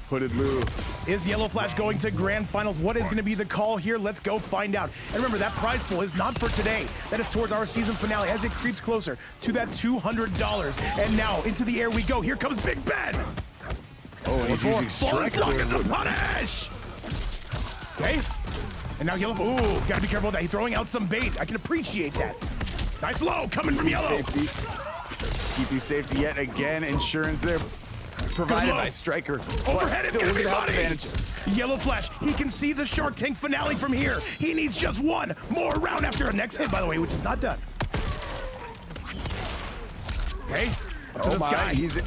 hooded Lou. Is YellowFlash going to grand finals? What is going to be the call here? Let's go find out. And remember, that prize pool is not for today. That is towards our season finale as it creeps closer to that $200. And now into the air we go. Here comes Big Ben. Oh, and he's using Falls strike block to into punish. Okay. And now Yellow. Ooh, gotta be careful with that. He's throwing out some bait. I can appreciate that. Nice low coming from Yellow. Keeping safety yet again. Insurance there. Provided by Striker. Overhead, it's gonna be money. advantage. YellowFlash, he can see the Shark Tank finale from here. He needs just one more round after a next hit, by the way, which is not done. Okay, up to the sky. He's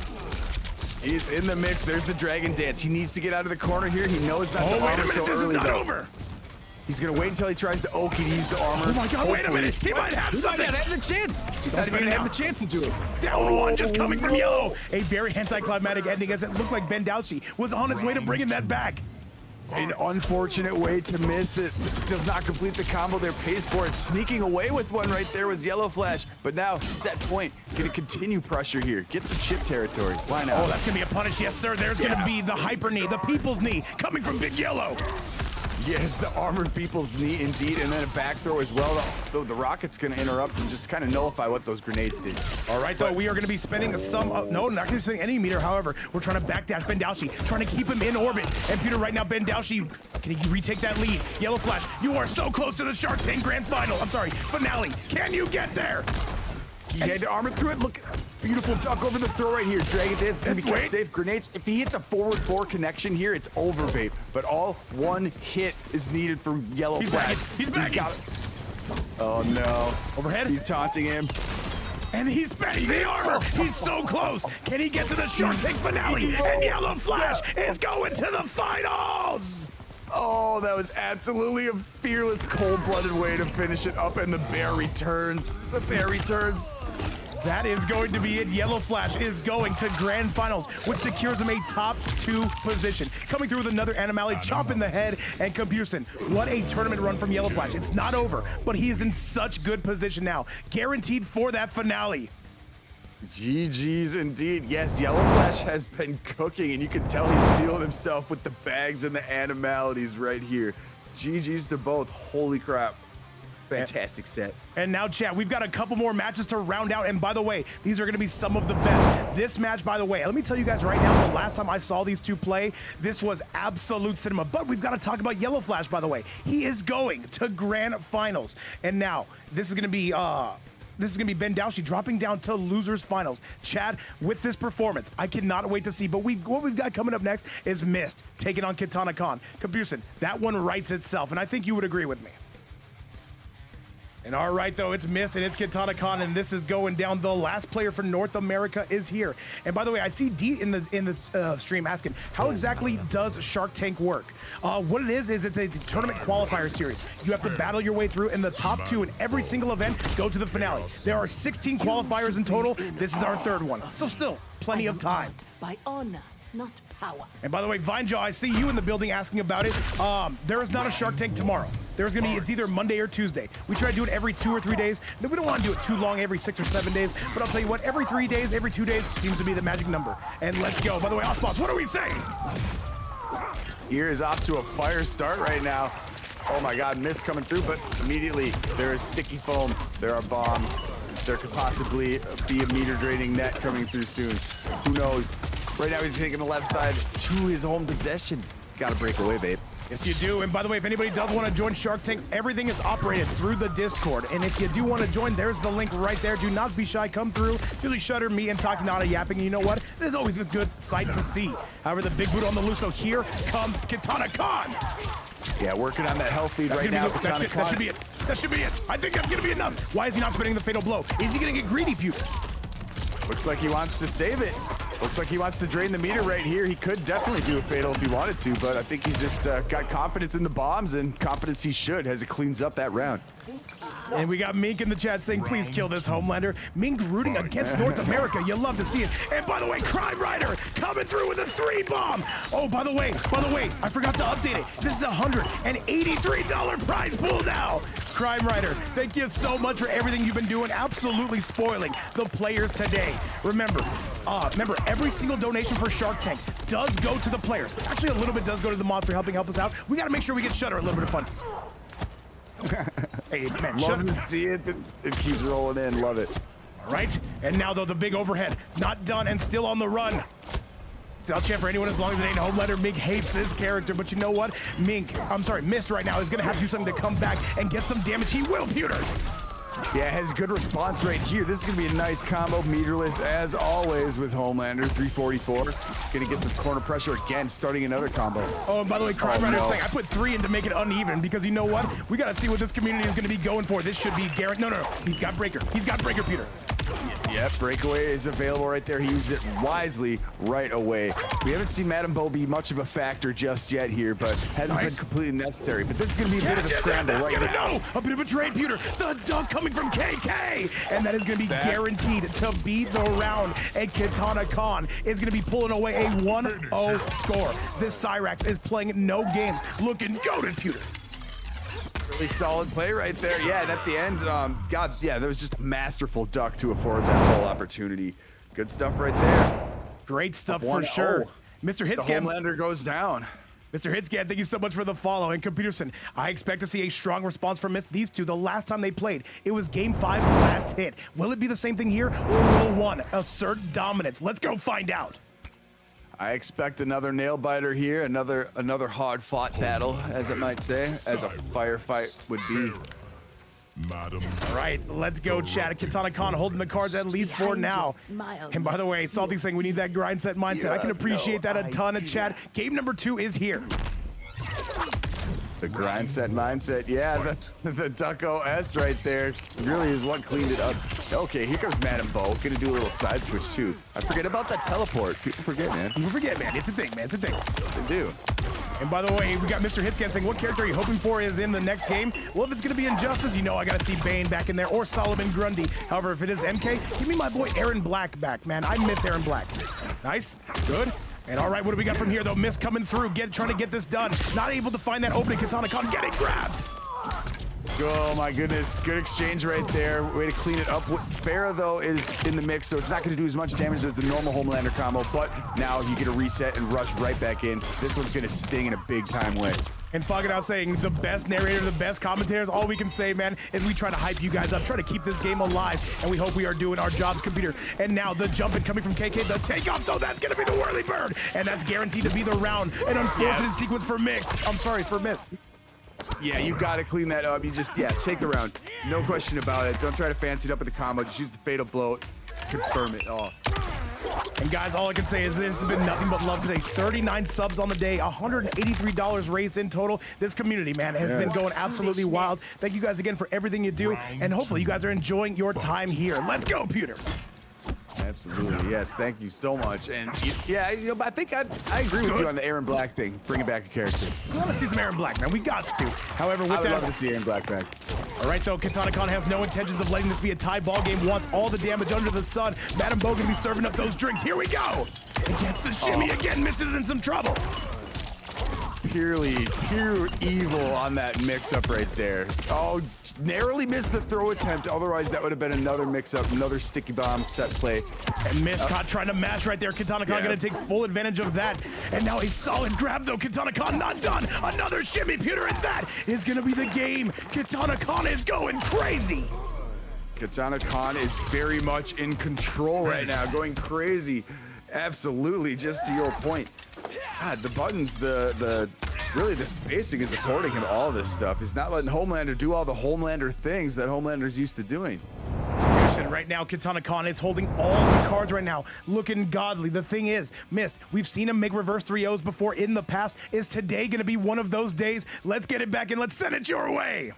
in the mix. There's the Dragon Dance. He needs to get out of the corner here. He knows not to Oh, wait a armor minute, so this is early, not though. over. He's gonna wait until he tries to Oki to use the armor. Oh my God, wait a minute. He might have something. He might have the chance. He Don't doesn't spin even it have now. the chance to do it. Down one just coming from Yellow. A very anticlimactic ending as it looked like Bendawshi was on his way to bringing that back. An unfortunate way to miss it. Does not complete the combo there. Pays for it. Sneaking away with one right there was YellowFlash. But now, set point. Gonna continue pressure here. Get some chip territory. Why not? Oh, that's gonna be a punish. Yes, sir. There's gonna be the hyper knee, the people's knee, coming from Big Yellow. Yes, the armored people's knee indeed, and then a back throw as well. Though the rocket's gonna interrupt and just kind of nullify what those grenades did. All right, though, we are going to be spending some, no, not going to be spending any meter. However, we're trying to backdash Bendawshi, trying to keep him in orbit. And Peter, right now, Bendawshi, can he retake that lead? YellowFlash, you are so close to the Shark Tank Grand Final. I'm sorry, finale. Can you get there? He had armor through it. Look, beautiful duck over the throw right here. Dragon Dance gonna be kept safe. Grenades. If he hits a forward 4 connection here, it's over, babe. But all 1 hit is needed for YellowFlash. He's back. Oh no. Overhead. He's taunting him. And he spends the armor. He's so close. Can he get to the Shark Tank finale? And YellowFlash is going to the finals. Oh, that was absolutely a fearless, cold-blooded way to finish it up, and the bear returns. The bear returns. That is going to be it. YellowFlash is going to grand finals, which secures him a top 2 position. Coming through with another Animali, chop in the head, and Computerson. What a tournament run from YellowFlash. It's not over, but he is in such good position now. Guaranteed for that finale. GG's indeed. Yes, YellowFlash has been cooking, and you can tell he's feeling himself with the bags and the animalities right here. GG's to both. Holy crap. Fantastic set. And now, chat, we've got a couple more matches to round out. And by the way, these are going to be some of the best. This match, by the way, let me tell you guys right now, the last time I saw these two play, this was absolute cinema. But we've got to talk about YellowFlash, by the way. He is going to grand finals. And now, this is going to be Bendawshi dropping down to losers finals. Chad, with this performance, I cannot wait to see. But what we've got coming up next is Mist taking on KitanaKahn. Computerson, that one writes itself, and I think you would agree with me. And all right, though, it's Mist and it's KitanaKahn, and this is going down. The last player for North America is here. And by the way, I see D in the stream asking, how exactly does Shark Tank work? What it is it's a tournament qualifier series. You have to battle your way through, and the top 2 in every single event go to the finale. There are 16 qualifiers in total. This is our 3rd one, so still plenty of time. By honor, not power. And by the way, Vinejaw, I see you in the building asking about it. There is not a Shark Tank tomorrow. There's gonna be, it's either Monday or Tuesday. We try to do it every 2 or 3 days. We don't want to do it too long, every 6 or 7 days. But I'll tell you what, every 3 days, every 2 days seems to be the magic number. And let's go. By the way, Osboss, what are we saying? Here is off to a fire start right now. Oh my God, Mist coming through, but immediately there is sticky foam. There are bombs. There could possibly be a meter draining net coming through soon. Who knows? Right now he's taking the left side to his home possession. Gotta break away, babe. Yes, you do. And by the way, if anybody does want to join Shark Tank, everything is operated through the Discord. And if you do want to join, there's the link right there. Do not be shy. Come through. Julie Shutter, me, and Takeda yapping. And you know what? It is always a good sight to see. However, the big boot on the loose. So here comes KitanaKahn. Yeah, working on that health feed right now. That should be it. That should be it. I think that's going to be enough. Why is he not spinning the fatal blow? Is he going to get greedy, Pewter? Looks like he wants to save it. Looks like he wants to drain the meter right here. He could definitely do a fatal if he wanted to, but I think he's just got confidence in the bombs, and confidence he should as it cleans up that round. And we got Mink in the chat saying, please kill this HomeLander. Mink rooting against North America. You love to see it. And by the way, Crime Rider coming through with a 3 bomb. Oh, by the way, I forgot to update it. This is a $183 prize pool now. Crime Rider, thank you so much for everything you've been doing. Absolutely spoiling the players today. Remember, every single donation for Shark Tank does go to the players. Actually, a little bit does go to the mod for helping us out. We got to make sure we get Shutter a little bit of funds. Hey, man, love to see it. It keeps rolling in. Love it. All right, and now though the big overhead, not done and still on the run. So I'll chant for anyone as long as it ain't HomeLander. Mink hates this character, but you know what? Mist right now is gonna have to do something to come back and get some damage. He will, Pewter. Yeah, has a good response right here. This is gonna be a nice combo, meterless as always with HomeLander. 344. Gonna get some corner pressure again, starting another combo. Oh, and by the way, Crime Rider's saying I put 3 in to make it uneven because you know what? We gotta see what this community is gonna be going for. This should be guaranteed. No. He's got breaker. He's got breaker, Pewter. Yep, breakaway is available right there. He used it wisely right away. We haven't seen Madam Bo be much of a factor just yet here, but hasn't been completely necessary. But this is going to be a bit of a scramble right now. A bit of a trade, Pewter. The dunk coming from KK. And that is going to be guaranteed to beat the round. And KitanaKahn is going to be pulling away a 1-0 score. This Cyrax is playing no games. Looking goated, Pewter. Really solid play right there. Yeah, and at the end, God, yeah, that was just a masterful duck to afford that whole opportunity. Good stuff right there. Great stuff for sure. Mr. Hitscan. HomeLander goes down. Mr. Hitscan, thank you so much for the follow. And Computerson, I expect to see a strong response from these two. The last time they played, it was game 5, last hit. Will it be the same thing here, or will one assert dominance? Let's go find out. I expect another nail biter here, another hard-fought battle, as it might say, as a firefight would be. Madam. All right, let's go, chat. KitanaKahn holding the cards at least for now. And by the way, Salty saying we need that grind set mindset. I can appreciate that a ton of chat. Game number 2 is here. The grind set mindset, yeah, the Ducko S right there really is what cleaned it up. Okay, here comes Madam Bo, gonna do a little side switch too. I forget about that teleport. People forget, man. People forget, man. It's a thing, man. It's a thing. They do. And by the way, we got Mr. Hitscan saying, what character are you hoping for is in the next game? Well, if it's going to be Injustice, you know I got to see Bane back in there, or Solomon Grundy. However, if it is MK, give me my boy Aaron Black back, man. I miss Aaron Black. Nice. Good. And all right, what do we got from here, though? Miss coming through, trying to get this done. Not able to find that opening. KitanaKahn getting grabbed. Oh my goodness, good exchange right there. Way to clean it up. Farah though is in the mix, so it's not gonna do as much damage as the normal HomeLander combo, but now you get a reset and rush right back in. This one's gonna sting in a big time way. And Fuck It Out saying the best narrator, the best commentators, all we can say, man, is we try to hype you guys up, try to keep this game alive, and we hope we are doing our jobs, computer. And now the jumping coming from KK, the takeoff, though, that's gonna be the whirly bird, and that's guaranteed to be the round. An unfortunate sequence for Mixed. I'm sorry, for Mist. Yeah, you gotta clean that up. You just, take the round. No question about it. Don't try to fancy it up with the combo. Just use the fatal blow. Confirm it. Oh. And guys, all I can say is this has been nothing but love today. 39 subs on the day, $183 raised in total. This community, man, has been going absolutely wild. Thank you guys again for everything you do, and hopefully you guys are enjoying your time here. Let's go, Peter. Absolutely, yes. Thank you so much. And yeah, but I think I agree with you on the Aaron Black thing. Bringing back a character. We want to see some Aaron Black, man. We got to. However, with I would that, love to see Aaron Black back. All right, though, KitanaKahn has no intentions of letting this be a tie ball game. Wants all the damage under the sun. Madam Bo gonna be serving up those drinks. Here we go. And gets the shimmy again. Misses in some trouble. Pure evil on that mix-up right there. Oh, narrowly missed the throw attempt. Otherwise, that would have been another mix-up, another sticky bomb set play. And Miss caught trying to mash right there. KitanaKahn gonna take full advantage of that. And now a solid grab, though. KitanaKahn not done. Another shimmy, Peter, and that is gonna be the game. KitanaKahn is going crazy. KitanaKahn is very much in control right now, going crazy. Absolutely, just to your point. God, the buttons, really the spacing is affording him all this stuff. He's not letting HomeLander do all the HomeLander things that HomeLander's used to doing. Right now, KitanaKahn is holding all the cards right now, looking godly. The thing is, Mist, we've seen him make reverse 3-0s before in the past. Is today gonna be one of those days? Let's get it back and let's send it your way.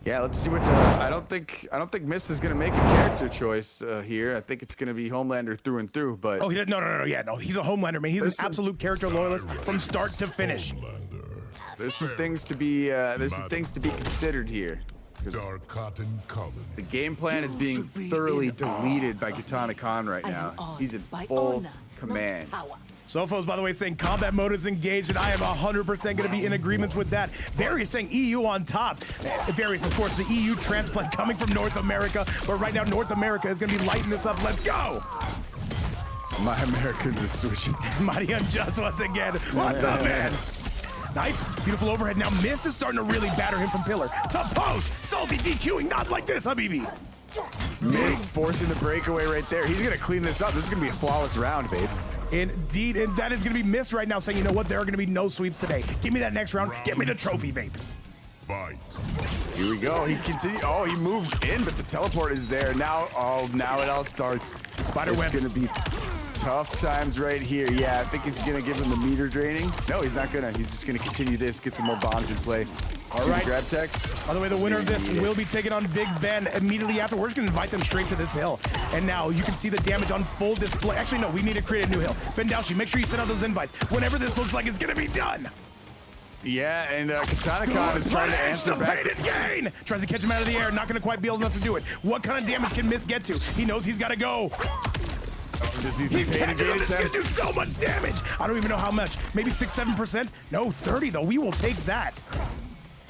Yeah, let's see what. I don't think Mist is gonna make a character choice here. I think it's gonna be HomeLander through and through. But oh, no, he's a HomeLander, man. He's an absolute character loyalist from start to finish. There's some things to be considered here. The game plan is being thoroughly deleted by KitanaKahn right now. He's in full command. Sophos, by the way, saying combat mode is engaged, and I am 100% going to be in agreements with that. Various saying EU on top. Various, of course, the EU transplant coming from North America, but right now North America is going to be lighting this up. Let's go. My Americans are switching. Mighty Unjust once again. What's up, man? Nice, beautiful overhead. Now Mist is starting to really batter him from pillar to post. Salty DQing, not like this, Habibi. Mist forcing the breakaway right there. He's going to clean this up. This is going to be a flawless round, babe. Indeed, and that is going to be Mist right now saying, you know what, there are going to be no sweeps today. Give me that next round. Give me the trophy, babe. Fight. Here we go. He continues. Oh, he moves in, but the teleport is there. Now it all starts. Spiderweb. It's going to be tough times right here. Yeah, I think he's going to give him the meter draining. No, he's not going to. He's just going to continue this, get some more bombs in play. All right. Grab tech. By the way, the winner of this will be taking on Big Ben immediately after. We're just going to invite them straight to this hill. And now you can see the damage on full display. Actually, no, we need to create a new hill. Bendawshi, make sure you send out those invites whenever this looks like it's going to be done. Yeah, and KitanaKahn is trying to answer back. Gain. Tries to catch him out of the air. Not going to quite be able enough to do it. What kind of damage can Mist get to? He knows he's got to go. He's going to do so much damage. I don't even know how much. Maybe 6-7%? No, 30 though. We will take that.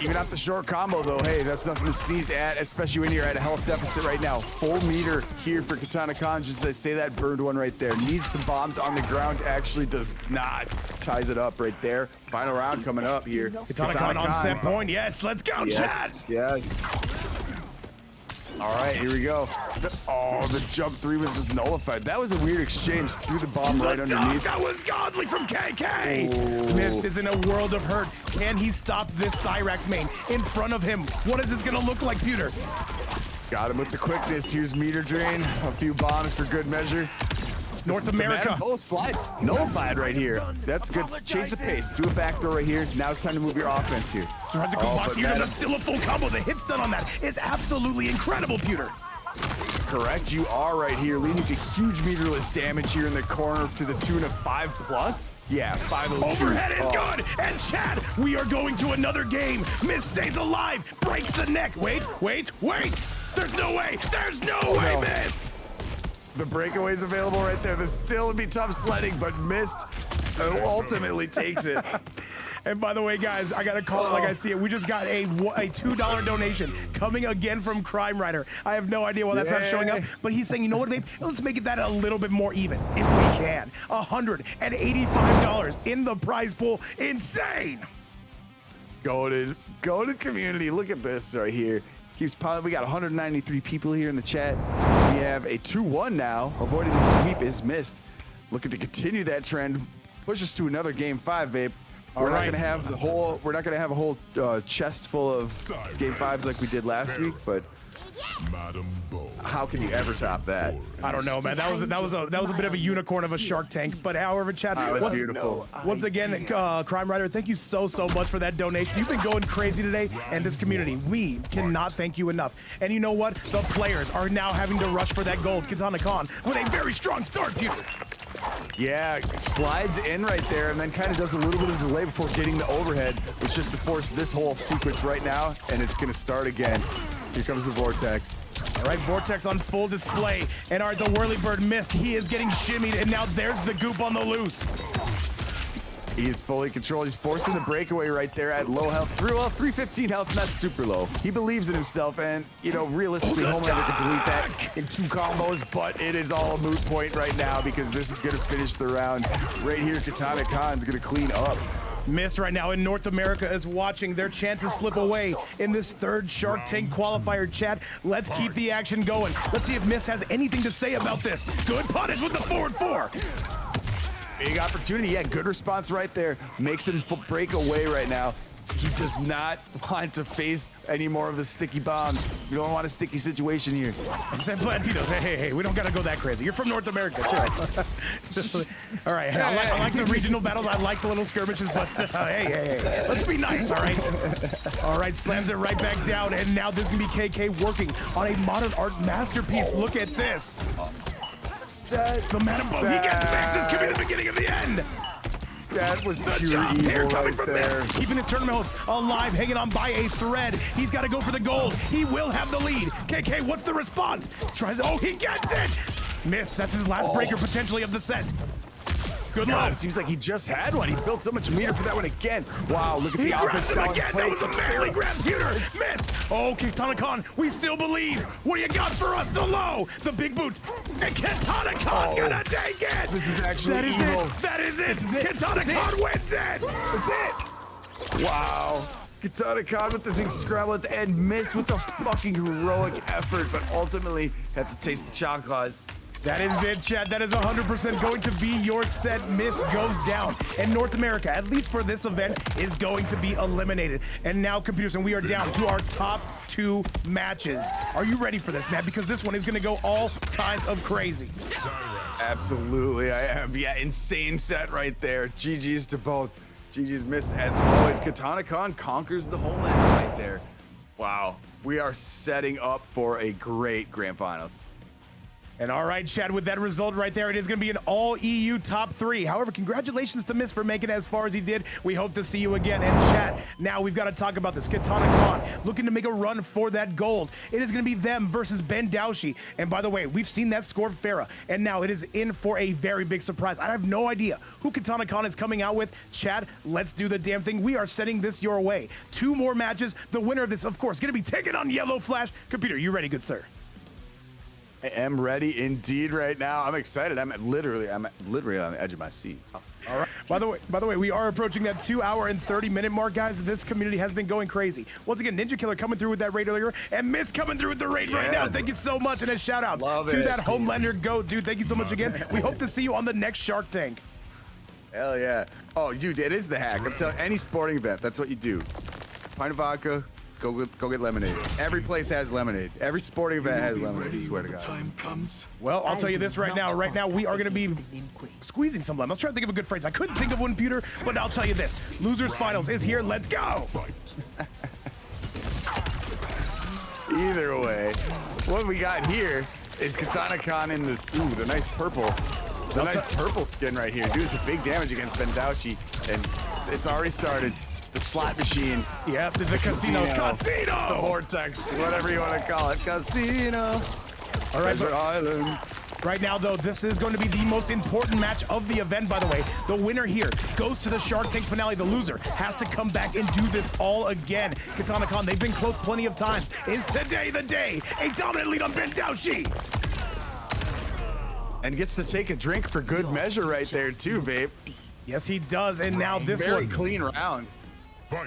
Even off the short combo, though, hey, that's nothing to sneeze at, especially when you're at a health deficit right now. Full meter here for KitanaKahn. Just as I say that, burned one right there. Needs some bombs on the ground. Actually does not. Ties it up right there. Final round coming up here. KitanaKahn on set point. Yes, let's go, Chad. Yes. All right, here we go. The jump 3 was just nullified. That was a weird exchange. Threw the bomb right underneath. That was godly from KK. Mist is in a world of hurt. Can he stop this Cyrax main in front of him? What is this gonna look like, Pewter? Got him with the quickness. Here's meter drain. A few bombs for good measure. North America. Oh, slide. Nullified right here. That's good. Change the pace. Do a backdoor right here. Now it's time to move your offense here. Tries to Kombat here, but still a full combo. The hit stun on that is absolutely incredible, Pewter. Correct. You are right here, leading to huge meterless damage here in the corner to the tune of 5+. Yeah, 502. Overhead is good. And Chad, we are going to another game. Mist stays alive. Breaks the neck. Wait. There's no way. There's no way, Mist. The breakaway's available right there. This still would be tough sledding, but Mist ultimately takes it. And by the way, guys, I gotta call it like I see it. We just got a $2 donation coming again from Crime Rider. I have no idea why that's not showing up, but he's saying, you know what, babe? Let's make it that a little bit more even, if we can. $185 in the prize pool. Insane. Goated community. Look at this right here. Keeps piling. We got 193 people here in the chat. We have a 2-1 now. Avoiding the sweep is Mist. Looking to continue that trend. Push us to another game 5, Vape. We're not gonna have the whole. We're not gonna have a whole chest full of game 5s like we did last week. But how can you ever top that? I don't know, man. That was a bit of a unicorn of a Shark Tank. But however, Chad, was beautiful. Once again, Crime Rider, thank you so much for that donation. You've been going crazy today, and this community, we cannot thank you enough. And you know what? The players are now having to rush for that gold. KitanaKahn with a very strong start, Pewter. Yeah, slides in right there and then kind of does a little bit of delay before getting the overhead, which just to force this whole sequence right now, and it's gonna start again. Here comes the Vortex. All right, Vortex on full display, and the Whirlybird missed. He is getting shimmied, and now there's the goop on the loose. He is fully controlled. He's forcing the breakaway right there at low health. 315 health, not super low. He believes in himself, and, you know, realistically, HomeLander could delete that in 2 combos, but it is all a moot point right now because this is going to finish the round. Right here, KitanaKahn's going to clean up. Mist right now in North America is watching their chances slip away in this 3rd Shark Tank qualifier. Chat, let's keep the action going. Let's see if Mist has anything to say about this. Good punish with the forward 4. Big opportunity. Yeah, good response right there. Makes him break away right now. He does not want to face any more of the sticky bombs. We don't want a sticky situation here. San Plantinos, hey, we don't gotta go that crazy. You're from North America, chill. All right, I like the regional battles. I like the little skirmishes, but hey, let's be nice, all right? All right, slams it right back down, and now this is gonna be KK working on a modern art masterpiece. Look at this. The Madam Bow, he gets mixed. This could be the beginning of the end. That was the pure jump evil here coming right from there. Mist, keeping his tournament hopes alive, hanging on by a thread. He's got to go for the gold. He will have the lead. KK, what's the response? He gets it. Mist, that's his last breaker potentially of the set. Good luck. It seems like he just had one. He built so much meter for that one again. Wow, look at the offense. He grabs him again. That was a manly grab. Pewter missed. Oh, KitanaKahn, we still believe. What do you got for us? The low, the big boot, and KitanaKahn's gonna take it. This is actually evil. That is it. KitanaKahn wins it. That's it. Wow. KitanaKahn with this big scramble at the end, missed with a fucking heroic effort, but ultimately had to taste the chocolate. That is it, Chad. That is 100% going to be your set. Mist goes down. And North America, at least for this event, is going to be eliminated. And now, computers, and we are down to our top 2 matches. Are you ready for this, man? Because this one is going to go all kinds of crazy. Absolutely, I am. Yeah, insane set right there. GG's to both. GG's Mist as always. KitanaKahn conquers the HomeLander right there. Wow, we are setting up for a great grand finals. And all right, Chad, with that result right there, it is going to be an all-EU top 3. However, congratulations to Mist for making it as far as he did. We hope to see you again. And Chad, now we've got to talk about this. KitanaKahn looking to make a run for that gold. It is going to be them versus Bendawshi. And by the way, we've seen that score of Farah, and now it is in for a very big surprise. I have no idea who KitanaKahn is coming out with. Chad, let's do the damn thing. We are sending this your way. 2 more matches. The winner of this, of course, going to be taking on YellowFlash. Computer, you ready, good sir? I am ready indeed right now. I'm excited. I'm literally on the edge of my seat. All right. By the way, we are approaching that 2 hour and 30-minute mark, guys. This community has been going crazy. Once again, Ninja Killer coming through with that raid earlier, and Miss coming through with the raid right now. Thank you so much, and a shout out to that HomeLander GOAT, dude. Thank you so much again. We hope to see you on the next Shark Tank. Hell yeah. Oh, dude, it is the hack. I'm telling any sporting event, that's what you do. Pint of vodka, go get lemonade. Every place has lemonade. Every sporting event has lemonade, I swear to God. Time comes. Well, I'll tell you this right now. Right now, we are going to be squeezing some lemon. I was trying to think of a good phrase. I couldn't think of one, Peter, but I'll tell you this. Losers Finals is here. Let's go. Either way, what we got here is KitanaKahn in the nice purple. The nice purple skin right here. Doing some big damage against Bendawshi, and it's already started. The slot machine. Yep, the casino. The vortex, whatever you want to call it. Casino. All right, Treasure Island. Right now, though, this is going to be the most important match of the event, by the way. The winner here goes to the Shark Tank finale. The loser has to come back and do this all again. KitanaKahn, they've been close plenty of times. Is today the day? A dominant lead on Bendawshi. And gets to take a drink for good measure right there, too, Vape. Yes, he does. And now this Very one. clean round.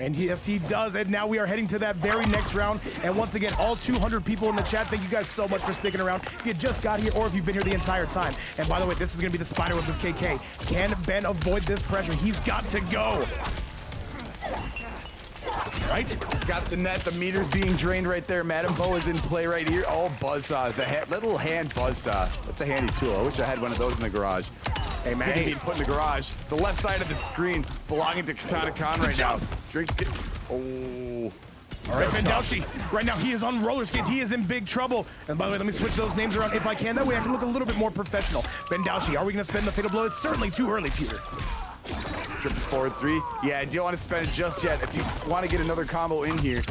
And yes, he does. And now we are heading to that very next round. And once again, all 200 people in the chat, thank you guys so much for sticking around. If you just got here or if you've been here the entire time. And by the way, this is going to be the spiderweb of KK. Can Ben avoid this pressure? He's got to go. Right? He's got the net. The meter's being drained right there. Madam Bo is in play right here. Oh, buzzsaw. The little hand buzzsaw. That's a handy tool. I wish I had one of those in the garage. Hey, man. Being put in the garage. The left side of the screen belonging to KitanaKahn right now. Drinks get. Oh. All right, Bendawshi. Right now, he is on roller skates. He is in big trouble. And by the way, let me switch those names around if I can. That way I can look a little bit more professional. Bendawshi, are we going to spend the fatal blow? It's certainly too early, Peter. Triple forward three. Yeah, I don't want to spend it just yet if you want to get another combo in here.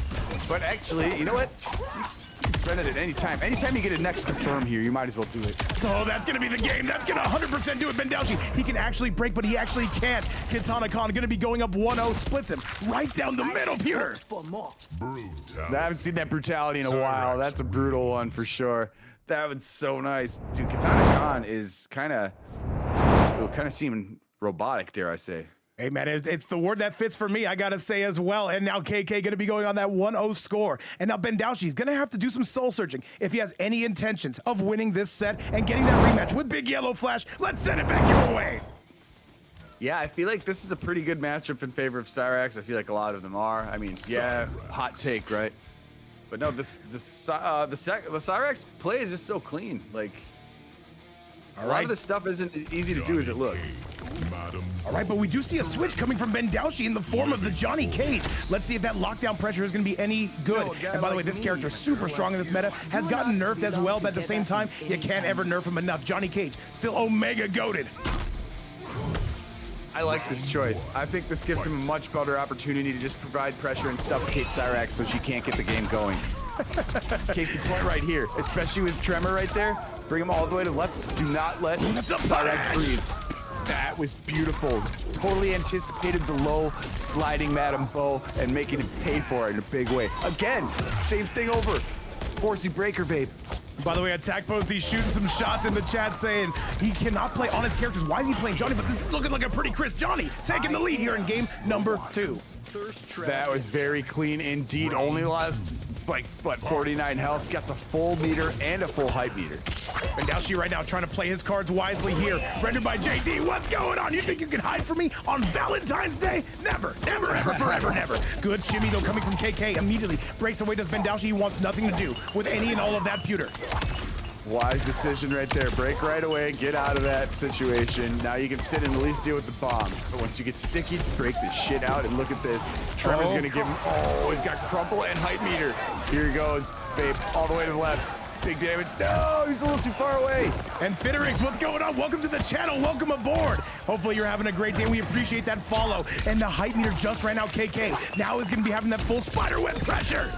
But actually, you know what? You can spend it at any time. Anytime you get a next confirm here, you might as well do it. Oh, that's going to be the game. That's going to 100% do it. Bendawshi, he can actually break, but he actually can't. KitanaKahn going to be going up 1-0, splits him right down the middle, Peter. I haven't seen that brutality in a while. That's a brutal one for sure. That was so nice. Dude, KitanaKahn is kind of seeming robotic, dare I say. Hey, man, it's the word that fits for me, I got to say as well. And now KK going to be going on that 1-0 score. And now Bendawshi is going to have to do some soul searching if he has any intentions of winning this set and getting that rematch with Big YellowFlash. Let's send it back your way. Yeah, I feel like this is a pretty good matchup in favor of Cyrax. I feel like a lot of them are. I mean, yeah, hot take, right? But no, the Cyrax play is just so clean. Like, a lot of this stuff isn't as easy to do as it looks. All right, but we do see a switch coming from Bendawshi in the form of the Johnny Cage. Let's see if that lockdown pressure is going to be any good. And by the way, this character is super strong in this meta, has gotten nerfed as well, but at the same time, you can't ever nerf him enough. Johnny Cage, still Omega goated. I like this choice. I think this gives him a much better opportunity to just provide pressure and suffocate Cyrax so she can't get the game going. Case in point right here, especially with Tremor right there. Bring him all the way to the left. Do not let Cyrax breathe. That was beautiful. Totally anticipated the low sliding Madam Bo and making him pay for it in a big way. Again, same thing over. Forcing breaker vape. By the way, Attack Post, he's shooting some shots in the chat saying he cannot play on his characters. Why is he playing Johnny? But this is looking like a pretty crisp Johnny taking the lead here in game number 2. That was very clean indeed. Only lost like, what, 49 health. Gets a full meter and a full hype meter. Bendawshi right now trying to play his cards wisely here. Rendered by JD. What's going on? You think you can hide from me on Valentine's Day? Never, never, ever, forever, never. Good shimmy though coming from KK. Immediately breaks away. Does Bendawshi? He wants nothing to do with any and all of that pewter. Wise decision right there. Break right away, get out of that situation. Now you can sit and at least deal with the bombs. But once you get sticky, break the shit out. And look at this. Tremor's gonna give him, oh, he's got crumple and height meter. Here he goes, Vape, all the way to the left. Big damage. No, he's a little too far away. And Fitterix, what's going on? Welcome to the channel. Welcome aboard. Hopefully you're having a great day. We appreciate that follow. And the height meter just ran out KK. Now is gonna be having that full spiderweb pressure.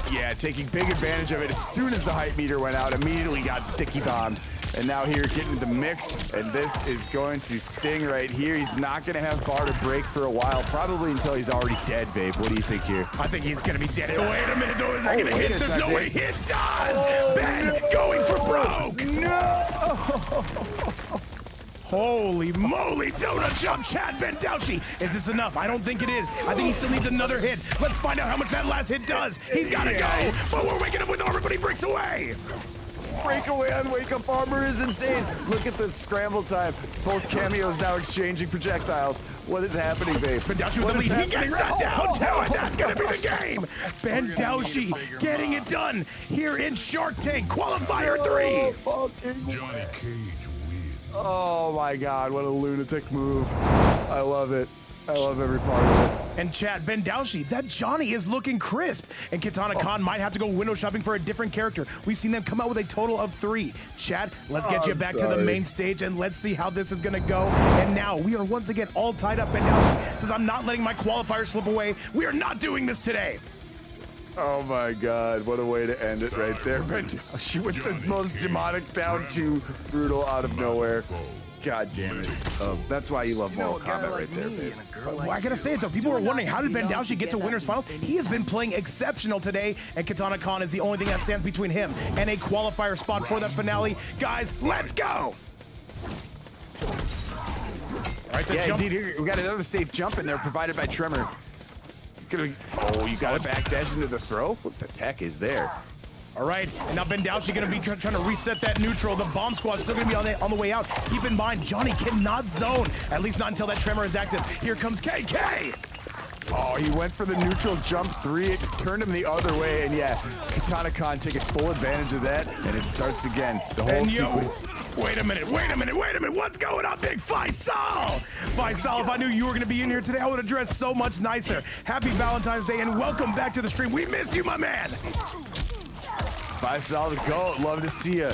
Yeah, taking big advantage of it. As soon as the hype meter went out, immediately got sticky bombed. And now here getting the mix, and this is going to sting right here. He's not going to have bar to break for a while, probably until he's already dead, Vape. What do you think here? I think he's going to be dead. Wait a minute, though. Is that going to hit? There's no way. It does! Ben going for broke! Holy moly, donut shop, Chad Bendawshi. Is this enough? I don't think it is. I think he still needs another hit. Let's find out how much that last hit does. He's gotta go, but we're waking up with armor, but he breaks away. Breakaway on Wake Up Armor is insane. Look at the scramble time. Both cameos now exchanging projectiles. What is happening, babe? Bendawshi with the lead. He gets that down too, and that's gonna be the game. Bendawshi getting it done here in Shark Tank Qualifier 3. Johnny Cage wins. Oh my God, what a lunatic move. I love it. I love every part of it. And Chad Bendawshi, that Johnny is looking crisp. And KitanaKahn might have to go window shopping for a different character. We've seen them come out with a total of 3. Chad, let's get you back to the main stage and let's see how this is gonna go. And now we are once again all tied up. Bendawshi says, I'm not letting my qualifier slip away. We are not doing this today. Oh my God, what a way to end it right there. Bendawshi with the most demonic down to brutal out of nowhere. God damn it. That's why you love Mortal Kombat right there, babe. Well, I gotta say it though, people were wondering how did Bendawshi get to winners finals? He has been playing exceptional today, and KitanaKahn is the only thing that stands between him and a qualifier spot for the finale. Guys, let's go! All right, the jump. Indeed, here we got another safe jump in there provided by Tremor. He's gonna, you got to backdash into the throw? What the tech is there? All right, and now Bendawshi gonna be trying to reset that neutral. The bomb squad's still gonna be on the way out. Keep in mind, Johnny cannot zone, at least not until that tremor is active. Here comes KK. Oh, he went for the neutral jump 3. It turned him the other way, and yeah, KitanaKahn taking full advantage of that, and it starts again. The whole sequence. Wait a minute. What's going on, big Faisal? Faisal, if I knew you were gonna be in here today, I would have dressed so much nicer. Happy Valentine's Day, and welcome back to the stream. We miss you, my man. 5 solid gold. Love to see you.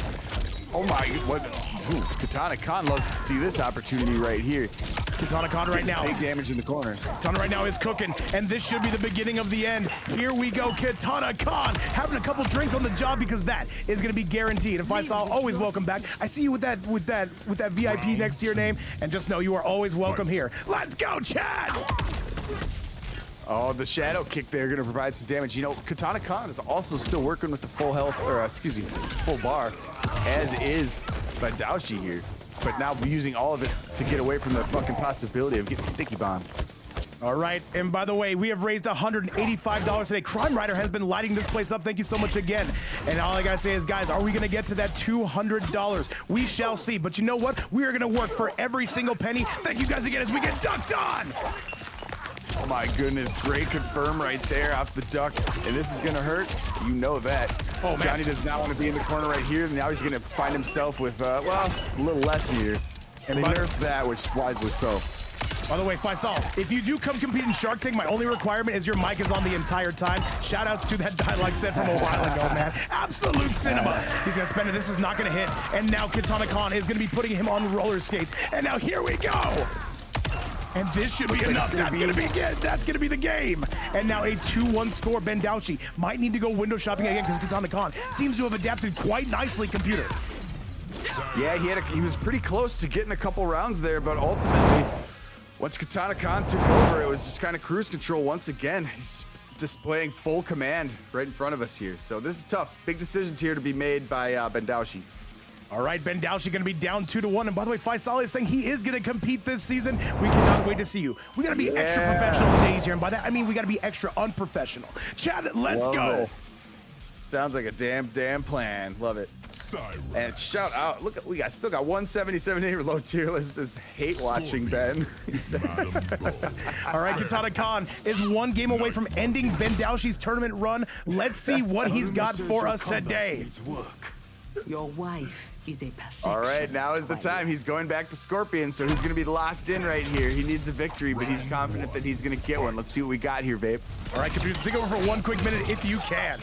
Oh my, what? Ooh, KitanaKahn loves to see this opportunity right here. KitanaKahn right now. Big damage in the corner. KitanaKahn right now is cooking, and this should be the beginning of the end. Here we go, KitanaKahn having a couple drinks on the job because that is going to be guaranteed. And Faisal, always welcome back. I see you with that VIP next to your name, and just know you are always welcome here. Let's go, Chad! Oh, the shadow kick there going to provide some damage. You know, KitanaKahn is also still working with the full health, or excuse me, full bar, as is Bendawshi here. But now we're using all of it to get away from the fucking possibility of getting sticky bombed. All right, and by the way, we have raised $185 today. Crime Rider has been lighting this place up. Thank you so much again. And all I gotta say is, guys, are we gonna get to that $200? We shall see. But you know what? We are gonna work for every single penny. Thank you guys again as we get ducked on. Oh my goodness, great confirm right there off the duck. And this is gonna hurt, you know that. Oh man. Johnny does not want to be in the corner right here. And now he's gonna find himself with, well, a little less meter. And they nerfed that, which wisely so. By the way, Faisal, if you do come compete in Shark Tank, my only requirement is your mic is on the entire time. Shoutouts to that dialogue set from a while ago, man. Absolute cinema. He's gonna spend it. This is not gonna hit. And now KitanaKahn is gonna be putting him on roller skates. And now here we go. And this should be enough. That's gonna be the game. And now a 2-1 score. Bendawshi might need to go window shopping again because KitanaKahn seems to have adapted quite nicely, computer. Yeah, he was pretty close to getting a couple rounds there, but ultimately, once KitanaKahn took over, it was just kind of cruise control once again. He's displaying full command right in front of us here. So this is tough. Big decisions here to be made by Bendawshi. All right, Bendawshi going to be down 2-1. And by the way, Faisal is saying he is going to compete this season. We cannot wait to see you. We got to be extra professional the days here. And by that, I mean we got to be extra unprofessional. Chad, let's go. It. Sounds like a damn plan. Love it. Cyrax. And shout out, look, we still got 177 in low tier list. Is hate watching Ben. All right, KitanaKahn is 1 game away from ending Bendawshi's tournament run. Let's see what he's got for us today. Your wife is a perfection. All right, now is the time. He's going back to Scorpion, so he's going to be locked in right here. He needs a victory, but he's confident that he's going to get one. Let's see what we got here, babe. All right, computers, take over for 1 quick minute if you can.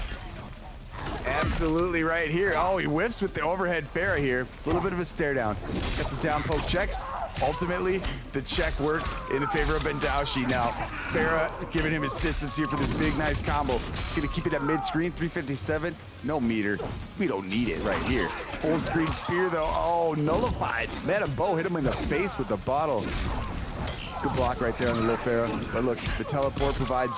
Absolutely right here. Oh, he whiffs with the overhead Farah here. A little bit of a stare down. Got some down poke checks. Ultimately, the check works in the favor of Bendawshi. Now, Farah giving him assistance here for this big, nice combo. Gonna keep it at mid-screen, 357. No meter. We don't need it right here. Full screen spear, though. Oh, nullified. Madam Bo hit him in the face with the bottle. Good block right there on the little Farah. But look, the teleport provides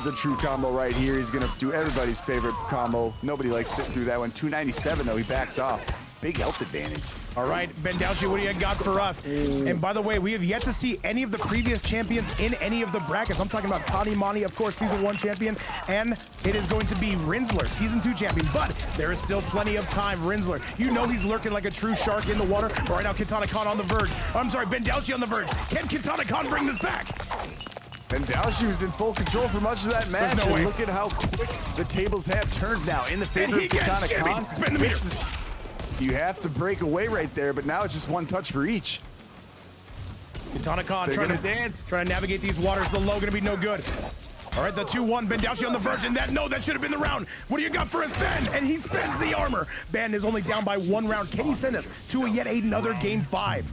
a true combo right here. He's gonna do everybody's favorite combo. Nobody likes sitting through that one. 297 though, he backs off. big health advantage. All right, Bendawshi, what do you got for us? And by the way, we have yet to see any of the previous champions in any of the brackets. I'm talking about Tani Mani, of course, Season 1 champion, and it is going to be Rinsler, Season 2 champion, but there is still plenty of time. Rinsler, you know he's lurking like a true shark in the water. But right now, KitanaKahn on the verge. I'm sorry, Bendawshi on the verge. Can KitanaKahn bring this back? Bendawshi was in full control for much of that match. no way. And look at how quick the tables have turned now in the favor of KitanaKahn. Spin the meter. You have to break away right there, but now it's just one touch for each. KitanaKahn They're trying gonna to dance. Trying to navigate these waters. The low gonna be no good. All right, the 2-1. Bendawshi on the verge, and that should have been the round. What do you got for us, Ben? And he spends the armor. Ben is only down by 1 round. Can he send us to yet another game 5?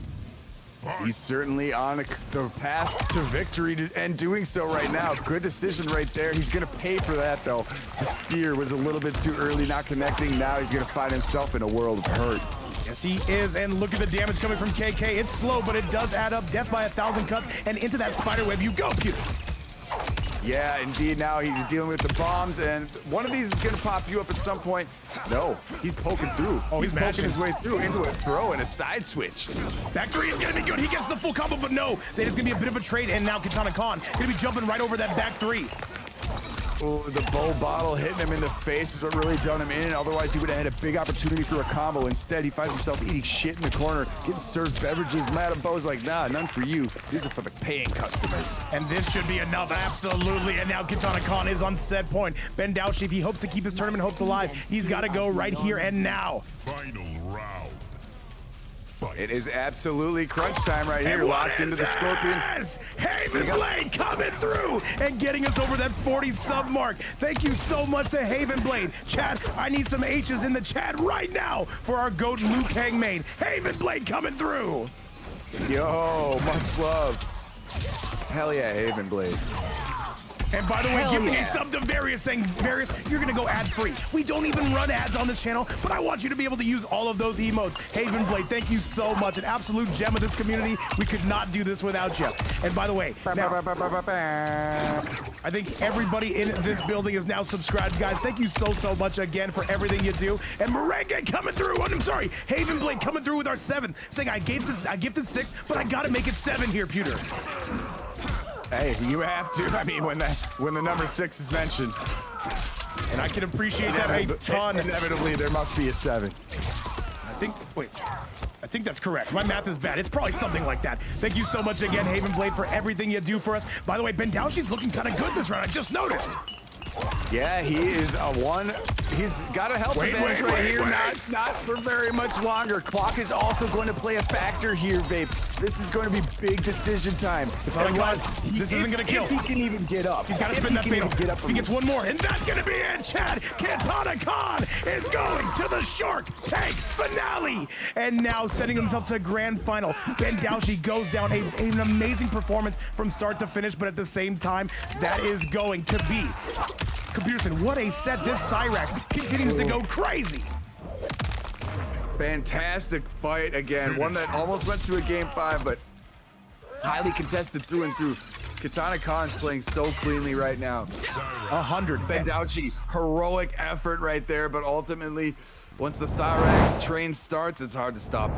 He's certainly on the path to victory and doing so right now. Good decision right there. He's going to pay for that, though. The spear was a little bit too early, not connecting. Now he's going to find himself in a world of hurt. Yes, he is, and look at the damage coming from KK. It's slow, but it does add up. Death by 1,000 cuts, and into that spider web you go, Peter. Yeah, indeed. Now he's dealing with the bombs, and one of these is going to pop you up at some point. No, he's poking through. Oh, he's poking mashing his way through into a throw and a side switch. Back 3 is going to be good. He gets the full combo, but no. That is going to be a bit of a trade, and now KitanaKahn going to be jumping right over that back 3. Oh, the bow bottle hitting him in the face is what really done him in. Otherwise, he would have had a big opportunity for a combo. Instead, he finds himself eating shit in the corner, getting served beverages. Madam Bo's like, nah, none for you. These are for the paying customers. And this should be enough, absolutely. And now KitanaKahn is on set point. Bendawshi, if he hopes to keep his tournament hopes alive, he's got to go right here and now. Final round. Fight. It is absolutely crunch time right here. Locked into the Scorpion. Haven Blade coming through and getting us over that 40 sub mark. Thank you so much to Haven Blade. Chat, I need some H's in the chat right now for our GOAT Liu Kang main. Haven Blade coming through. Yo, much love. Hell yeah, Haven Blade. And by the way, Hell gifting yeah. a sub to Various, saying, Various, you're gonna go ad-free. We don't even run ads on this channel, but I want you to be able to use all of those emotes. Haven Blade, thank you so much. An absolute gem of this community. We could not do this without you. And by the way, now, I think everybody in this building is now subscribed, guys. Thank you so much again for everything you do. And Merengue coming through. I'm sorry, Haven Blade coming through with our 7th, saying I gifted 6, but I gotta make it 7 here, Pewter. Hey, you have to. I mean, when the number 6 is mentioned. And I can appreciate that a ton. Inevitably, there must be a 7. I think that's correct. My math is bad. It's probably something like that. Thank you so much again, Haven Blade, for everything you do for us. By the way, Bendawshi's looking kind of good this round. I just noticed. Yeah, he is a 1. He's got a health advantage right here. Not for very much longer. Clock is also going to play a factor here, Vape. This is going to be big decision time. This isn't going to kill. If he can even get up. He's got to spin that fatal. If he gets one more, and that's going to be it, Chad. KitanaKahn is going to the Shark Tank finale. And now sending himself to grand final. Bendawshi goes down. An amazing performance from start to finish, but at the same time, that is going to be... Computerson, what a set. This Cyrax continues to go crazy. Fantastic fight again. One that almost went to a game 5, but highly contested through and through. KitanaKahn's playing so cleanly right now. 100. Bendawshi, heroic effort right there, but ultimately, once the Cyrax train starts, it's hard to stop.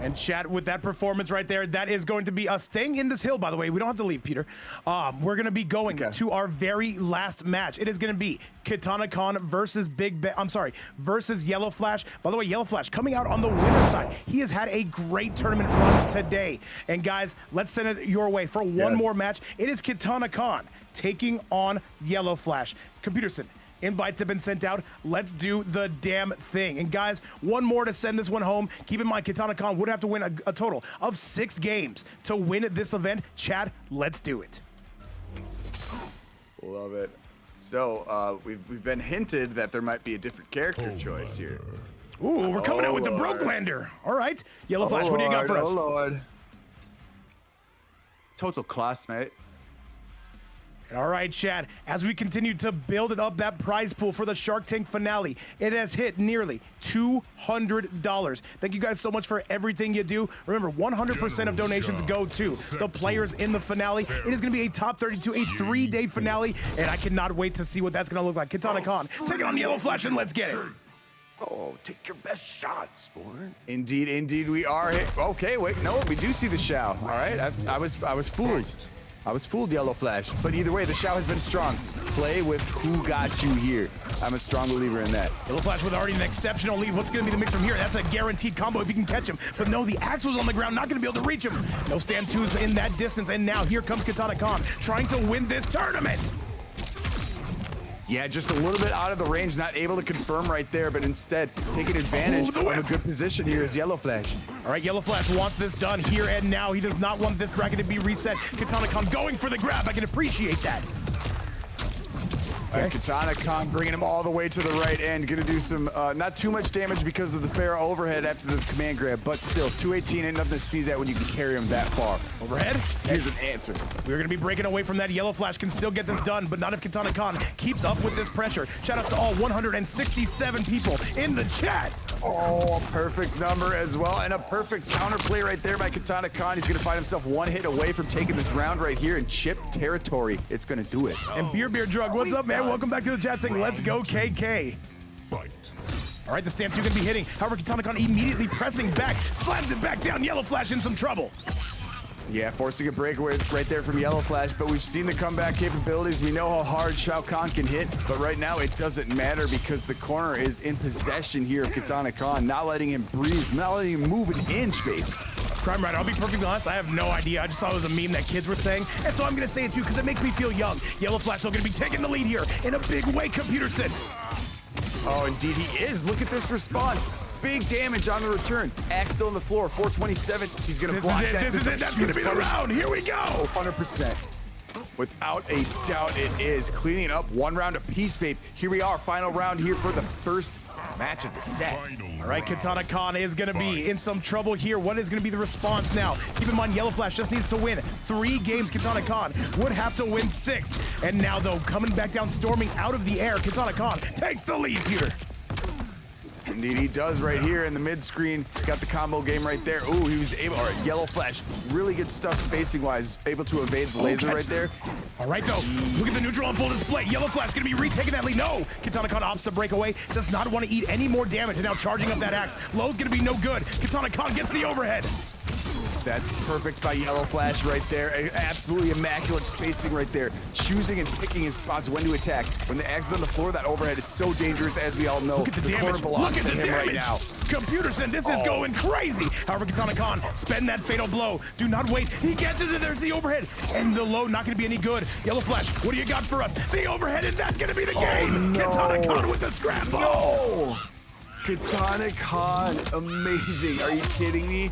And chat, with that performance right there, that is going to be us staying in this hill, by the way. We don't have to leave, Peter. We're going to be going to our very last match. It is going to be KitanaKahn versus versus YellowFlash. By the way, YellowFlash coming out on the winner's side. He has had a great tournament run today. And guys, let's send it your way for one more match. It is KitanaKahn taking on YellowFlash. Computerson, invites have been sent out. Let's do the damn thing. And guys, one more to send this one home. Keep in mind, KitanaKahn would have to win a total of 6 games to win this event. Chad, let's do it. Love it. So, we've been hinted that there might be a different character choice here. Ooh, we're coming out with the Brokelander. All right. YellowFlash, what do you got for us? Oh, Lord. Total class, mate. All right, Chad, as we continue to build up that prize pool for the Shark Tank finale, it has hit nearly $200. Thank you guys so much for everything you do. Remember, 100% of donations go to the players in the finale. It is going to be a top 32, a 3-day finale, and I cannot wait to see what that's going to look like. KitanaKahn, take it on YellowFlash, and let's get it. Oh, take your best shot, Sport. Indeed, indeed, we are. Okay, wait, no, we do see the Shao. All right, I was fooled. I was fooled, YellowFlash. But either way, the Shao has been strong. Play with who got you here. I'm a strong believer in that. YellowFlash with already an exceptional lead. What's going to be the mix from here? That's a guaranteed combo if you can catch him. But no, the axe was on the ground, not going to be able to reach him. No stand twos in that distance. And now here comes KitanaKahn trying to win this tournament. Yeah, just a little bit out of the range, not able to confirm right there, but instead taking advantage of a good position here is YellowFlash. All right, YellowFlash wants this done here and now. He does not want this bracket to be reset. KitanaKahn going for the grab. I can appreciate that. Okay. KitanaKahn bringing him all the way to the right end. Gonna do some, not too much damage because of the fair overhead after the command grab, but still, 218 ain't nothing to sneeze at when you can carry him that far. Overhead? Here's an answer. We're gonna be breaking away from that. YellowFlash can still get this done, but not if KitanaKahn keeps up with this pressure. Shout out to all 167 people in the chat. Oh, a perfect number as well, and a perfect counterplay right there by KitanaKahn. He's gonna find himself one hit away from taking this round right here in chip territory. It's gonna do it. And Beer Drug, what's up, man? Welcome back to the chat saying, let's go, KK. Fight. All right, the stand two gonna be hitting. However, KitanaKahn immediately pressing back, slams it back down. YellowFlash in some trouble. Yeah, forcing a breakaway right there from YellowFlash, but we've seen the comeback capabilities. We know how hard Shao Kahn can hit, but right now it doesn't matter because the corner is in possession here of KitanaKahn, not letting him breathe, not letting him move an inch, babe. Crime Rider, I'll be perfectly honest, I have no idea. I just saw it was a meme that kids were saying, and so I'm gonna say it too because it makes me feel young. YellowFlash still gonna be taking the lead here in a big way, Computerson. Oh, indeed he is. Look at this response. Big damage on the return. Axe still on the floor, 427. He's gonna block that. This is it, that's gonna be the round. Here we go. 100%. Without a doubt it is. Cleaning up one round of Peace Vape. Here we are, final round here for the first match of the set. All right, KitanaKahn is gonna be in some trouble here. What is gonna be the response now? Keep in mind, YellowFlash just needs to win 3 games. KitanaKahn would have to win 6. And now though, coming back down, storming out of the air, KitanaKahn takes the lead, Peter. Indeed he does right here in the mid screen. Got the combo game right there. Ooh, he was able, all right, YellowFlash, really good stuff spacing wise. Able to evade the laser right there. All right though, look at the neutral on full display. YellowFlash gonna be retaking that lead. No, KitanaKahn opts to break away. Does not want to eat any more damage and now charging up that axe. Low's gonna be no good. KitanaKahn gets the overhead. That's perfect by YellowFlash right there. Absolutely immaculate spacing right there. Choosing and picking his spots when to attack. When the axe is on the floor, that overhead is so dangerous, as we all know. Look at the damage. Look at the damage. Right now. Computerson, this is going crazy. However, KitanaKahn, spend that fatal blow. Do not wait. He gets it. There's the overhead. And the low not going to be any good. YellowFlash, what do you got for us? The overhead, and that's going to be the game. No. KitanaKahn with the scramble. No. KitanaKahn, amazing. Are you kidding me?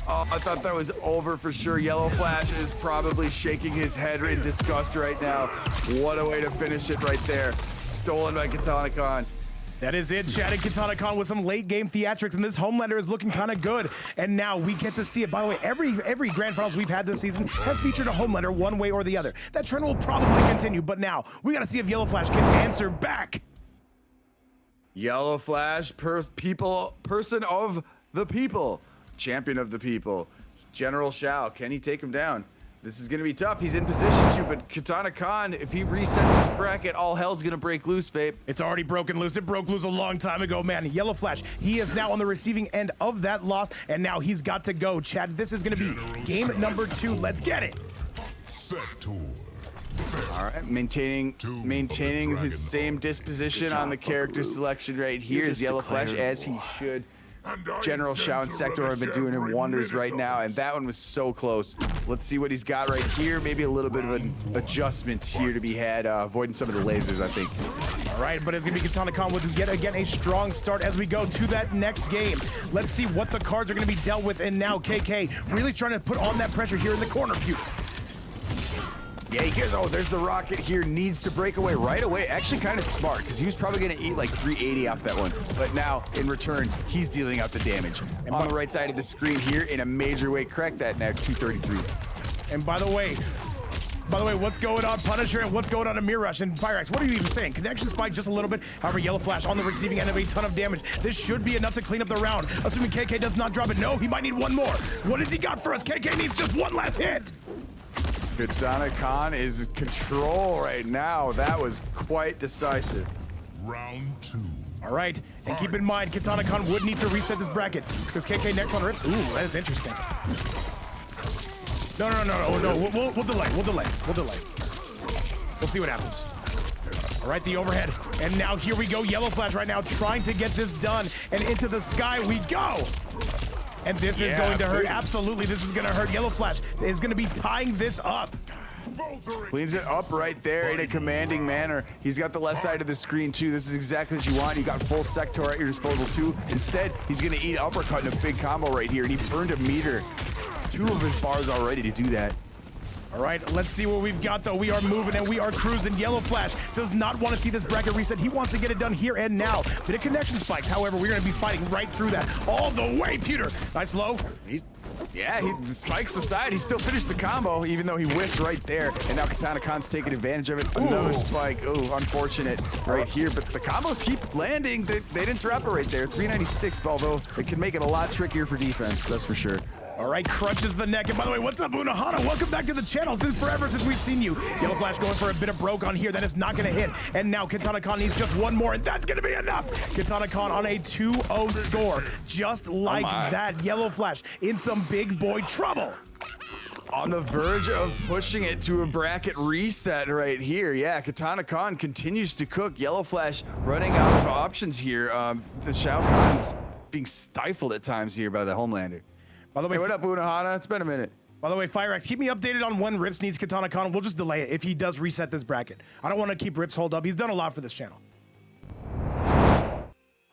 Oh, I thought that was over for sure. YellowFlash is probably shaking his head in disgust right now. What a way to finish it right there. Stolen by KitanaKahn. That is it, Chad and KitanaKahn with some late game theatrics, and this HomeLander is looking kind of good. And now we get to see it. By the way, every grand finals we've had this season has featured a HomeLander one way or the other. That trend will probably continue, but now we got to see if YellowFlash can answer back. YellowFlash, person of the people. Champion of the people, General Shao. Can he take him down? This is gonna be tough. He's in position to, but KitanaKahn, if he resets this bracket, all hell's gonna break loose, Vape. It's already broken loose. It broke loose a long time ago, man. YellowFlash, he is now on the receiving end of that loss, and now he's got to go. Chad, this is gonna be game number 2. Let's get it. Set tour. All right, maintaining his same disposition on the character selection right here is YellowFlash, as he should. General Shao and Sector have been doing him wonders right now, and that one was so close. Let's see what he's got right here. Maybe a little bit of an adjustment here to be had, avoiding some of the lasers, I think. All right, but it's gonna be KitanaKahn with yet again a strong start as we go to that next game. Let's see what the cards are gonna be dealt with, and now KK really trying to put on that pressure here in the corner. Yeah, he gets, oh, there's the rocket here, needs to break away right away. Actually kind of smart, because he was probably gonna eat like 380 off that one. But now, in return, he's dealing out the damage. And on the right side of the screen here, in a major way, cracked that now, 233. And by the way, what's going on, Punisher, and what's going on, Amir Rush and Cyrax? What are you even saying? Connection spike just a little bit. However, YellowFlash on the receiving end of a ton of damage. This should be enough to clean up the round. Assuming KK does not drop it. No, he might need one more. What has he got for us? KK needs just one last hit. KitanaKahn is in control right now. That was quite decisive. Round 2. All right, and keep in mind, KitanaKahn would need to reset this bracket because KK next on Rips. Ooh, that is interesting. No. We'll delay. We'll see what happens. All right, the overhead, and now here we go. YellowFlash right now trying to get this done, and into the sky we go. And this is going to hurt. Absolutely, this is going to hurt. YellowFlash is going to be tying this up. Cleans it up right there in a commanding manner. He's got the left side of the screen too. This is exactly what you want. You got full sector at your disposal too. Instead, he's gonna eat uppercut in a big combo right here, and he burned a meter. 2 of his bars already to do that. All right, let's see what we've got though. We are moving and we are cruising. YellowFlash does not want to see this bracket reset. He wants to get it done here and now. Bit of connection spikes. However, we're gonna be fighting right through that all the way, Peter. Nice low. He spikes the side. He still finished the combo, even though he whiffed right there. And now KitanaKahn's taking advantage of it. Another spike. Oh, unfortunate right here. But the combos keep landing. They didn't drop it right there. 396, although it can make it a lot trickier for defense, that's for sure. All right, crunches the neck. And by the way, what's up, Unahana? Welcome back to the channel. It's been forever since we've seen you. YellowFlash going for a bit of broke on here. That is not going to hit. And now KitanaKahn needs just one more, and that's going to be enough. KitanaKahn on a 2-0 score. Just like that. YellowFlash in some big boy trouble. On the verge of pushing it to a bracket reset right here. Yeah, KitanaKahn continues to cook. YellowFlash running out of options here. The Shao Kahn's being stifled at times here by the HomeLander. By the way, hey, what up, Unahana? It's been a minute. By the way, Cyrax, keep me updated on when Rips needs KitanaKahn. We'll just delay it if he does reset this bracket. I don't want to keep Rips hold up. He's done a lot for this channel.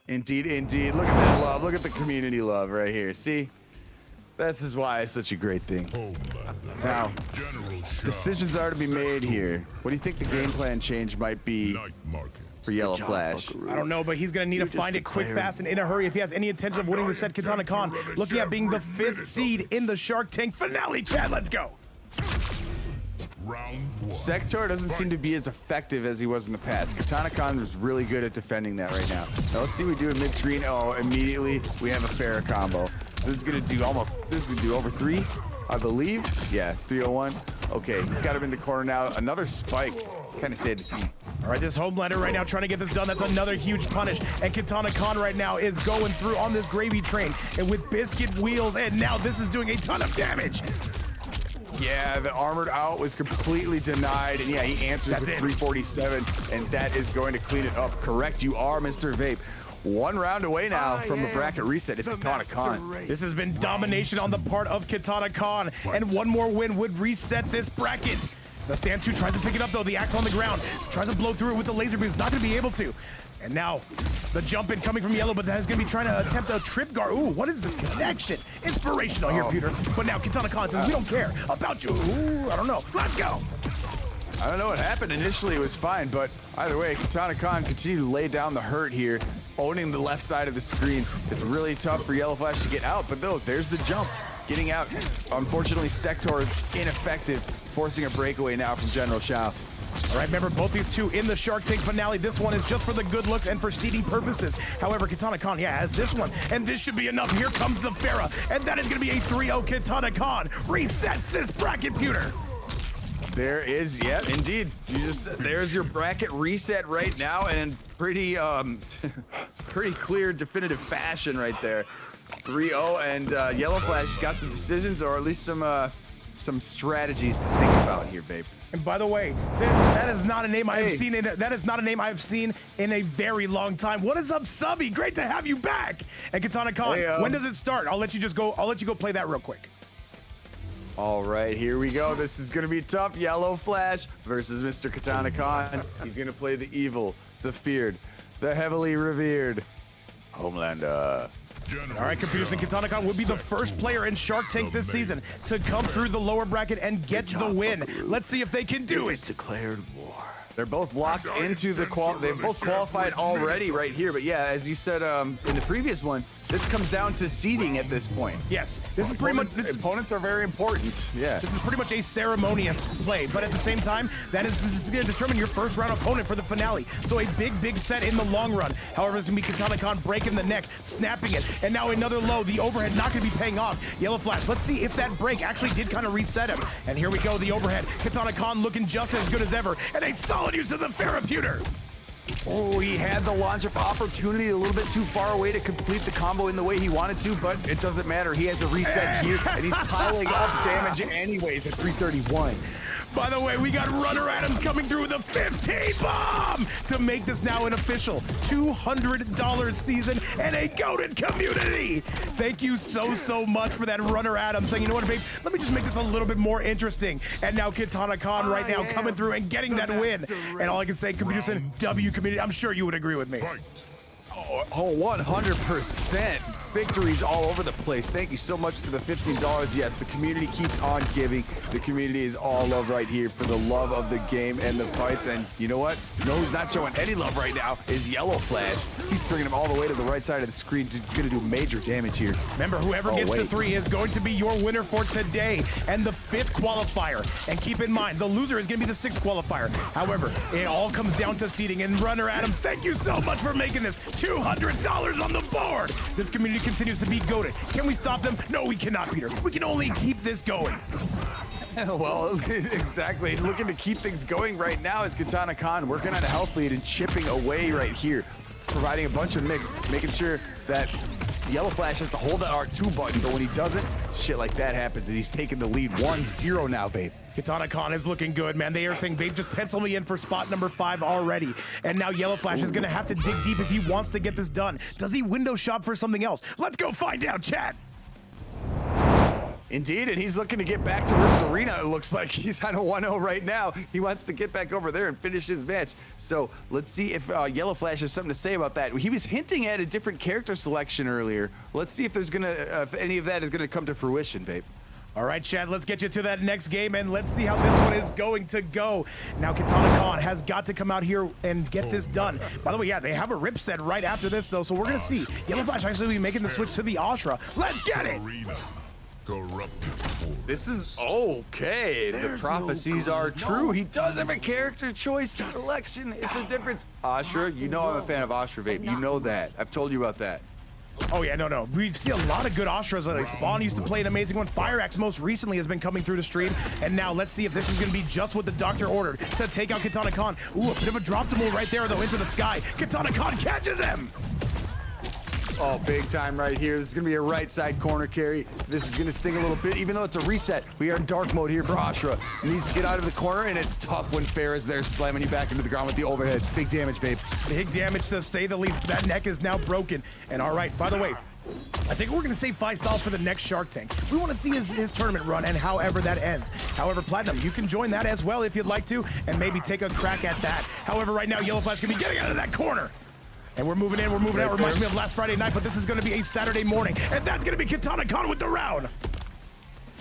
Indeed, indeed. Look at that love. Look at the community love right here. See? This is why it's such a great thing. Now, decisions are to be made here. What do you think the game plan change might be for YellowFlash? I don't know, but he's going to need to find it quick, fast, and in a hurry if he has any intention of winning the set. KitanaKahn looking at being the 5th seed in the Shark Tank finale. Chad, let's go. Round 1. Sector doesn't seem to be as effective as he was in the past. KitanaKahn is really good at defending that right now. Now let's see what we do in mid-screen. Oh, immediately we have a fair combo. This is gonna do over 3, I believe. Yeah, 301. Okay, he's got him in the corner now. Another spike. It's kind of sad to see. All right, this HomeLander right now trying to get this done. That's another huge punish. And KitanaKahn right now is going through on this gravy train and with biscuit wheels. And now this is doing a ton of damage. Yeah, the armored out was completely denied. And yeah, he answers with 347. And that is going to clean it up. Correct, you are Mr. Vape. 1 round away now from a bracket reset. It's KitanaKahn. This has been domination on the part of KitanaKahn. And one more win would reset this bracket. The stand 2 tries to pick it up though. The axe on the ground. Tries to blow through it with the laser beams. Not going to be able to. And now the jump in coming from Yellow, but that is going to be trying to attempt a trip guard. Ooh, what is this connection? Inspirational here, Peter. But now KitanaKahn says, we don't care about you. Ooh, I don't know. Let's go. I don't know what happened. Initially, it was fine, but either way, KitanaKahn continued to lay down the hurt here, owning the left side of the screen. It's really tough for YellowFlash to get out, but though, there's the jump. Getting out. Unfortunately, Sector is ineffective, forcing a breakaway now from General Shao. All right, remember both these two in the Shark Tank finale. This one is just for the good looks and for seeding purposes. However, KitanaKahn, has this one, and this should be enough. Here comes the Farah, and that is going to be a 3-0. KitanaKahn resets this bracket, Pewter. There is, yeah, indeed. There's your bracket reset right now, and in pretty clear, definitive fashion right there. 3-0, and YellowFlash got some decisions, or at least some strategies to think about here, babe. And by the way, that is not a name I have seen in a very long time. What is up, Subby? Great to have you back. And KitanaKahn, when does it start? I'll let you go play that real quick. All right, here we go. This is gonna be tough. YellowFlash versus Mr. KitanaKahn. He's gonna play the evil, the feared, the heavily revered HomeLander. All right, Computers, and KitanaKahn would be the first player in Shark Tank this season to come through the lower bracket and get the win. Let's see if they can do it. Declared war. They're both locked into the they've both qualified already right here, but yeah, as you said in the previous one, this comes down to seeding at this point. Yes, this is pretty much opponents are very important. Yeah, this is pretty much a ceremonious play, but at the same time, this is going to determine your first round opponent for the finale. So a big set in the long run. However, it's going to be KitanaKahn breaking the neck, snapping it, and now another low. The overhead not going to be paying off. YellowFlash, let's see if that break actually did kind of reset him. And here we go, the overhead. KitanaKahn looking just as good as ever, and a solid use of the Farah Pewter. Oh, he had the launch up opportunity a little bit too far away to complete the combo in the way he wanted to, but it doesn't matter. He has a reset here, and he's piling up damage anyways at 331. By the way, we got Runner Adams coming through with a 15 bomb to make this now an official $200 season and a goated community. Thank you so much for that, Runner Adams, saying, you know what, babe, let me just make this a little bit more interesting. And now KitanaKahn right now coming through and getting that win. And all I can say, Computer Center, W community, I'm sure you would agree with me. Oh, 100%. Victories all over the place. Thank you so much for the $15. Yes, the community keeps on giving. The community is all love right here for the love of the game and the fights. And you know what? You know who's not showing any love right now is YellowFlash. He's bringing him all the way to the right side of the screen. Going to do major damage here. Remember, whoever gets to 3 is going to be your winner for today and the 5th qualifier. And keep in mind, the loser is going to be the 6th qualifier. However, it all comes down to seeding. And Runner Adams, thank you so much for making this $200 on the board. This community continues to be goated. Can we stop them? No, we cannot, Peter. We can only keep this going. Well, exactly. Looking to keep things going right now is KitanaKahn working on a health lead and chipping away right here, providing a bunch of mix, making sure that YellowFlash has to hold that R2 button, but when he doesn't, shit like that happens, and he's taking the lead 1-0 now, babe. KitanaKahn is looking good, man. They are saying, babe, just pencil me in for spot number 5 already. And now YellowFlash is going to have to dig deep if he wants to get this done. Does he window shop for something else? Let's go find out, chat. Indeed, and he's looking to get back to Rips Arena. It looks like he's on a 1-0 right now. He wants to get back over there and finish his match. So let's see if YellowFlash has something to say about that. He was hinting at a different character selection earlier. Let's see if there's if any of that is gonna come to fruition, babe. All right, Chad, let's get you to that next game, and let's see how this one is going to go. Now, KitanaKahn has got to come out here and get this done. By the way, yeah, they have a rip set right after this, though, so we're going to see YellowFlash actually be making the switch to the Ashra. Let's get it! This is okay. The prophecies are true. He does have a character choice selection. It's a difference. Ashra, you know I'm a fan of Ashra, babe. You know that. I've told you about that. Oh, yeah, no. We've seen a lot of good Ashras lately. Spawn used to play an amazing one. Cyrax most recently has been coming through the stream. And now let's see if this is going to be just what the doctor ordered to take out KitanaKahn. Ooh, a bit of a drop to move right there, though, into the sky. KitanaKahn catches him! Oh, big time right here. This is going to be a right side corner carry. This is going to sting a little bit, even though it's a reset. We are in dark mode here for Ashra. Needs to get out of the corner, and it's tough when Fair is there slamming you back into the ground with the overhead. Big damage, babe. Big damage, to say the least. That neck is now broken. And all right, by the way, I think we're going to save Faisal for the next Shark Tank. We want to see his tournament run and however that ends. However, Platinum, you can join that as well if you'd like to, and maybe take a crack at that. However, right now, YellowFlash going to be getting out of that corner. And we're moving in, we're moving out. Reminds me of last Friday night, but this is going to be a Saturday morning. And that's going to be KitanaKahn with the round.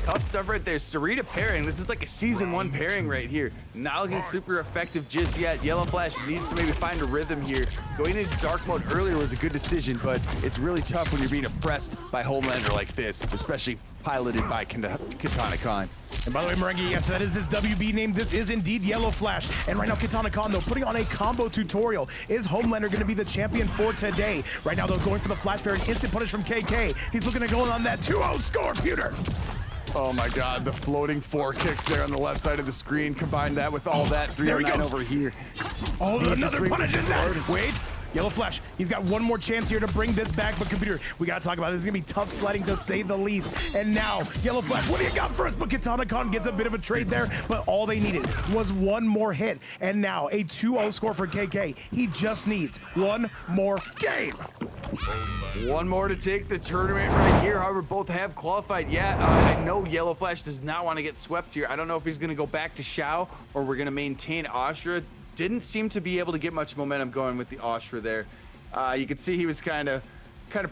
Tough stuff right there. Sarita pairing. This is like a season 1 pairing right here. Not looking super effective just yet. YellowFlash needs to maybe find a rhythm here. Going into dark mode earlier was a good decision, but it's really tough when you're being oppressed by HomeLander like this, especially piloted by KitanaKahn. And by the way, Merengue, yes, that is his WB name. This is indeed YellowFlash. And right now, KitanaKahn, though, putting on a combo tutorial. Is HomeLander going to be the champion for today? Right now, though, going for the flash parry, instant punish from KK. He's looking at going on that 2-0 score, Pewter. Oh my God, the floating 4 kicks there on the left side of the screen. Combine that with all that 309 over here. Oh, another punish in that. Wait. YellowFlash, he's got one more chance here to bring this back, but Computer, we gotta talk about this. This is gonna be tough sledding to say the least. And now, YellowFlash, what do you got for us? But KitanaKahn gets a bit of a trade there, but all they needed was one more hit. And now, a 2-0 score for KK. He just needs one more game. One more to take the tournament right here. However, both have qualified. Yeah, I know YellowFlash does not want to get swept here. I don't know if he's gonna go back to Shao or we're gonna maintain Ashra. Didn't seem to be able to get much momentum going with the Ashra there. You could see he was kind of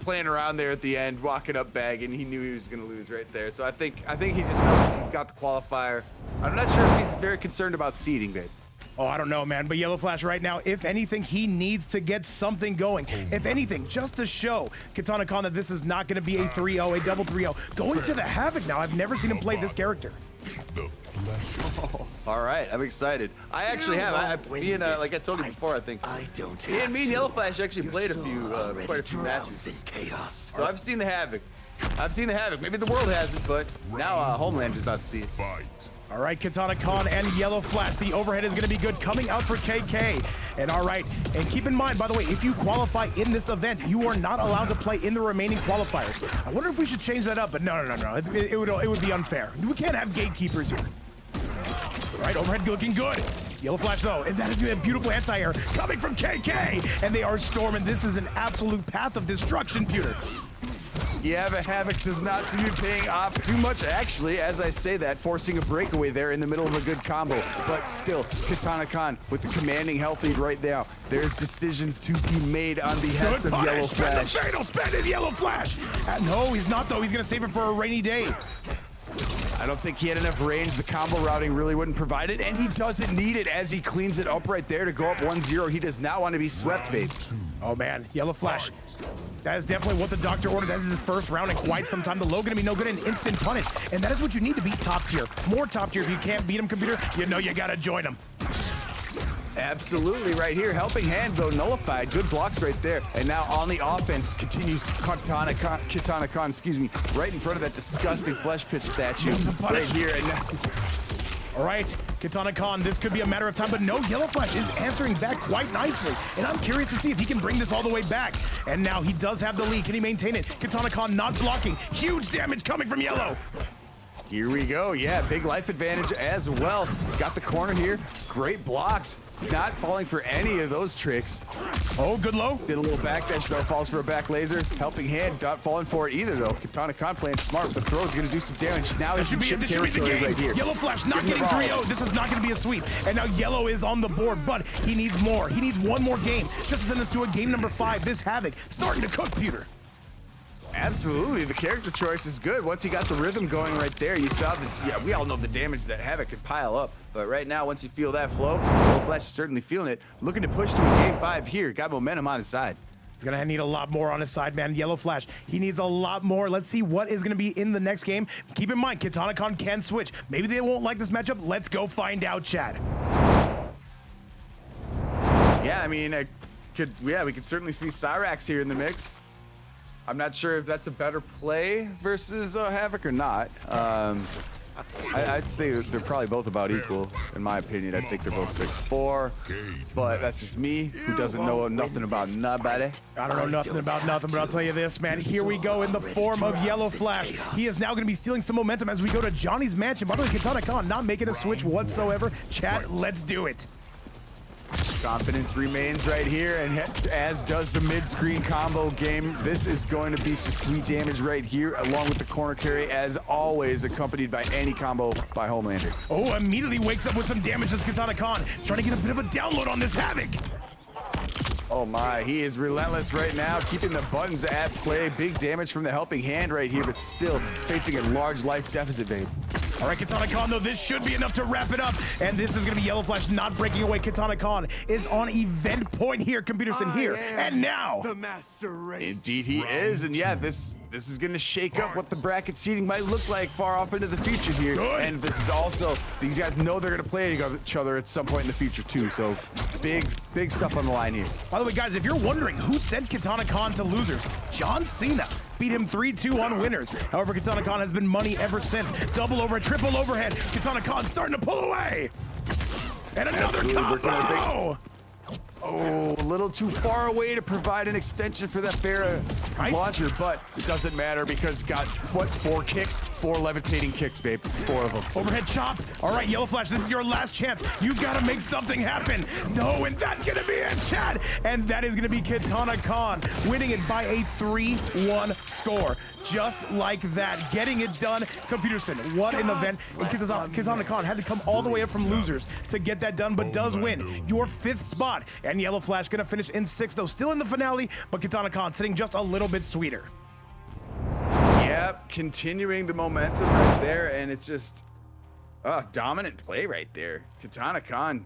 playing around there at the end, walking up bag, and he knew he was going to lose right there. So I think he just noticed he got the qualifier. I'm not sure if he's very concerned about seeding, babe. Oh, I don't know, man. But YellowFlash right now, if anything, he needs to get something going. If anything, just to show KitanaKahn that this is not going to be a 3-0, a double 3-0. Going to the Havoc now. I've never seen him play this character. All right, I'm excited. I actually have. Like I told you before, I think. Me and YellowFlash actually played quite a few matches. So I've seen the Havoc. Maybe the world hasn't, but now HomeLander's about to see it. All right, KitanaKahn and YellowFlash. The overhead is going to be good. Coming out for KK. And all right, and keep in mind, by the way, if you qualify in this event, you are not allowed to play in the remaining qualifiers. I wonder if we should change that up, but no. It would be unfair. We can't have gatekeepers here. All right, overhead looking good. YellowFlash though, and that is a beautiful anti-air coming from KK, and they are storming. This is an absolute path of destruction, Pewter. Yeah, but Havoc does not seem to be paying off too much, actually, as I say that, forcing a breakaway there in the middle of a good combo. But still, KitanaKahn with the commanding health lead right now. There's decisions to be made on behest of YellowFlash. Spend the fatal, spend it, YellowFlash! No, he's not though. He's gonna save it for a rainy day. I don't think he had enough range. The combo routing really wouldn't provide it, and he doesn't need it as he cleans it up right there to go up 1-0. He does not want to be swept, babe. Oh man, YellowFlash. That is definitely what the doctor ordered. That is his first round in quite some time. The low gonna be no good in instant punish, and that is what you need to beat top tier. More top tier. If you can't beat him, computer, you know you gotta join him. Absolutely, right here. Helping hand, though, nullified. Good blocks right there. And now on the offense, continues KitanaKahn, excuse me, right in front of that disgusting flesh pit statue. Right here. And now, all right, KitanaKahn, this could be a matter of time, but no, YellowFlash is answering back quite nicely. And I'm curious to see if he can bring this all the way back. And now he does have the lead. Can he maintain it? KitanaKahn not blocking. Huge damage coming from Yellow. here we go. Yeah, big life advantage as well. Got the corner here. Great blocks. Not falling for any of those tricks. Oh, good low. Did a little backdash though, falls for a back laser. Helping hand, not falling for it either though. KitanaKahn playing smart, but throw's gonna do some damage. Now This should be the game. Right here. YellowFlash not getting 3-0. This is not gonna be a sweep. And now Yellow is on the board, but he needs more. He needs one more game just to send us to a game number 5. This Havoc starting to cook, Peter. Absolutely, the character choice is good. Once he got the rhythm going right there, you saw that, yeah, we all know the damage that Havoc could pile up. But right now, once you feel that flow, YellowFlash is certainly feeling it. Looking to push to a game 5 here. Got momentum on his side. He's gonna need a lot more on his side, man. YellowFlash, he needs a lot more. Let's see what is gonna be in the next game. Keep in mind, KitanaKahn can switch. Maybe they won't like this matchup. Let's go find out, Chad. Yeah, I mean, we could certainly see Cyrax here in the mix. I'm not sure if that's a better play versus Havoc or not. I'd say they're probably both about equal, in my opinion. I think they're both 6'4", but that's just me, who doesn't know nothing about nobody. I don't know nothing about nothing, but I'll tell you this, man. Here we go in the form of YellowFlash. He is now going to be stealing some momentum as we go to Johnny's mansion. By the way, KitanaKahn not making a switch whatsoever. Chat, let's do it. Confidence remains right here, and as does the mid-screen combo game. This is going to be some sweet damage right here, along with the corner carry, as always, accompanied by any combo by HomeLander. Oh, immediately wakes up with some damage as KitanaKahn, trying to get a bit of a download on this Havoc. Oh my, he is relentless right now, keeping the buttons at play. Big damage from the helping hand right here, but still facing a large life deficit, babe. All right, KitanaKahn, though, this should be enough to wrap it up. And this is going to be YellowFlash not breaking away. KitanaKahn is on event point here, Computerson here. And now, the master race. Indeed he is, and yeah, this is going to shake up what the bracket seating might look like far off into the future here. Good. And this is also, these guys know they're going to play each other at some point in the future too, so big stuff on the line here. By the way, guys, if you're wondering who sent KitanaKahn to losers, John Cena beat him 3-2 on winners. However, KitanaKahn has been money ever since. Double over, triple overhead. KitanaKahn starting to pull away. And another combo! Oh, a little too far away to provide an extension for that fair launcher, but it doesn't matter because got, what, 4 kicks? 4 levitating kicks, babe. 4 of them. Overhead chop. All right, YellowFlash, this is your last chance. You've got to make something happen. No, and that's going to be it, Chad. And that is going to be KitanaKahn winning it by a 3-1 score. Just like that. Getting it done. Computerson, what an event. And KitanaKahn had to come all the way up from losers to get that done, but does win your 5th spot. And YellowFlash going to finish in 6th, though still in the finale, but KitanaKahn sitting just a little bit sweeter. Yep, continuing the momentum right there, and it's just dominant play right there. KitanaKahn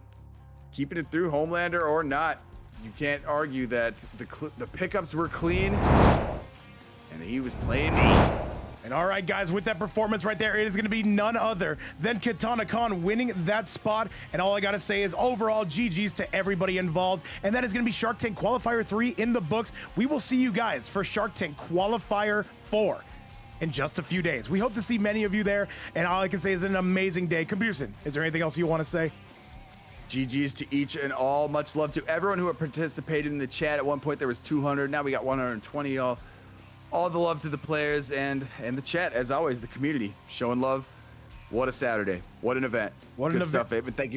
keeping it through, HomeLander or not. You can't argue that the pickups were clean, and he was playing neat. And all right, guys, with that performance right there, it is going to be none other than KitanaKahn winning that spot. And all I got to say is overall GG's to everybody involved. And that is going to be Shark Tank Qualifier 3 in the books. We will see you guys for Shark Tank Qualifier 4 in just a few days. We hope to see many of you there. And all I can say is an amazing day. Computerson, is there anything else you want to say? GG's to each and all. Much love to everyone who participated in the chat. At one point there was 200. Now we got 120, y'all. All the love to the players and the chat, as always, the community showing love. What a Saturday! What an event! What an Good event. stuff, Abe. And thank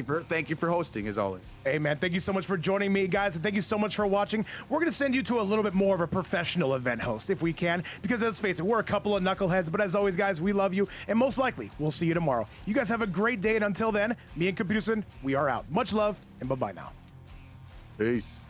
you for hosting, as always. Hey man, thank you so much for joining me, guys, and thank you so much for watching. We're gonna send you to a little bit more of a professional event host if we can, because let's face it, we're a couple of knuckleheads, but as always, guys, we love you, and most likely, we'll see you tomorrow. You guys have a great day, and until then, me and Computerson, we are out. Much love, and bye-bye now. Peace.